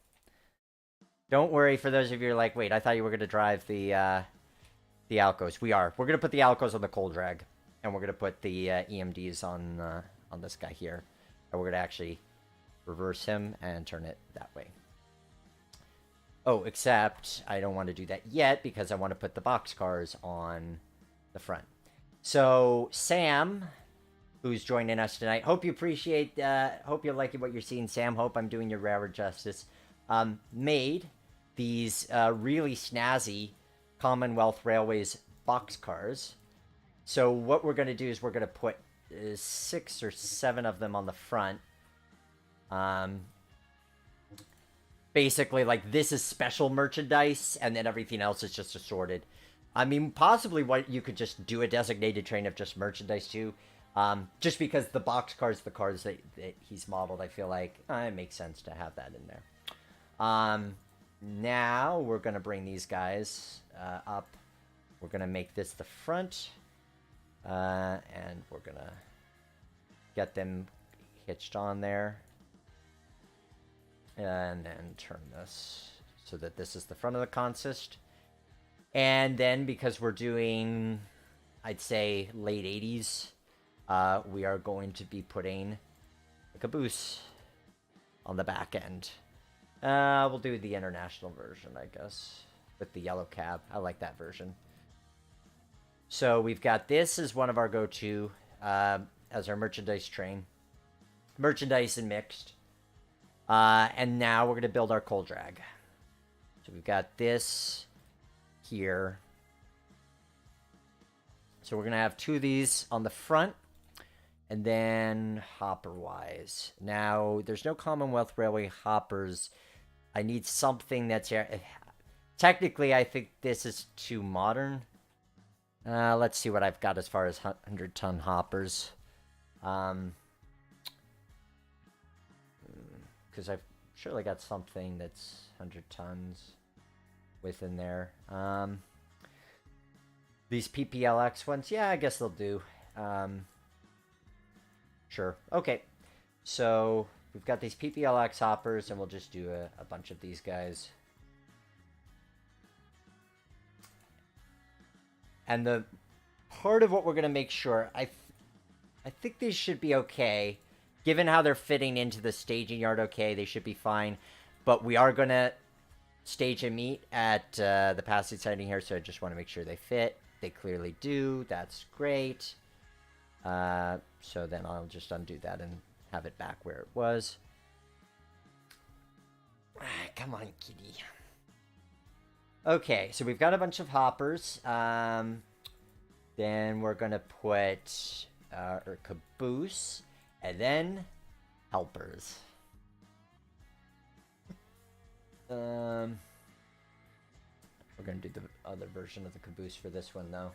Don't worry, for those of you who are like, wait, I thought you were going to drive the Alcos. We are. We're going to put the Alcos on the coal drag, and we're going to put the EMDs on this guy here. And we're going to actually reverse him and turn it that way. Oh, except I don't want to do that yet because I want to put the boxcars on the front. So Sam, who's joining us tonight, hope you appreciate, hope you're liking what you're seeing, Sam. Hope I'm doing your railroad justice. Made these really snazzy Commonwealth Railways boxcars. So what we're going to do is we're going to put 6 or 7 of them on the front. Basically, like, this is special merchandise, and then everything else is just assorted. I mean, possibly what you could just do a designated train of just merchandise, too. Just because the boxcars, the cars that he's modeled, I feel like it makes sense to have that in there. Now, we're going to bring these guys up. We're going to make this the front. And we're going to get them hitched on there. And then turn this so that this is the front of the consist. And then, because we're doing, I'd say, late 80s, we are going to be putting a caboose on the back end. We'll do the international version, I guess, with the yellow cab. I like that version. So we've got this as one of our go-to as our merchandise train. Merchandise and mixed. And now we're going to build our coal drag. So we've got this here. So we're going to have 2 of these on the front. And then hopper-wise. Now, there's no Commonwealth Railway hoppers. I need something that's... Technically, I think this is too modern. Let's see what I've got as far as 100-ton hoppers. Because I've surely got something that's 100 tons within there. These PPLX ones, yeah, I guess they'll do. Sure. Okay. So we've got these PPLX hoppers, and we'll just do a bunch of these guys. And the part of what we're going to make sure, I think these should be okay. Given how they're fitting into the staging yard, okay, they should be fine. But we are going to stage a meet at the passage sighting here, so I just want to make sure they fit. They clearly do. That's great. So then I'll just undo that and have it back where it was. Come on, kitty. Okay, so we've got a bunch of hoppers. Then we're going to put our caboose and then helpers. We're going to do the other version of the caboose for this one, though.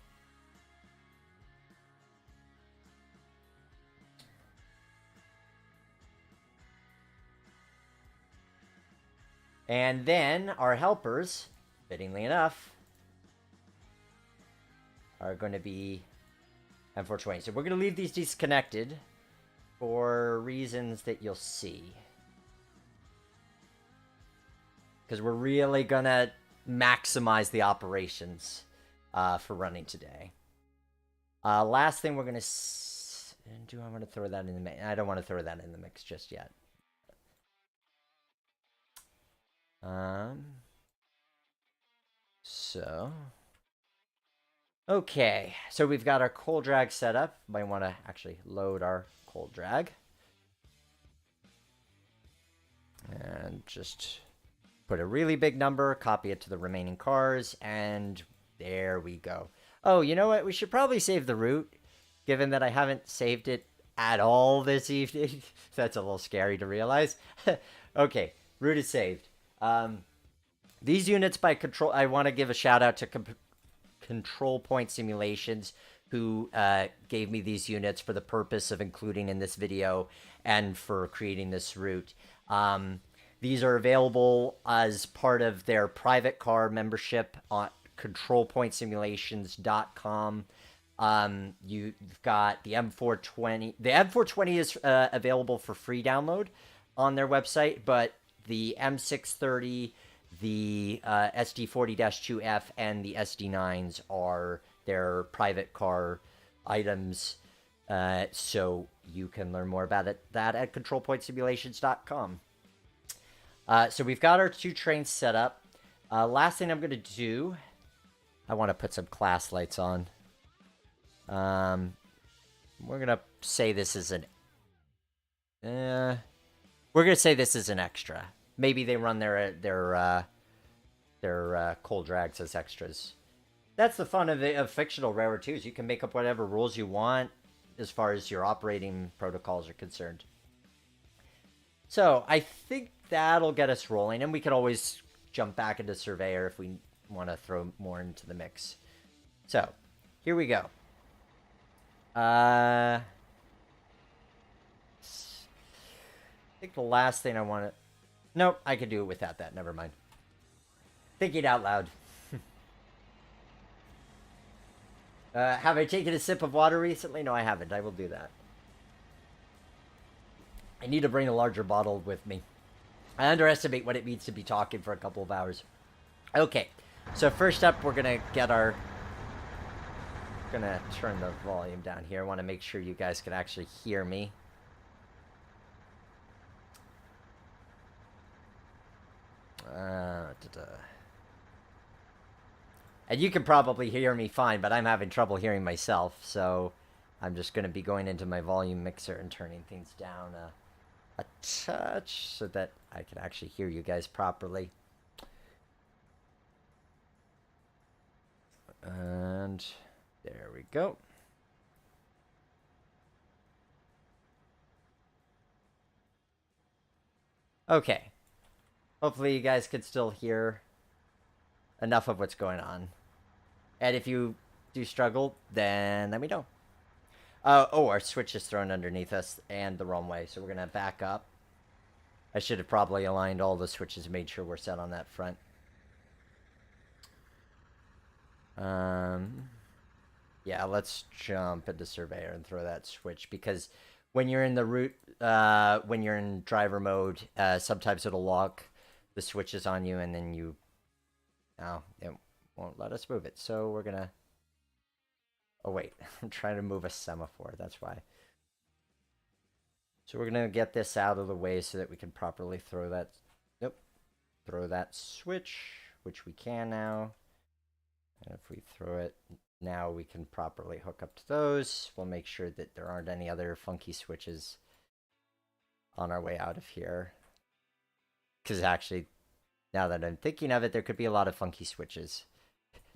And then our helpers, fittingly enough, are going to be M420. So we're going to leave these disconnected for reasons that you'll see. Because we're really going to maximize the operations for running today. Last thing we're going to... Do I want to throw that in the mix? I don't want to throw that in the mix just yet. Okay, so we've got our coal drag set up. Might want to actually load our coal drag. And just put a really big number, copy it to the remaining cars, and there we go. Oh, you know what? We should probably save the route, given that I haven't saved it at all this evening. That's a little scary to realize. Okay, route is saved. These units by Control... I want to give a shout out to Control Point Simulations, who gave me these units for the purpose of including in this video and for creating this route. These are available as part of their private car membership on controlpointsimulations.com. You've got the M420. The M420 is available for free download on their website, but the M630, the SD40-2F, and the SD9s are their private car items. So you can learn more about that at controlpointsimulations.com. So we've got our 2 trains set up. Last thing I'm going to do, I want to put some class lights on. We're going to say this is an... we're going to say this is an extra. Maybe they run their coal drags as extras. That's the fun of fictional railroad too, is you can make up whatever rules you want as far as your operating protocols are concerned. So I think that'll get us rolling, and we could always jump back into Surveyor if we want to throw more into the mix. So here we go. I think the last thing I want to... Nope, I could do it without that. Never mind. Thinking out loud. Have I taken a sip of water recently? No, I haven't. I will do that. I need to bring a larger bottle with me. I underestimate what it means to be talking for a couple of hours. Okay, so first up, we're going to get our... Gonna turn the volume down here. I want to make sure you guys can actually hear me. And you can probably hear me fine, but I'm having trouble hearing myself, so I'm just going to be going into my volume mixer and turning things down a touch so that I can actually hear you guys properly. And there we go. Okay. Hopefully you guys can still hear enough of what's going on. And if you do struggle, then let me know. Oh, our switch is thrown underneath us and the wrong way, so we're going to back up. I should have probably aligned all the switches and made sure we're set on that front. Yeah, let's jump into Surveyor and throw that switch, because when you're in the route, when you're in driver mode, sometimes it'll lock the switches on you, and then you, it won't let us move it. So we're gonna, oh wait, I'm trying to move a semaphore, that's why. So we're gonna get this out of the way so that we can properly throw that, throw that switch, which we can now. And if we throw it now, we can properly hook up to those. We'll make sure that there aren't any other funky switches on our way out of here. Because actually, now that I'm thinking of it, there could be a lot of funky switches.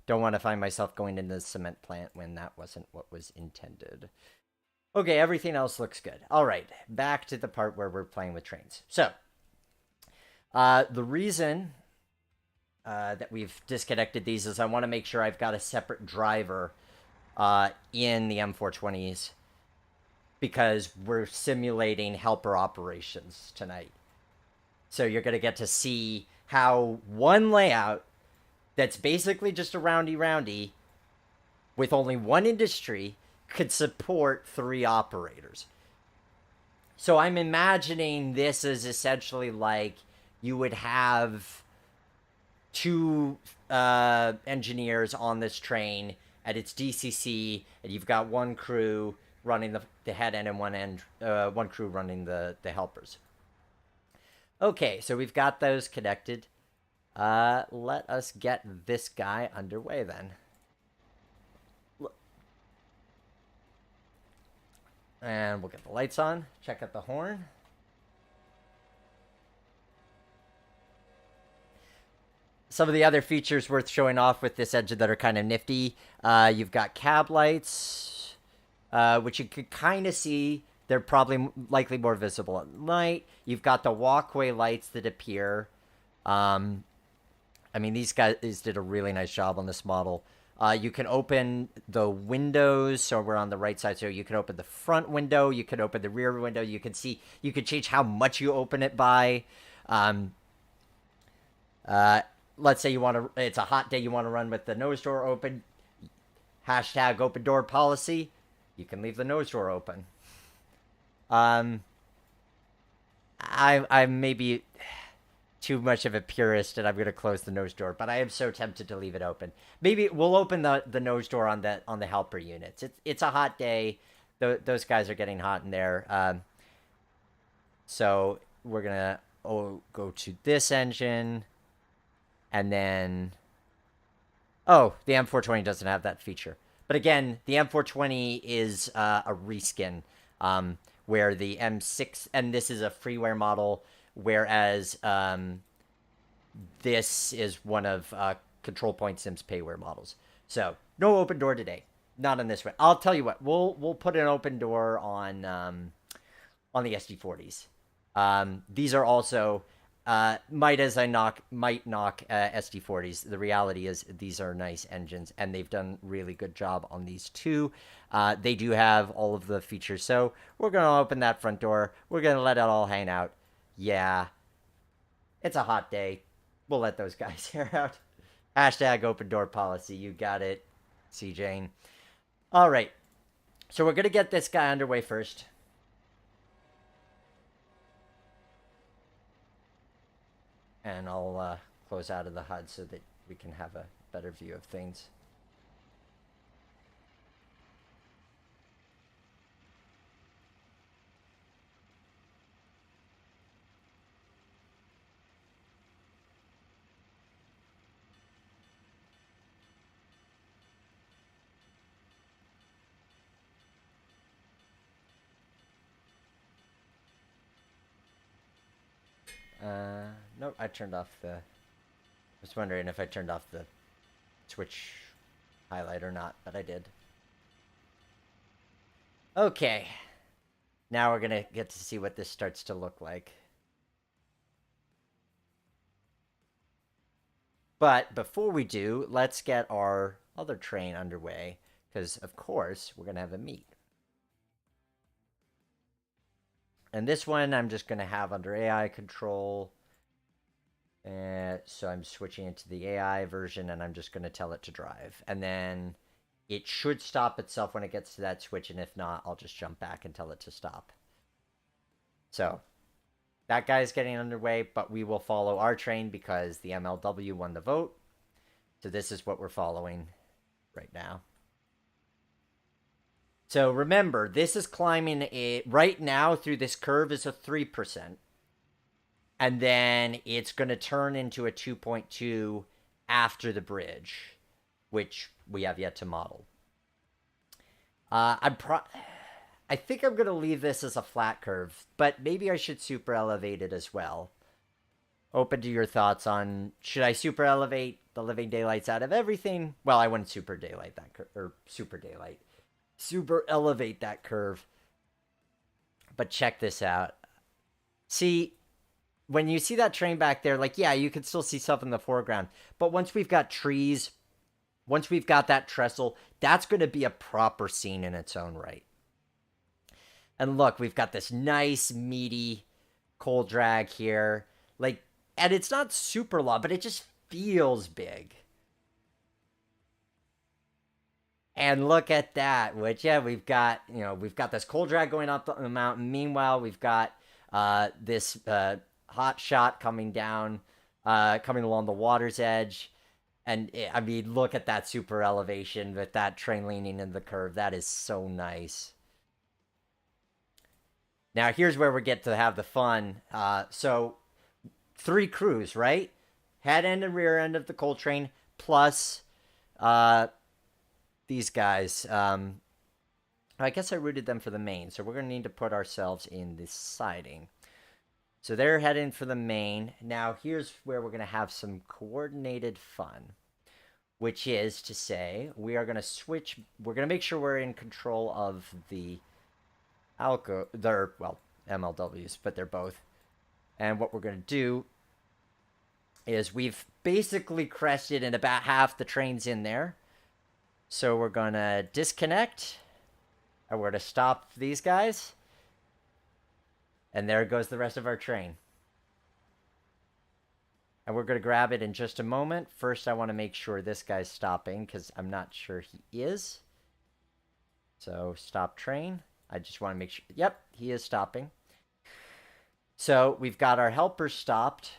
Don't want to find myself going into the cement plant when that wasn't what was intended. Okay, everything else looks good. All right, back to the part where we're playing with trains. So, the reason that we've disconnected these is I want to make sure I've got a separate driver in the M420s, because we're simulating helper operations tonight. So you're going to get to see how one layout that's basically just a roundy with only one industry could support 3 operators. So I'm imagining this is essentially like you would have 2 engineers on this train at its DCC, and you've got 1 crew running the head end and 1 crew running the helpers. Okay, so we've got those connected. Let us get this guy underway then. And we'll get the lights on. Check out the horn. Some of the other features worth showing off with this engine that are kind of nifty. You've got cab lights, which you could kind of see. They're probably likely more visible at night. You've got the walkway lights that appear. I mean, these guys did a really nice job on this model. You can open the windows, so we're on the right side. So you can open the front window, you can open the rear window. You can see, you can change how much you open it by. Let's say you want to, it's a hot day, you want to run with the nose door open. Hashtag open door policy. You can leave the nose door open. I'm maybe too much of a purist, and I'm going to close the nose door, but I am so tempted to leave it open. Maybe we'll open the nose door on the helper units. It's a hot day. Those guys are getting hot in there. So we're going to go to this engine, and then, oh, the M420 doesn't have that feature. But again, the M420 is a reskin, where the M6, and this is a freeware model, whereas this is one of Control Point Sim's payware models. So no open door today, not on this one. I'll tell you what, we'll put an open door on the SD40s. These are also might knock SD40s. The reality is these are nice engines, and they've done really good job on these too. They do have all of the features. So we're going to open that front door. We're going to let it all hang out. Yeah, it's a hot day. We'll let those guys air out. Hashtag open door policy. You got it, C. Jane. All right. So we're going to get this guy underway first. And I'll close out of the HUD so that we can have a better view of things. Nope, I turned off the... I was wondering if I turned off the switch highlight or not, but I did. Okay. Now we're going to get to see what this starts to look like. But before we do, let's get our other train underway, because of course we're going to have a meet. And this one I'm just going to have under AI control. So I'm switching it to the AI version, and I'm just going to tell it to drive. And then it should stop itself when it gets to that switch, and if not, I'll just jump back and tell it to stop. So that guy's getting underway, but we will follow our train because the MLW won the vote. So this is what we're following right now. So remember, this is climbing it right now through this curve is a 3%. And then it's going to turn into a 2.2 after the bridge, which we have yet to model. I think I'm going to leave this as a flat curve, but maybe I should super elevate it as well. Open to your thoughts on, should I super elevate the living daylights out of everything? Well, I wouldn't super daylight that curve, or super elevate that curve. But check this out. See, when you see that train back there, like, yeah, you can still see stuff in the foreground. But once we've got trees, once we've got that trestle, that's going to be a proper scene in its own right. And look, we've got this nice, meaty coal drag here. Like, and it's not super long, but it just feels big. And look at that, which, yeah, we've got this coal drag going up the mountain. Meanwhile, we've got this hot shot coming down, coming along the water's edge. And I mean, look at that super elevation with that train leaning in the curve. That is so nice. Now, here's where we get to have the fun. So 3 crews, right? Head end and rear end of the coal train, plus these guys. I guess I routed them for the main, so we're going to need to put ourselves in the siding. So they're heading for the main. Now, here's where we're going to have some coordinated fun, which is to say we are going to switch. We're going to make sure we're in control of the MLWs, but they're both. And what we're going to do is we've basically crested and about half the train's in there. So we're going to disconnect, and we're going to stop these guys. And there goes the rest of our train. And we're going to grab it in just a moment. First, I want to make sure this guy's stopping, because I'm not sure he is. So, stop train. I just want to make sure. Yep, he is stopping. So, we've got our helpers stopped.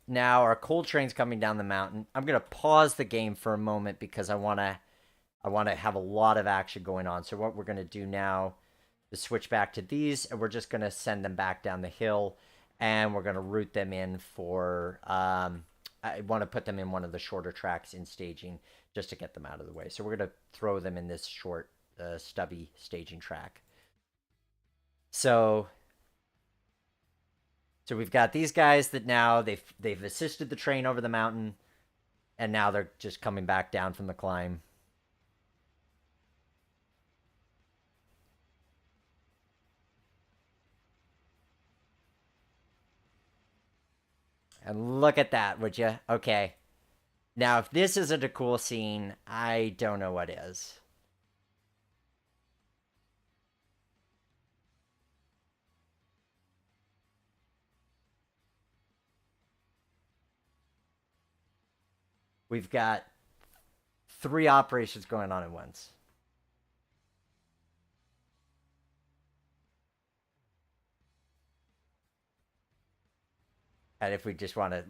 Now, our coal train's coming down the mountain. I'm going to pause the game for a moment because I want to have a lot of action going on. So, what we're going to do now is switch back to these, and we're just going to send them back down the hill, and we're going to route them in for, I want to put them in one of the shorter tracks in staging just to get them out of the way. So we're going to throw them in this short, stubby staging track. So we've got these guys that now they've assisted the train over the mountain, and now they're just coming back down from the climb. And look at that, would you? Okay. Now, if this isn't a cool scene, I don't know what is. We've got 3 operations going on at once. And if we just want to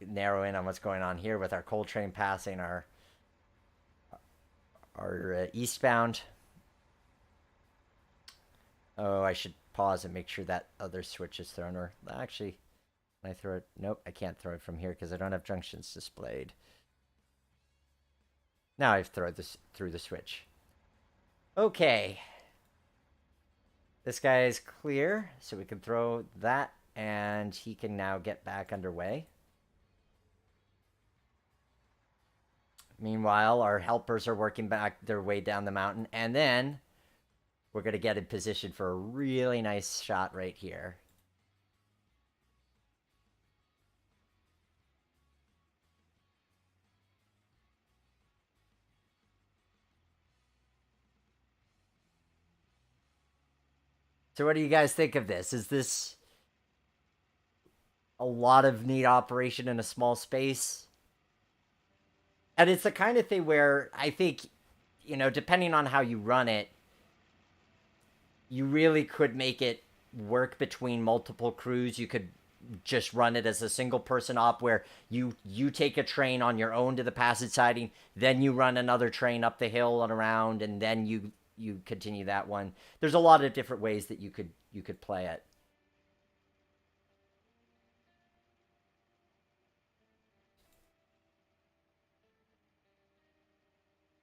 narrow in on what's going on here with our coal train passing our eastbound. Oh, I should pause and make sure that other switch is thrown. Or actually, can I throw it? Nope, I can't throw it from here because I don't have junctions displayed. Now I've thrown this through the switch. Okay. This guy is clear, so we can throw that, and he can now get back underway. Meanwhile, our helpers are working back their way down the mountain, and then we're going to get in position for a really nice shot right here. So what do you guys think of this? Is this a lot of neat operation in a small space? And it's the kind of thing where I think, depending on how you run it, you really could make it work between multiple crews. You could just run it as a single person op where you take a train on your own to the passage siding, then you run another train up the hill and around, and then you continue that one. There's a lot of different ways that you could play it.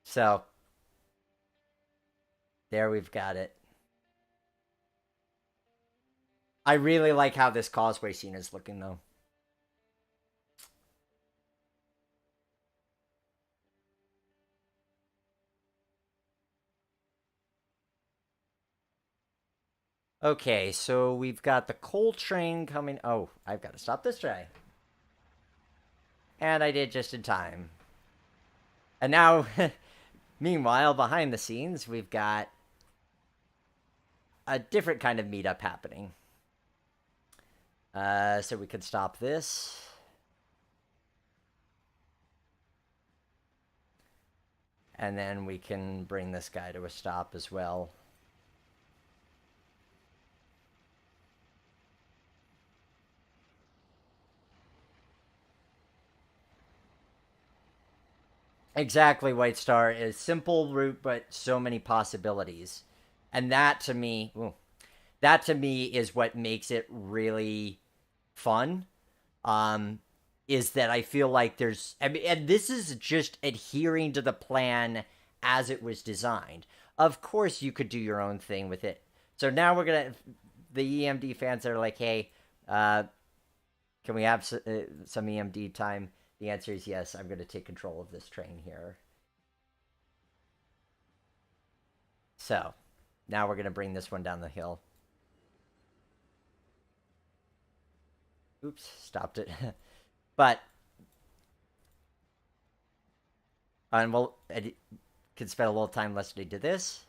So there we've got it. I really like how this causeway scene is looking though. Okay, so we've got the coal train coming. Oh, I've got to stop this train. And I did just in time. And now, meanwhile, behind the scenes, we've got a different kind of meetup happening. So we can stop this. And then we can bring this guy to a stop as well. Exactly, White Star is simple route, but so many possibilities, and that to me is what makes it really fun. Um, is that I feel like I mean, and this is just adhering to the plan as it was designed. Of course, you could do your own thing with it. So now the EMD fans are like, hey, uh, can we have some EMD time? The answer is yes. I'm going to take control of this train here. So now we're going to bring this one down the hill. Oops, stopped it. But and I could spend a little time listening to this.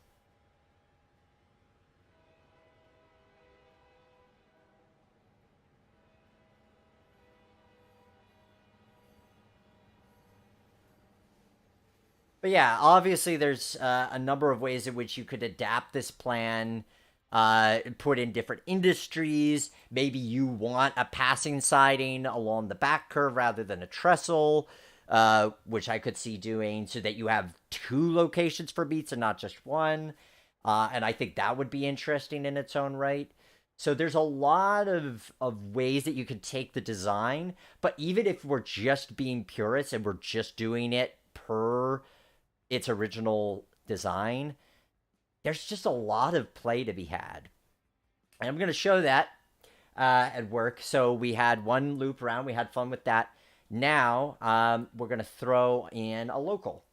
But yeah, obviously there's a number of ways in which you could adapt this plan, put in different industries. Maybe you want a passing siding along the back curve rather than a trestle, which I could see doing so that you have two locations for beats and not just one. And I think that would be interesting in its own right. So there's a lot of ways that you could take the design, but even if we're just being purists and we're just doing it per its original design, there's just a lot of play to be had. And I'm going to show that at work. So we had one loop around, we had fun with that. Now we're going to throw in a local.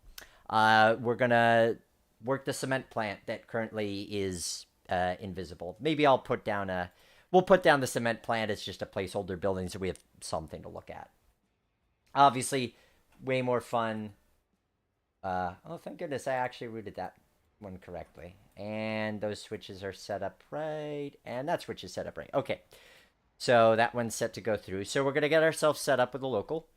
We're going to work the cement plant that currently is invisible. Maybe we'll put down the cement plant as just a placeholder building so we have something to look at. Obviously, way more fun. Oh, thank goodness I actually routed that one correctly. And those switches are set up right. And that switch is set up right. Okay. So that one's set to go through. So we're going to get ourselves set up with a local.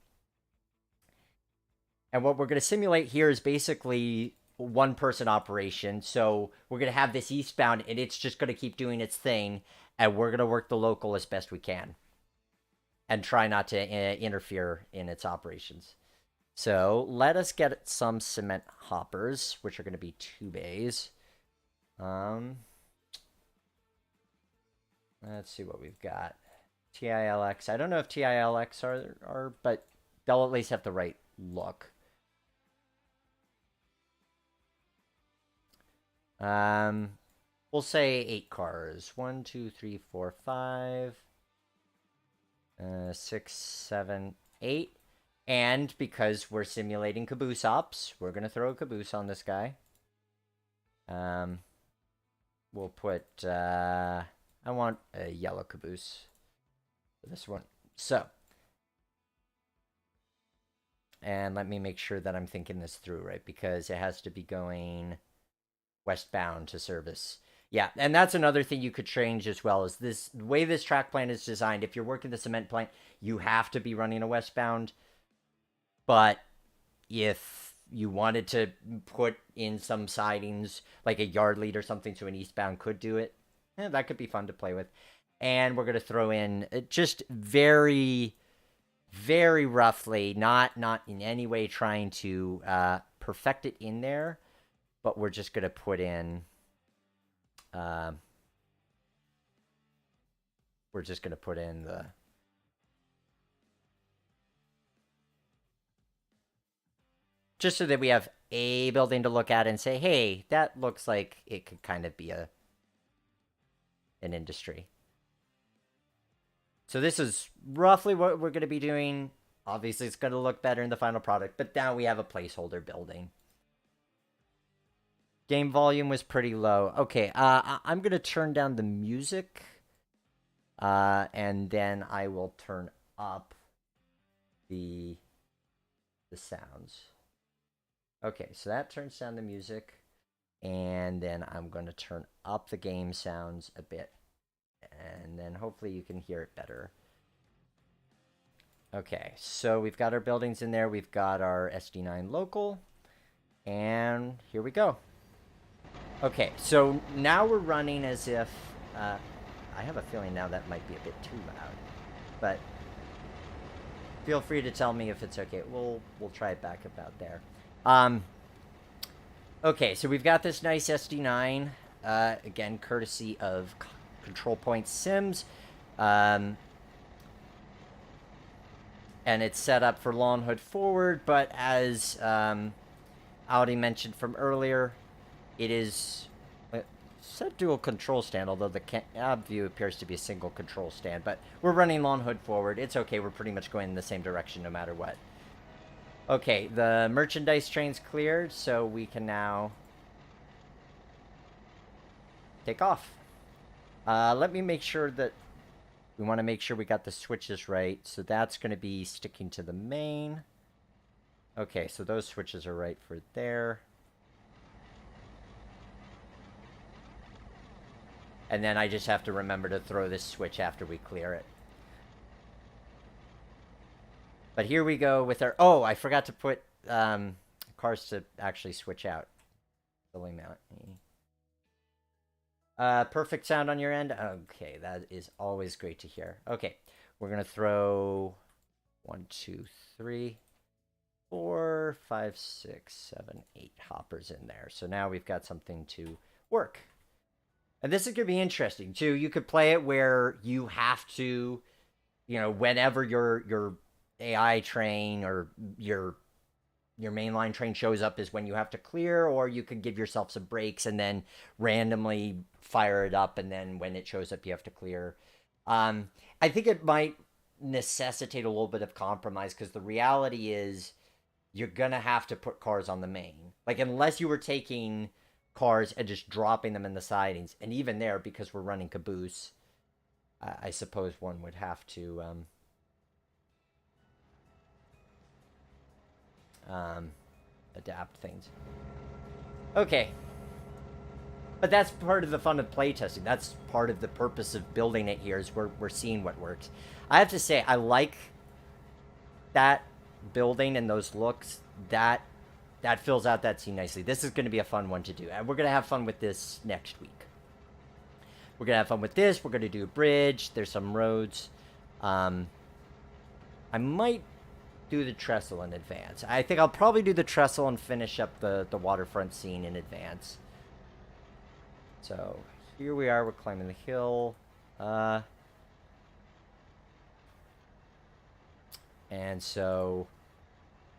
And what we're going to simulate here is basically one person operation. So we're going to have this eastbound and it's just going to keep doing its thing. And we're going to work the local as best we can. And try not to interfere in its operations. So let us get some cement hoppers, which are going to be 2 bays. Let's see what we've got. TILX. I don't know if TILX are, but they'll at least have the right look. We'll say 8 cars. 1, 2, 3, 4, 5, 6, 7, 8. And because we're simulating caboose ops, we're going to throw a caboose on this guy. We'll put, I want a yellow caboose for this one. So, and let me make sure that I'm thinking this through, right? Because it has to be going westbound to service. Yeah, and that's another thing you could change as well, is this, the way this track plan is designed. If you're working the cement plant, you have to be running a westbound. But if you wanted to put in some sidings, like a yard lead or something, so an eastbound could do it, that could be fun to play with. And we're going to throw in just very, very roughly, not in any way trying to perfect it in there, but we're just going to put in, we're just going to put in the, just so that we have a building to look at and say, hey, that looks like it could kind of be an industry. So this is roughly what we're going to be doing. Obviously, it's going to look better in the final product, but now we have a placeholder building. Game volume was pretty low. Okay, I'm going to turn down the music, and then I will turn up the sounds. Okay, so that turns down the music, and then I'm going to turn up the game sounds a bit, and then hopefully you can hear it better. Okay, so we've got our buildings in there, we've got our SD9 local, and here we go. Okay, so now we're running as if, I have a feeling now that might be a bit too loud, but feel free to tell me if it's okay. We'll try it back about there. Okay, so we've got this nice SD9, again, courtesy of Control Point Sims, and it's set up for lawn hood forward, but as Audi mentioned from earlier, it is said dual control stand, although the cab view appears to be a single control stand, but we're running lawn hood forward. It's okay, we're pretty much going in the same direction no matter what. Okay, the merchandise train's cleared, so we can now take off. Let me make sure that we want to make sure we got the switches right. So that's going to be sticking to the main. Okay, so those switches are right for there. And then I just have to remember to throw this switch after we clear it. But here we go with our... Oh, I forgot to put cars to actually switch out. Silly mount. Perfect sound on your end? Okay, that is always great to hear. Okay, we're going to throw 1, 2, 3, 4, 5, 6, 7, 8 hoppers in there. So now we've got something to work. And this is going to be interesting, too. You could play it where you have to, you know, whenever your AI train or your mainline train shows up is when you have to clear, or you could give yourself some breaks and then randomly fire it up, and then when it shows up, you have to clear. I think it might necessitate a little bit of compromise, because the reality is you're going to have to put cars on the main. Like, unless you were taking cars and just dropping them in the sidings, and even there, because we're running caboose, I suppose one would have to adapt things. Okay, but that's part of the fun of playtesting. That's part of the purpose of building it here, is we're seeing what works. I have to say, I like that building and those looks. That fills out that scene nicely. This is going to be a fun one to do. And we're going to have fun with this next week. We're going to have fun with this. We're going to do a bridge. There's some roads. I might do the trestle in advance. I think I'll probably do the trestle and finish up the waterfront scene in advance. So here we are. We're climbing the hill. And so...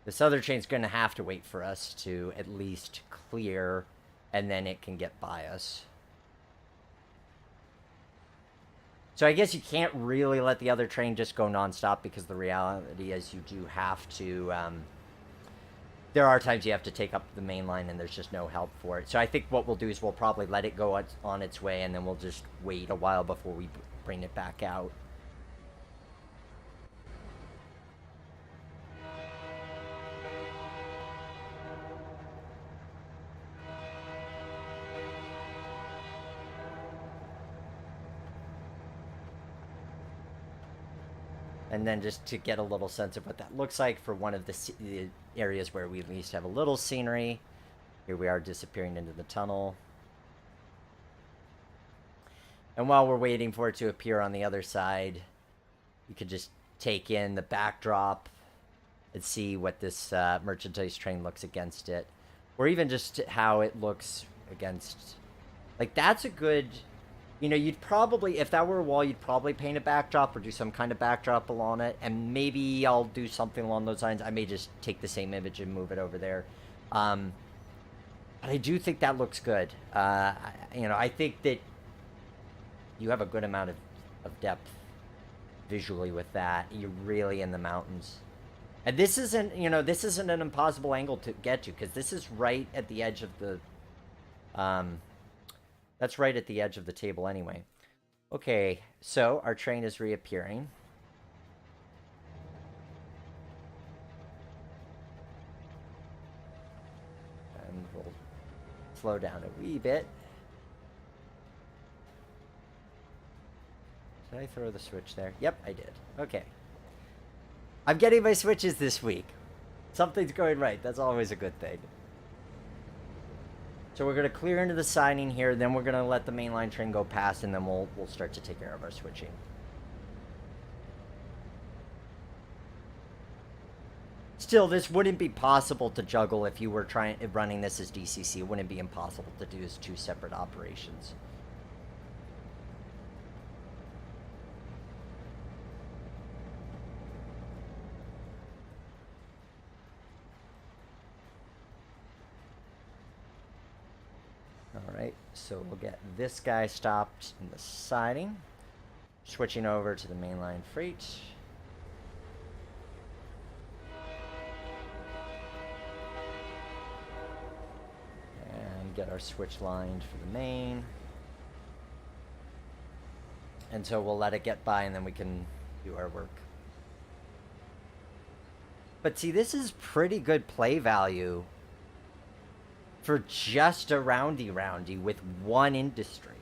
this other train's going to have to wait for us to at least clear, and then it can get by us. So I guess you can't really let the other train just go nonstop because the reality is you do have to. There are times you have to take up the main line and there's just no help for it. So I think what we'll do is we'll probably let it go on its way and then we'll just wait a while before we bring it back out. And then just to get a little sense of what that looks like for one of the areas where we at least have a little scenery. Here we are disappearing into the tunnel. And while we're waiting for it to appear on the other side, you could just take in the backdrop and see what this merchandise train looks against it. Or even just how it looks against... Like, that's a good... You know, you'd probably, if that were a wall, you'd probably paint a backdrop or do some kind of backdrop along it. And maybe I'll do something along those lines. I may just take the same image and move it over there. But I do think that looks good. You know, I think that you have a good amount of depth visually with that. You're really in the mountains. And this isn't, you know, this isn't an impossible angle to get to because this is right at the edge of the... That's right at the edge of the table anyway. Okay, so our train is reappearing. And we'll slow down a wee bit. Did I throw the switch there? Yep, I did. Okay. I'm getting my switches this week. Something's going right. That's always a good thing. So we're going to clear into the siding here, then we're going to let the mainline train go past, and then we'll start to take care of our switching. Still, this wouldn't be possible to juggle if you were running this as DCC. It wouldn't be impossible to do as two separate operations. Alright, so we'll get this guy stopped in the siding. Switching over to the mainline freight. And get our switch lined for the main. And so we'll let it get by and then we can do our work. But see, this is pretty good play value for just a roundy with one industry.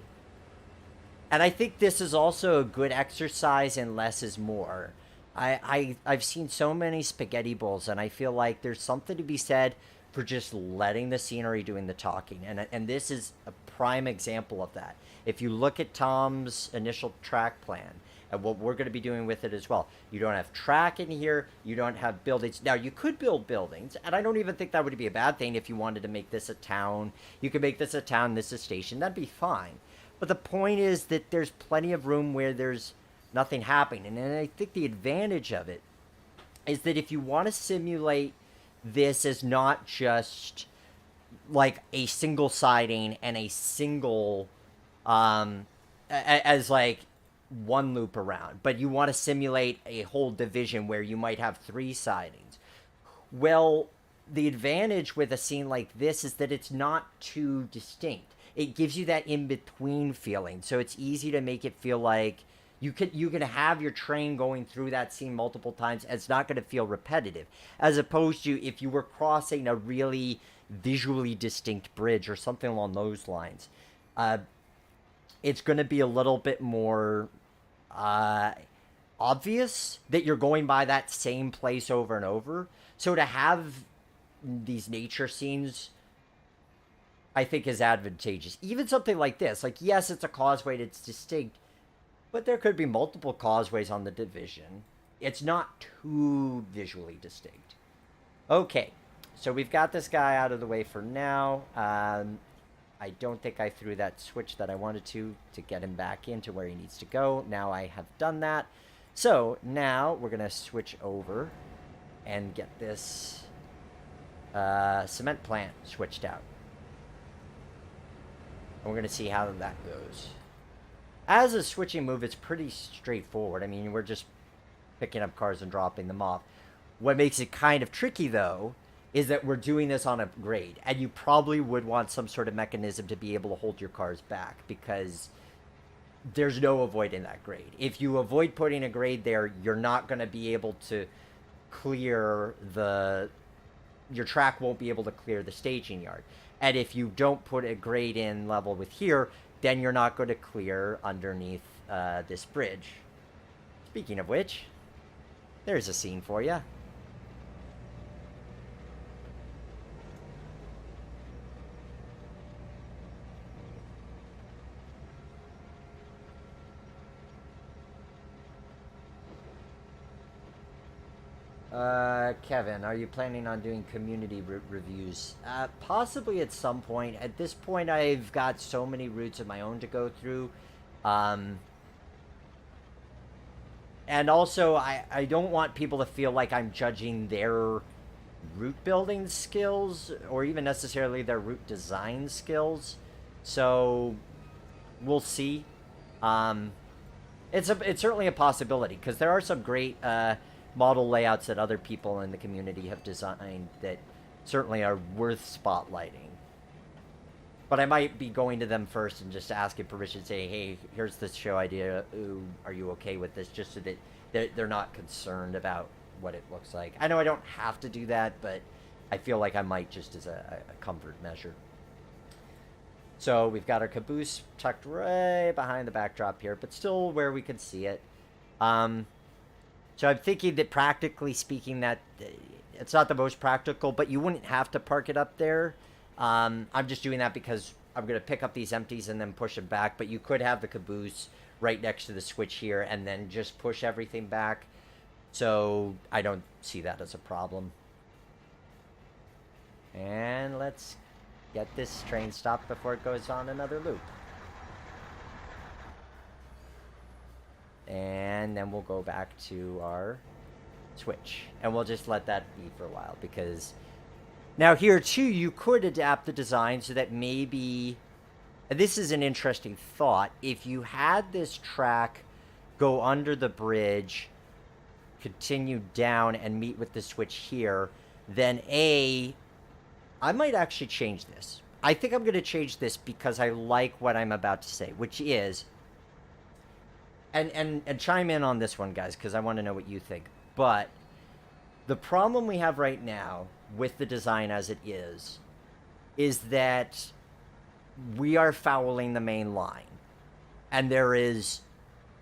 And I think this is also a good exercise in less is more. I've seen so many spaghetti bowls, and I feel like there's something to be said for just letting the scenery doing the talking. And this is a prime example of that. If you look at Tom's initial track plan, and what we're going to be doing with it as well. You don't have track in here. You don't have buildings. Now, you could build buildings, and I don't even think that would be a bad thing if you wanted to make this a town. You could make this a town, this a station. That'd be fine. But the point is that there's plenty of room where there's nothing happening. And I think the advantage of it is that if you want to simulate this as not just like a single siding and a single, as like, one loop around, but you want to simulate a whole division where you might have 3 sidings. Well, the advantage with a scene like this is that it's not too distinct. It gives you that in-between feeling, so it's easy to make it feel like you can have your train going through that scene multiple times, and it's not going to feel repetitive, as opposed to if you were crossing a really visually distinct bridge or something along those lines. It's going to be a little bit more obvious that you're going by that same place over and over. So to have these nature scenes, I think, is advantageous. Even something like this, like, yes, it's a causeway, it's distinct, but there could be multiple causeways on the division. It's not too visually distinct. Okay, so we've got this guy out of the way for now. I don't think I threw that switch that I wanted to get him back into where he needs to go. Now I have done that. So now we're going to switch over and get this cement plant switched out. And we're going to see how that goes. as a switching move, it's pretty straightforward. I mean, we're just picking up cars and dropping them off. What makes it kind of tricky, though, is that we're doing this on a grade, and you probably would want some sort of mechanism to be able to hold your cars back, because there's no avoiding that grade. If you avoid putting a grade there, you're not going to be able to clear your track won't be able to clear the staging yard. And if you don't put a grade in level with here, then you're not going to clear underneath this bridge. Speaking of which, there's a scene for you. Kevin, are you planning on doing community route reviews? Possibly at some point. At this point, I've got so many routes of my own to go through. And also, I don't want people to feel like I'm judging their route building skills, or even necessarily their route design skills. So, we'll see. It's certainly a possibility, because there are some great model layouts that other people in the community have designed that certainly are worth spotlighting. But I might be going to them first and just asking permission, say, hey, here's this show idea. Ooh, are you okay with this? Just so that they're not concerned about what it looks like. I know I don't have to do that, but I feel like I might, just as a comfort measure. So we've got our caboose tucked right behind the backdrop here, but still where we can see it. So I'm thinking that, practically speaking, that it's not the most practical, but you wouldn't have to park it up there. I'm just doing that because I'm going to pick up these empties and then push them back, but you could have the caboose right next to the switch here and then just push everything back. So I don't see that as a problem. And let's get this train stopped before it goes on another loop. And then we'll go back to our switch. And we'll just let that be for a while, because now here too, you could adapt the design so that maybe, and this is an interesting thought, if you had this track go under the bridge, continue down and meet with the switch here, then I might actually change this. I think I'm going to change this because I like what I'm about to say, which is, and chime in on this one, guys, because I want to know what you think. But the problem we have right now with the design as it is that we are fouling the main line, and there is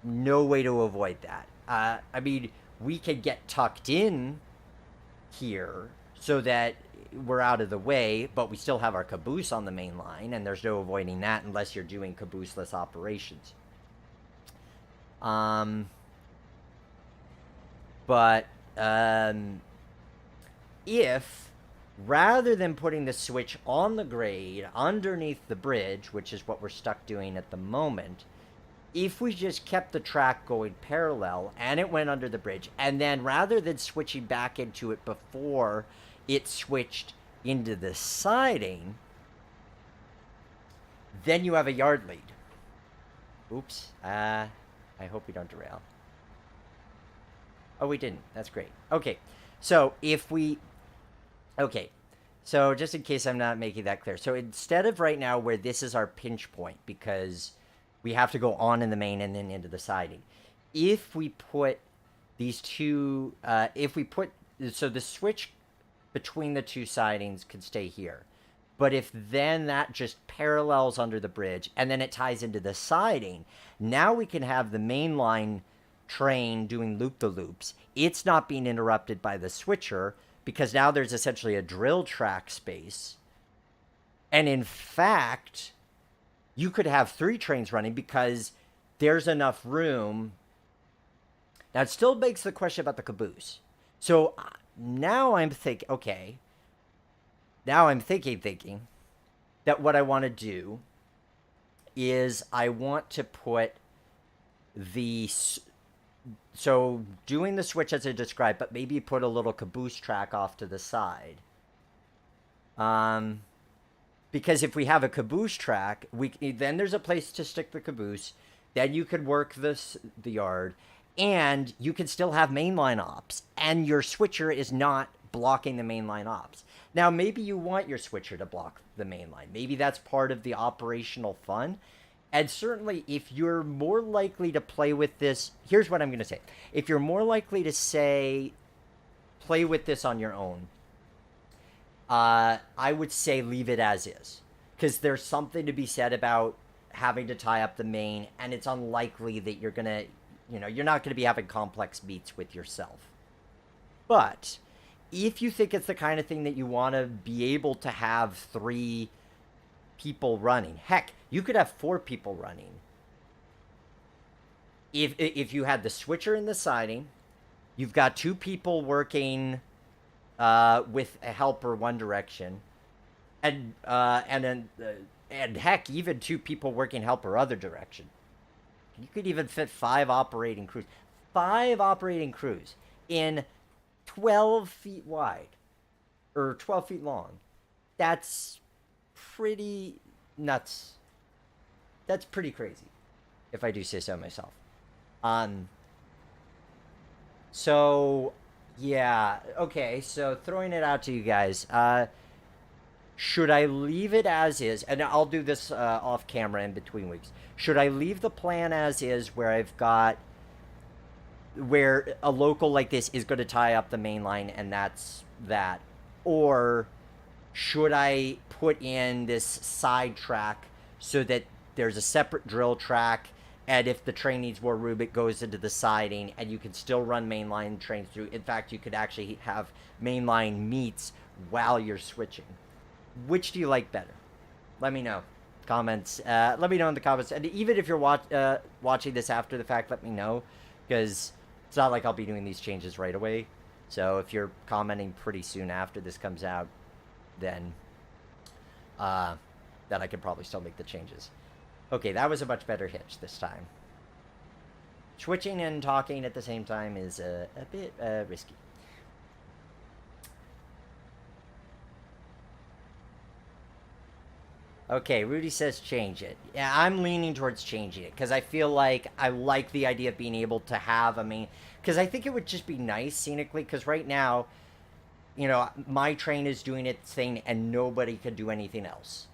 no way to avoid that. I mean, we could get tucked in here so that we're out of the way, but we still have our caboose on the main line, and there's no avoiding that unless you're doing cabooseless operations. But if, rather than putting the switch on the grade underneath the bridge, which is what we're stuck doing at the moment, if we just kept the track going parallel and it went under the bridge, and then rather than switching back into it before it switched into the siding, then you have a yard lead. Oops. I hope we don't derail. Oh, we didn't. That's great. Okay. So so just in case I'm not making that clear. So instead of right now where this is our pinch point, because we have to go on in the main and then into the siding, if we put these two, so the switch between the two sidings can stay here. But if then that just parallels under the bridge and then it ties into the siding, now we can have the mainline train doing loop-the-loops. It's not being interrupted by the switcher, because now there's essentially a drill track space. And in fact, you could have 3 trains running because there's enough room. Now, it still begs the question about the caboose. So now I'm thinking, thinking that what I want to do is I want to put so doing the switch as I described, but maybe put a little caboose track off to the side. Because if we have a caboose track, then there's a place to stick the caboose. Then you could work the yard, and you can still have mainline ops, and your switcher is not blocking the mainline ops. Now, maybe you want your switcher to block the mainline. Maybe that's part of the operational fun. And certainly, if you're more likely to play with this, here's what I'm going to say. If you're more likely to say, play with this on your own, I would say leave it as is. Because there's something to be said about having to tie up the main, and it's unlikely that you're going to, you're not going to be having complex beats with yourself. But if you think it's the kind of thing that you want to be able to have 3 people running, heck, you could have 4 people running. If you had the switcher in the siding, you've got 2 people working with a helper one direction, and heck, even 2 people working helper other direction. You could even fit 5 operating crews. 5 operating crews in 12 feet wide, or 12 feet long. That's pretty nuts. That's pretty crazy, if I do say so myself. So, yeah, okay, so throwing it out to you guys, should I leave it as is? And I'll do this off camera in between weeks. Should I leave the plan as is, where I've got, where a local like this is going to tie up the main line, and that's that? Or should I put in this side track so that there's a separate drill track, and if the train needs more room, it goes into the siding, and you can still run mainline trains through? In fact, you could actually have mainline meets while you're switching. Which do you like better? Let me know. Comments. Let me know in the comments. And even if you're watching this after the fact, let me know. Because it's not like I'll be doing these changes right away. So if you're commenting pretty soon after this comes out, then I can probably still make the changes. Okay, that was a much better hitch this time. Switching and talking at the same time is a bit risky. Okay, Rudy says change it. Yeah, I'm leaning towards changing it because I feel like I like the idea of being able to have a main. Because I think it would just be nice scenically. Because right now, my train is doing its thing and nobody could do anything else,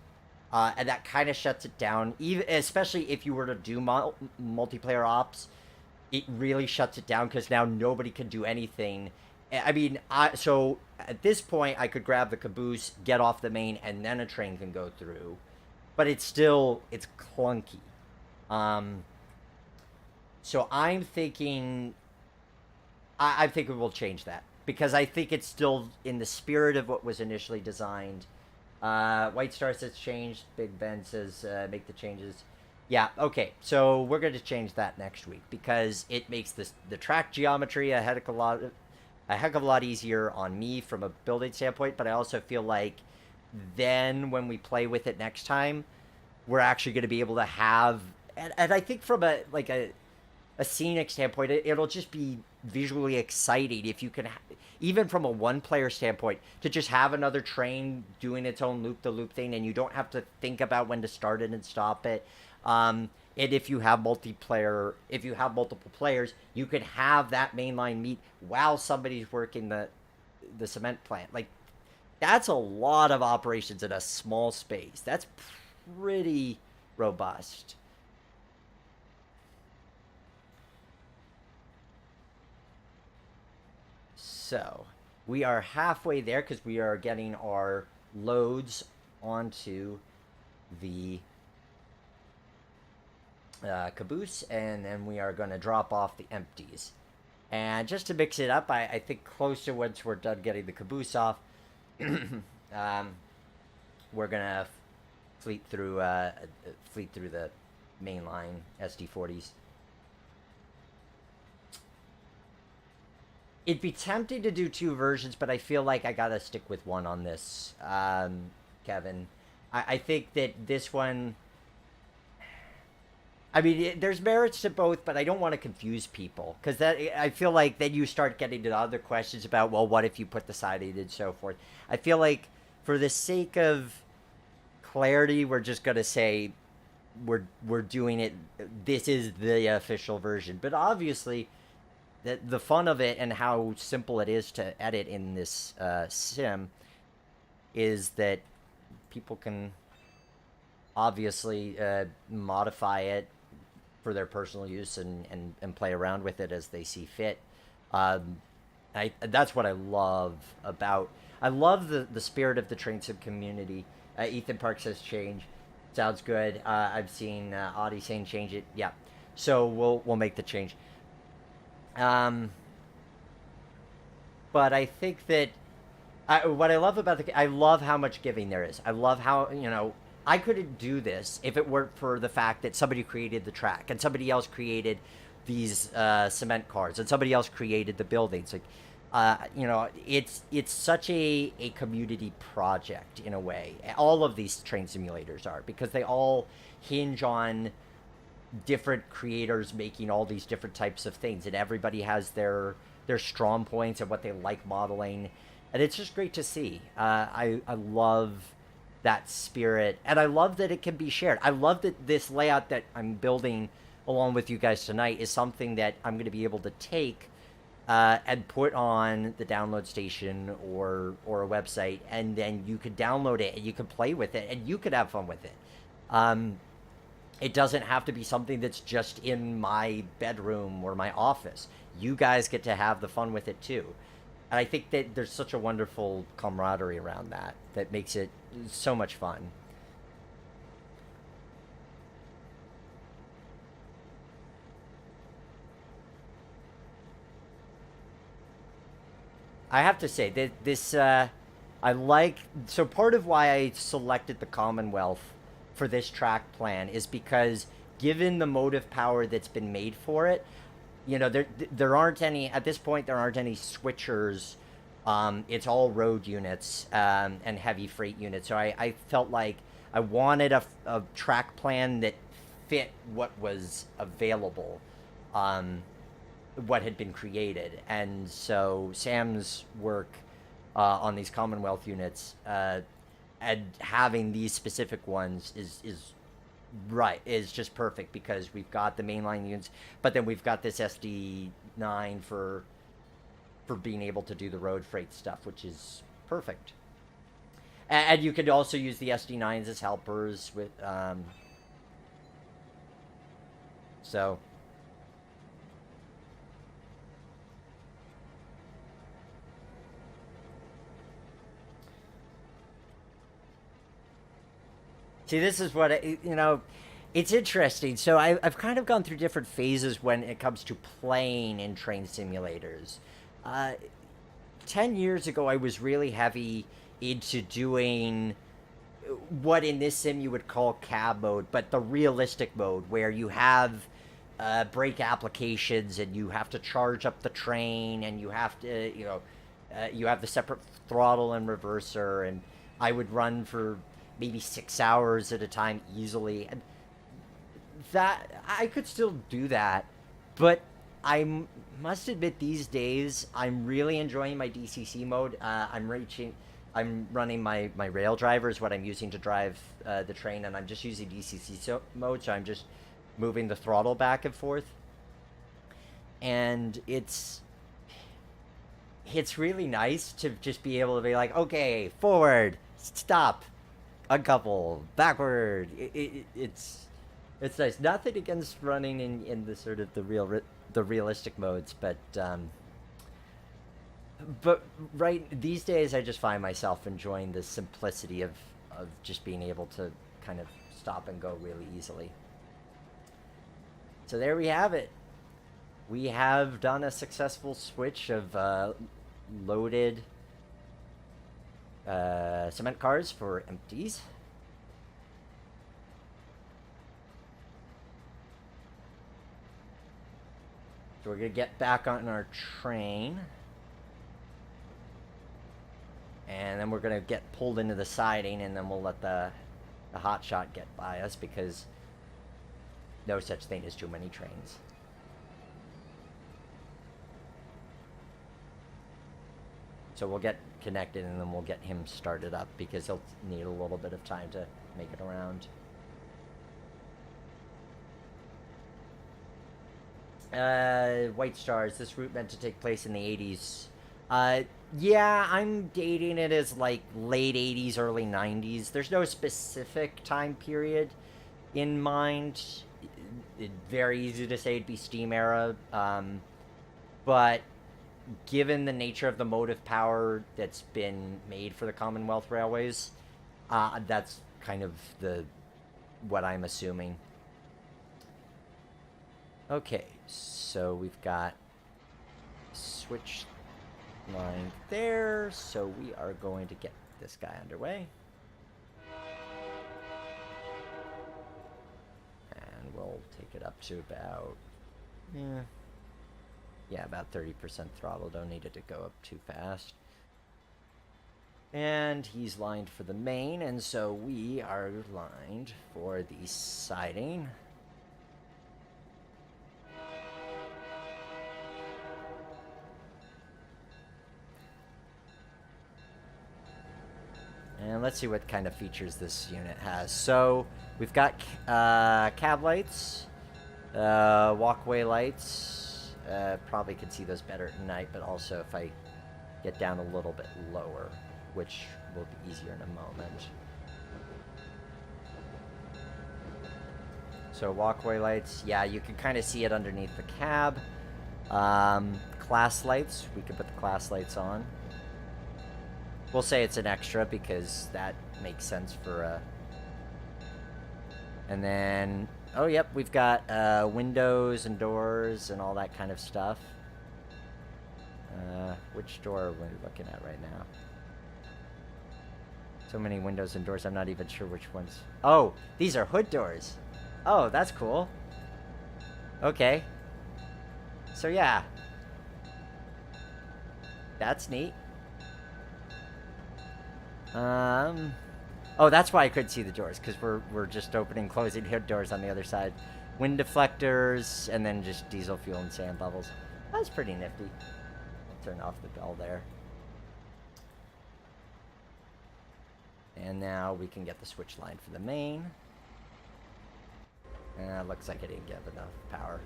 and that kind of shuts it down. Even especially if you were to do multiplayer ops, it really shuts it down because now nobody can do anything. I mean, so at this point, I could grab the caboose, get off the main, and then a train can go through. But it's clunky. So I'm thinking, I think we'll change that. Because I think it's still in the spirit of what was initially designed. White Star says changed. Big Ben says make the changes. Yeah, okay. So we're going to change that next week. Because it makes the track geometry a heck of a lot easier on me from a building standpoint, but I also feel like then when we play with it next time, we're actually going to be able to have, and I think from a scenic standpoint, it'll just be visually exciting if you can, even from a one-player standpoint, to just have another train doing its own loop-the-loop thing, and you don't have to think about when to start it and stop it. And if you have multiple players, you could have that mainline meet while somebody's working the cement plant. Like, that's a lot of operations in a small space. That's pretty robust. So, we are halfway there because we are getting our loads onto the caboose, and then we are going to drop off the empties. And just to mix it up, I think closer once we're done getting the caboose off, we're gonna fleet through the mainline SD40s. It'd be tempting to do 2 versions, but I feel like I gotta stick with one on this, Kevin. I think that this one, I mean, there's merits to both, but I don't want to confuse people. Because I feel like then you start getting to other questions about, well, what if you put the siding and so forth. I feel like for the sake of clarity, we're just going to say we're doing it. This is the official version, but obviously the fun of it and how simple it is to edit in this sim is that people can obviously modify it for their personal use and play around with it as they see fit. Um, that's what I love about. I love the spirit of the train sim community. Ethan Park says change. Sounds good. I've seen Audie saying change it. Yeah, so we'll make the change. Um, but I think that what I love about I love how much giving there is. I love how I couldn't do this if it weren't for the fact that somebody created the track and somebody else created these cement cars and somebody else created the buildings. Like, it's such a community project in a way. All of these train simulators are because they all hinge on different creators making all these different types of things, and everybody has their strong points and what they like modeling, and it's just great to see. I love that spirit, and I love that it can be shared. I love that this layout that I'm building along with you guys tonight is something that I'm going to be able to take and put on the download station or a website, and then you could download it and you could play with it and you could have fun with it. It doesn't have to be something that's just in my bedroom or my office. You guys get to have the fun with it too. And I think that there's such a wonderful camaraderie around that that makes it so much fun. I have to say that this I like so part of why I selected the Commonwealth for this track plan is because given the motive power that's been made for it, there aren't any at this point. There aren't any switchers. It's all road units and heavy freight units. So I felt like I wanted a track plan that fit what was available, what had been created, and so Sam's work on these Commonwealth units and having these specific ones is just perfect because we've got the mainline units, but then we've got this SD9 for being able to do the road freight stuff, which is perfect. And you could also use the SD9s as helpers with so see, this is what it's interesting. So I've kind of gone through different phases when it comes to playing in train simulators. Uh, 10 years ago, I was really heavy into doing what in this sim you would call cab mode, but the realistic mode where you have brake applications and you have to charge up the train and you have to, you have the separate throttle and reverser, and I would run for maybe 6 hours at a time easily. And that I could still do that, but must admit these days I'm really enjoying my DCC mode. I'm running my rail driver is what I'm using to drive the train, and I'm just using DCC mode, so I'm just moving the throttle back and forth, and it's really nice to just be able to be like, okay, forward, stop, uncouple, backward. It's nice. Nothing against running in the sort of the realistic modes, but right these days I just find myself enjoying the simplicity of just being able to kind of stop and go really easily. So there we have it. We have done a successful switch of loaded cement cars for empties. So we're gonna get back on our train, and then we're gonna get pulled into the siding, and then we'll let the hot shot get by us because no such thing as too many trains. So we'll get connected, and then we'll get him started up because he'll need a little bit of time to make it around. White Stars. This route meant to take place in the 80s. Yeah, I'm dating it as like late 80s, early 90s. There's no specific time period in mind. It's very easy to say it'd be steam era. But given the nature of the motive power that's been made for the Commonwealth Railways, that's kind of what I'm assuming. Okay, so we've got switch line there, so we are going to get this guy underway. And we'll take it up to about, about 30% throttle. Don't need it to go up too fast. And he's lined for the main, and so we are lined for the siding. And let's see what kind of features this unit has. So we've got cab lights, walkway lights. Probably could see those better at night, but also if I get down a little bit lower, which will be easier in a moment. So walkway lights, yeah, you can kind of see it underneath the cab. Class lights, we could put the class lights on. We'll say it's an extra because that makes sense for and then, oh yep, we've got windows and doors and all that kind of stuff. Which door are we looking at right now? So many windows and doors, I'm not even sure which ones. Oh, these are hood doors. Oh, that's cool. Okay. So yeah. That's neat. Oh, that's why I couldn't see the doors, because we're just opening, closing hood doors on the other side. Wind deflectors, and then just diesel fuel and sand levels. That's pretty nifty. I'll turn off the bell there. And now we can get the switch line for the main. Looks like I didn't give enough power.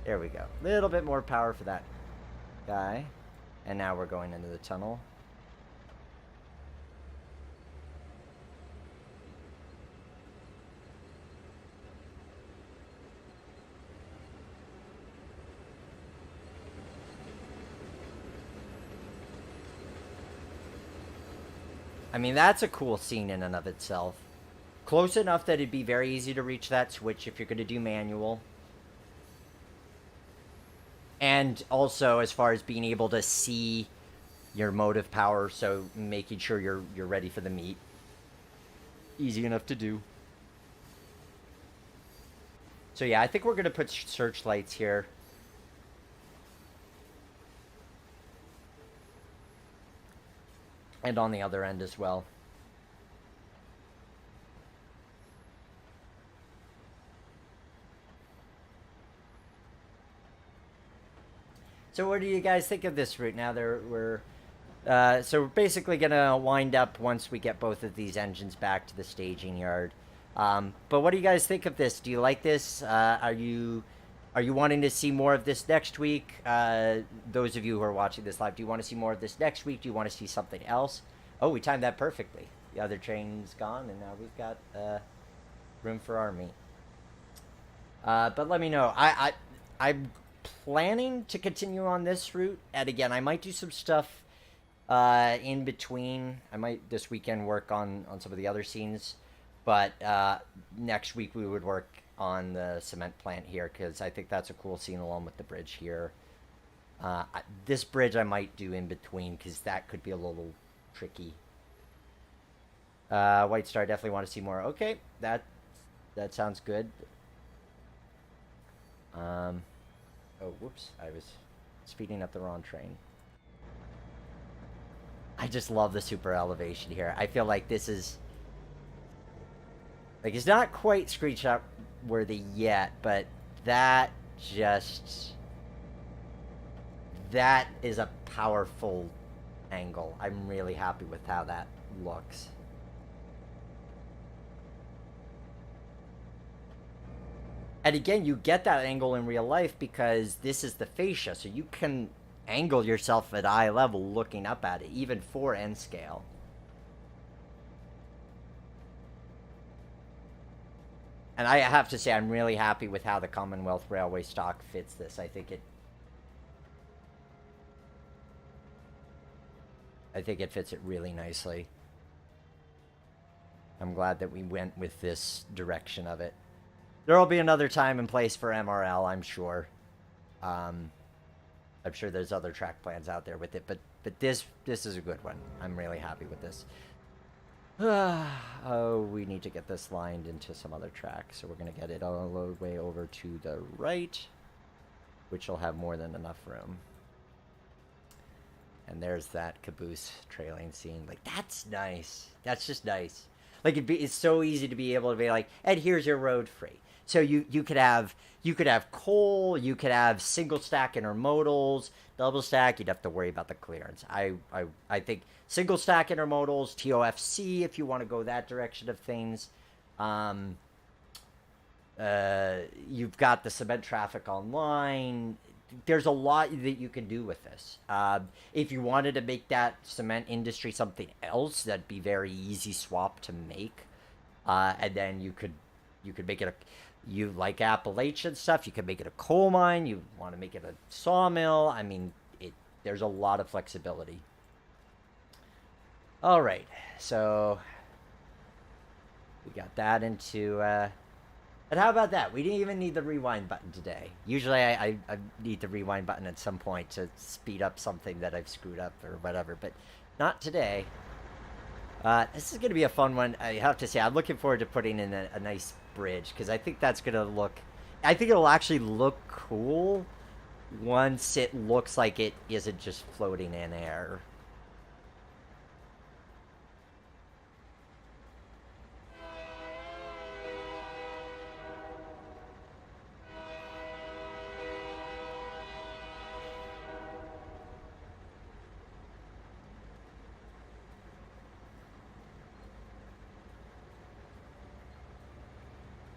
There we go. A little bit more power for that guy. And now we're going into the tunnel. I mean, that's a cool scene in and of itself. Close enough that it'd be very easy to reach that switch if you're going to do manual. And also, as far as being able to see your motive power, so making sure you're ready for the meet. Easy enough to do. So yeah, I think we're going to put searchlights here. And on the other end as well. So what do you guys think of this route? Now so we're basically gonna wind up once we get both of these engines back to the staging yard. But what do you guys think of this? Do you like this? Are you wanting to see more of this next week? Those of you who are watching this live, do you want to see more of this next week? Do you want to see something else? Oh, we timed that perfectly. The other train's gone, and now we've got room for our meet. But let me know. I'm planning to continue on this route, and again, I might do some stuff in between. I might this weekend work on some of the other scenes, but next week we would work on the cement plant here, because I think that's a cool scene along with the bridge here. This bridge I might do in between, because that could be a little tricky. White Star, definitely want to see more. Okay, that sounds good. Oh, whoops, I was speeding up the wrong train. I just love the super elevation here. I feel like this is... Like, it's not quite screenshot worthy yet, but that just... That is a powerful angle. I'm really happy with how that looks. And again, you get that angle in real life because this is the fascia, so you can angle yourself at eye level looking up at it, even for N scale. And I have to say, I'm really happy with how the Commonwealth Railway stock fits this. I think it fits it really nicely. I'm glad that we went with this direction of it. There'll be another time and place for MRL, I'm sure. I'm sure there's other track plans out there with it, but this is a good one. I'm really happy with this. Oh, we need to get this lined into some other track, so we're going to get it all the way over to the right, which will have more than enough room. And there's that caboose trailing scene. Like, that's nice. That's just nice. Like, it's so easy to be able to be like, and here's your road freight. So you could have coal, you could have single stack intermodals, double stack. You'd have to worry about the clearance. I think single stack intermodals, TOFC, if you want to go that direction of things. You've got the cement traffic online. There's a lot that you can do with this. If you wanted to make that cement industry something else, that'd be very easy swap to make. And then you could make it you like Appalachian stuff, you could make it a coal mine. You want to make it a sawmill. I mean, there's a lot of flexibility. All right, so we got that into. And how about that? We didn't even need the rewind button today. Usually I need the rewind button at some point to speed up something that I've screwed up or whatever, but not today. This is going to be a fun one. I have to say, I'm looking forward to putting in a nice bridge, because I think that's going to look... I think it'll actually look cool once it looks like it isn't just floating in air.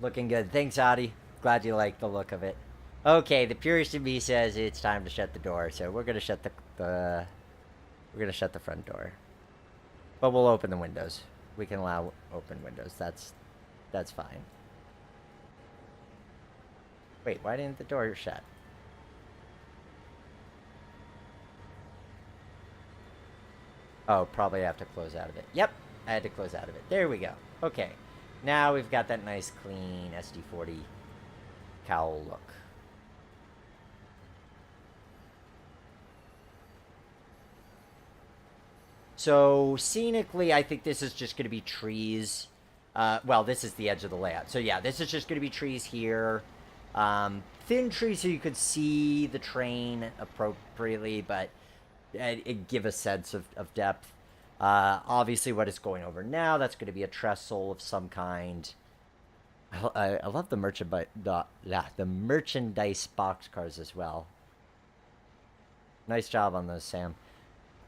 Looking good. Thanks, Adi. Glad you like the look of it. Okay, the purist in me says it's time to shut the door, so we're gonna shut we're gonna shut the front door. But we'll open the windows. We can allow open windows. That's fine. Wait, why didn't the door shut? Oh, probably have to close out of it. Yep, I had to close out of it. There we go. Okay. Now we've got that nice, clean SD40 cowl look. So, scenically, I think this is just going to be trees. Well, this is the edge of the layout. So, yeah, this is just going to be trees here. Thin trees so you could see the train appropriately, but it give a sense of depth. Obviously, what it's going over now, that's going to be a trestle of some kind. I love the merchandise boxcars as well. Nice job on those, Sam.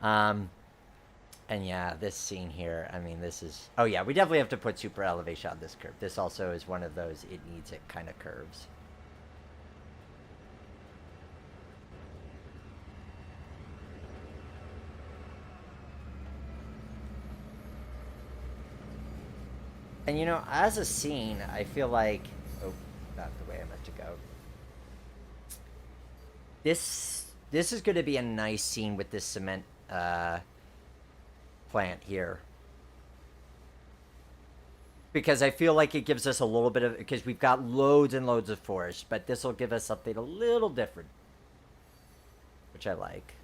And yeah, this scene here, I mean, this is... Oh yeah, we definitely have to put super elevation on this curve. This also is one of those it needs it kind of curves. And you know, as a scene, I feel like... Oh, not the way I meant to go. This is going to be a nice scene with this cement plant here. Because I feel like it gives us a little bit of... Because we've got loads and loads of forest, but this will give us something a little different. Which I like.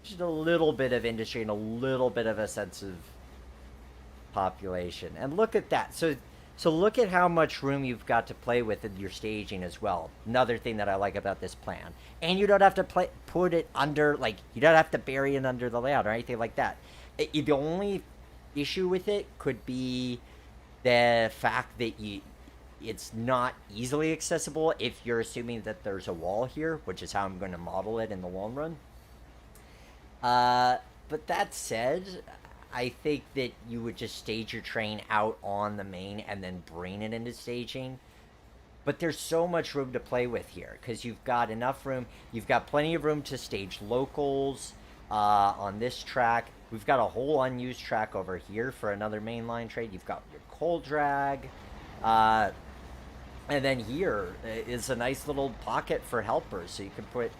Just a little bit of industry and a little bit of a sense of population. And look at that. So look at how much room you've got to play with in your staging as well. Another thing that I like about this plan. And you don't have to put it under, like, you don't have to bury it under the layout or anything like that. The only issue with it could be the fact that it's not easily accessible if you're assuming that there's a wall here, which is how I'm going to model it in the long run. But that said, I think that you would just stage your train out on the main and then bring it into staging. But there's so much room to play with here because you've got enough room. You've got plenty of room to stage locals on this track. We've got a whole unused track over here for another mainline train. You've got your coal drag. Uh, and then here is a nice little pocket for helpers. So you can put,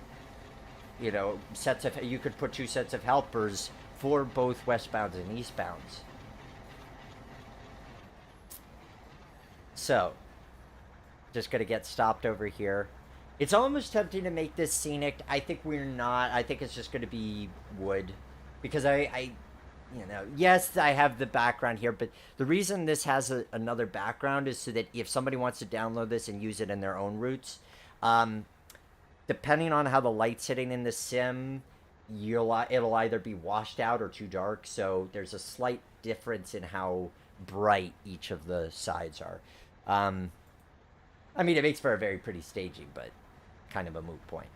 you could put two sets of helpers for both westbounds and eastbounds. So, just gonna get stopped over here. It's almost tempting to make this scenic. I think we're not. I think it's just gonna be wood, because yes, I have the background here, but the reason this has another background is so that if somebody wants to download this and use it in their own routes, um, depending on how the light's hitting in the sim, it'll either be washed out or too dark. So there's a slight difference in how bright each of the sides are. I mean, it makes for a very pretty staging, but kind of a moot point.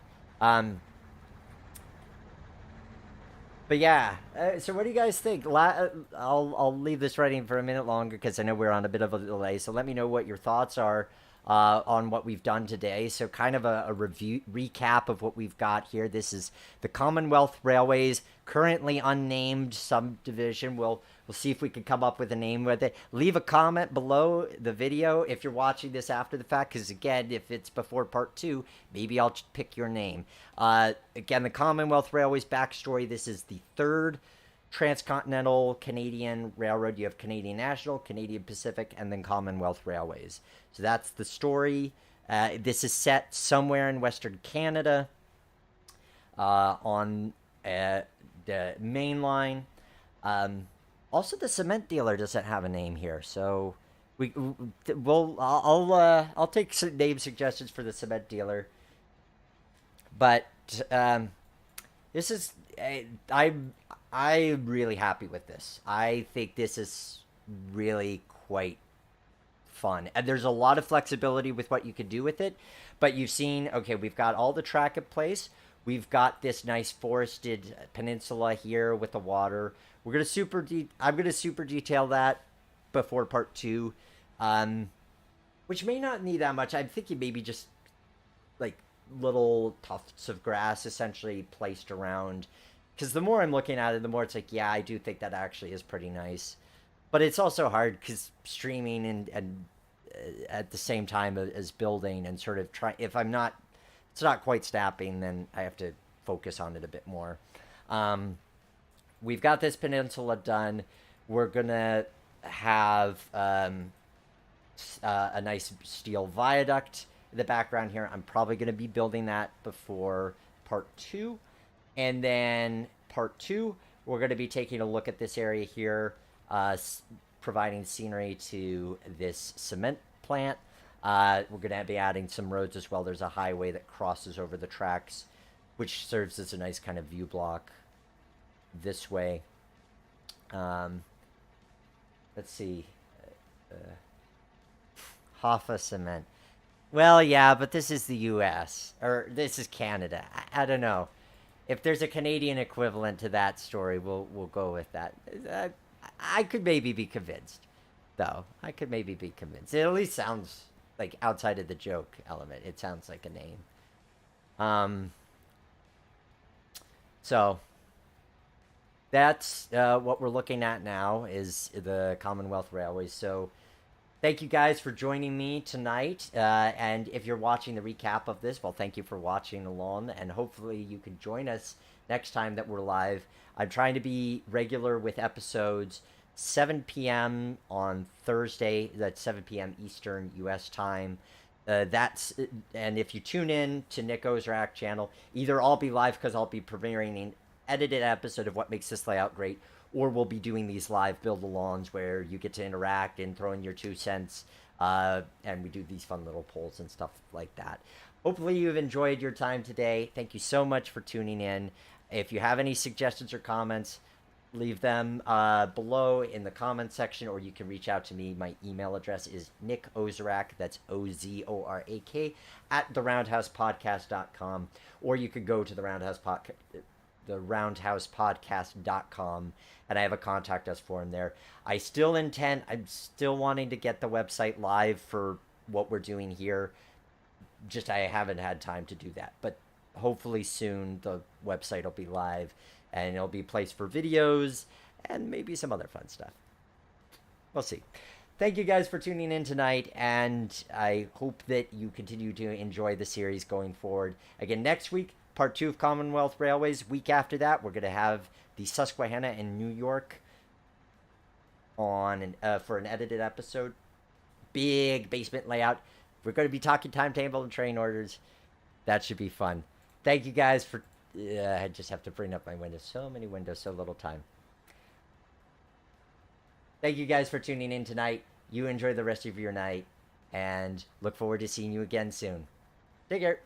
But yeah, so what do you guys think? I'll leave this running for a minute longer because I know we're on a bit of a delay. So let me know what your thoughts are on what we've done today. So kind of a recap of what we've got here. This is the Commonwealth Railway's currently unnamed subdivision. We'll see if we can come up with a name with it. Leave a comment below the video if you're watching this after the fact, because again, if it's before part 2, maybe I'll pick your name. Again, the Commonwealth Railway's backstory. This is the third transcontinental Canadian railroad. You have Canadian National, Canadian Pacific, and then Commonwealth Railways. So that's the story. This is set somewhere in Western Canada on the mainline. Also, the cement dealer doesn't have a name here, so I'll take some name suggestions for the cement dealer. But this is I'm really happy with this. I think this is really quite fun, and there's a lot of flexibility with what you can do with it. But you've seen, okay, we've got all the track in place. We've got this nice forested peninsula here with the water. I'm gonna super detail that before part 2, which may not need that much. I'm thinking maybe just like little tufts of grass essentially placed around, because the more I'm looking at it, the more it's like, yeah, I do think that actually is pretty nice. But it's also hard because streaming and at the same time as building and sort of try, if it's not quite snapping, then I have to focus on it a bit more. We've got this peninsula done. We're gonna have a nice steel viaduct in the background here. I'm probably gonna be building that before part 2, and then part 2, we're gonna be taking a look at this area here, providing scenery to this cement plant. We're going to be adding some roads as well. There's a highway that crosses over the tracks, which serves as a nice kind of view block this way. Let's see. Hoffa cement. Well, yeah, but this is the U.S. or this is Canada. I don't know. If there's a Canadian equivalent to that story, we'll go with that. I could maybe be convinced, though. I could maybe be convinced. It at least sounds like, outside of the joke element, it sounds like a name. So that's what we're looking at now is the Commonwealth Railway. So thank you guys for joining me tonight. And if you're watching the recap of this, well, thank you for watching along. And hopefully you can join us next time that we're live. I'm trying to be regular with episodes 7 p.m. on Thursday. That's 7 p.m. Eastern U.S. time. And if you tune in to Nick Ozrak channel, either I'll be live because I'll be premiering an edited episode of What Makes This Layout Great, or we'll be doing these live build-alongs where you get to interact and throw in your 2 cents, and we do these fun little polls and stuff like that. Hopefully you've enjoyed your time today. Thank you so much for tuning in. If you have any suggestions or comments, leave them below in the comment section, or you can reach out to me. My email address is Nick Ozrak, that's Ozorak, at theroundhousepodcast.com, or you could go to the Roundhouse Podcast. the roundhousepodcast.com, and I have a contact us form there. I'm still wanting to get the website live for what we're doing here. Just I haven't had time to do that, but hopefully soon the website will be live, and it'll be a place for videos and maybe some other fun stuff. We'll see. Thank you guys for tuning in tonight, and I hope that you continue to enjoy the series going forward. Again, next week, part 2 of Commonwealth Railways. Week after that, we're going to have the Susquehanna in New York on for an edited episode. Big basement layout. We're going to be talking timetable and train orders. That should be fun. Thank you guys for... I just have to bring up my windows. So many windows, so little time. Thank you guys for tuning in tonight. You enjoy the rest of your night, and look forward to seeing you again soon. Take care.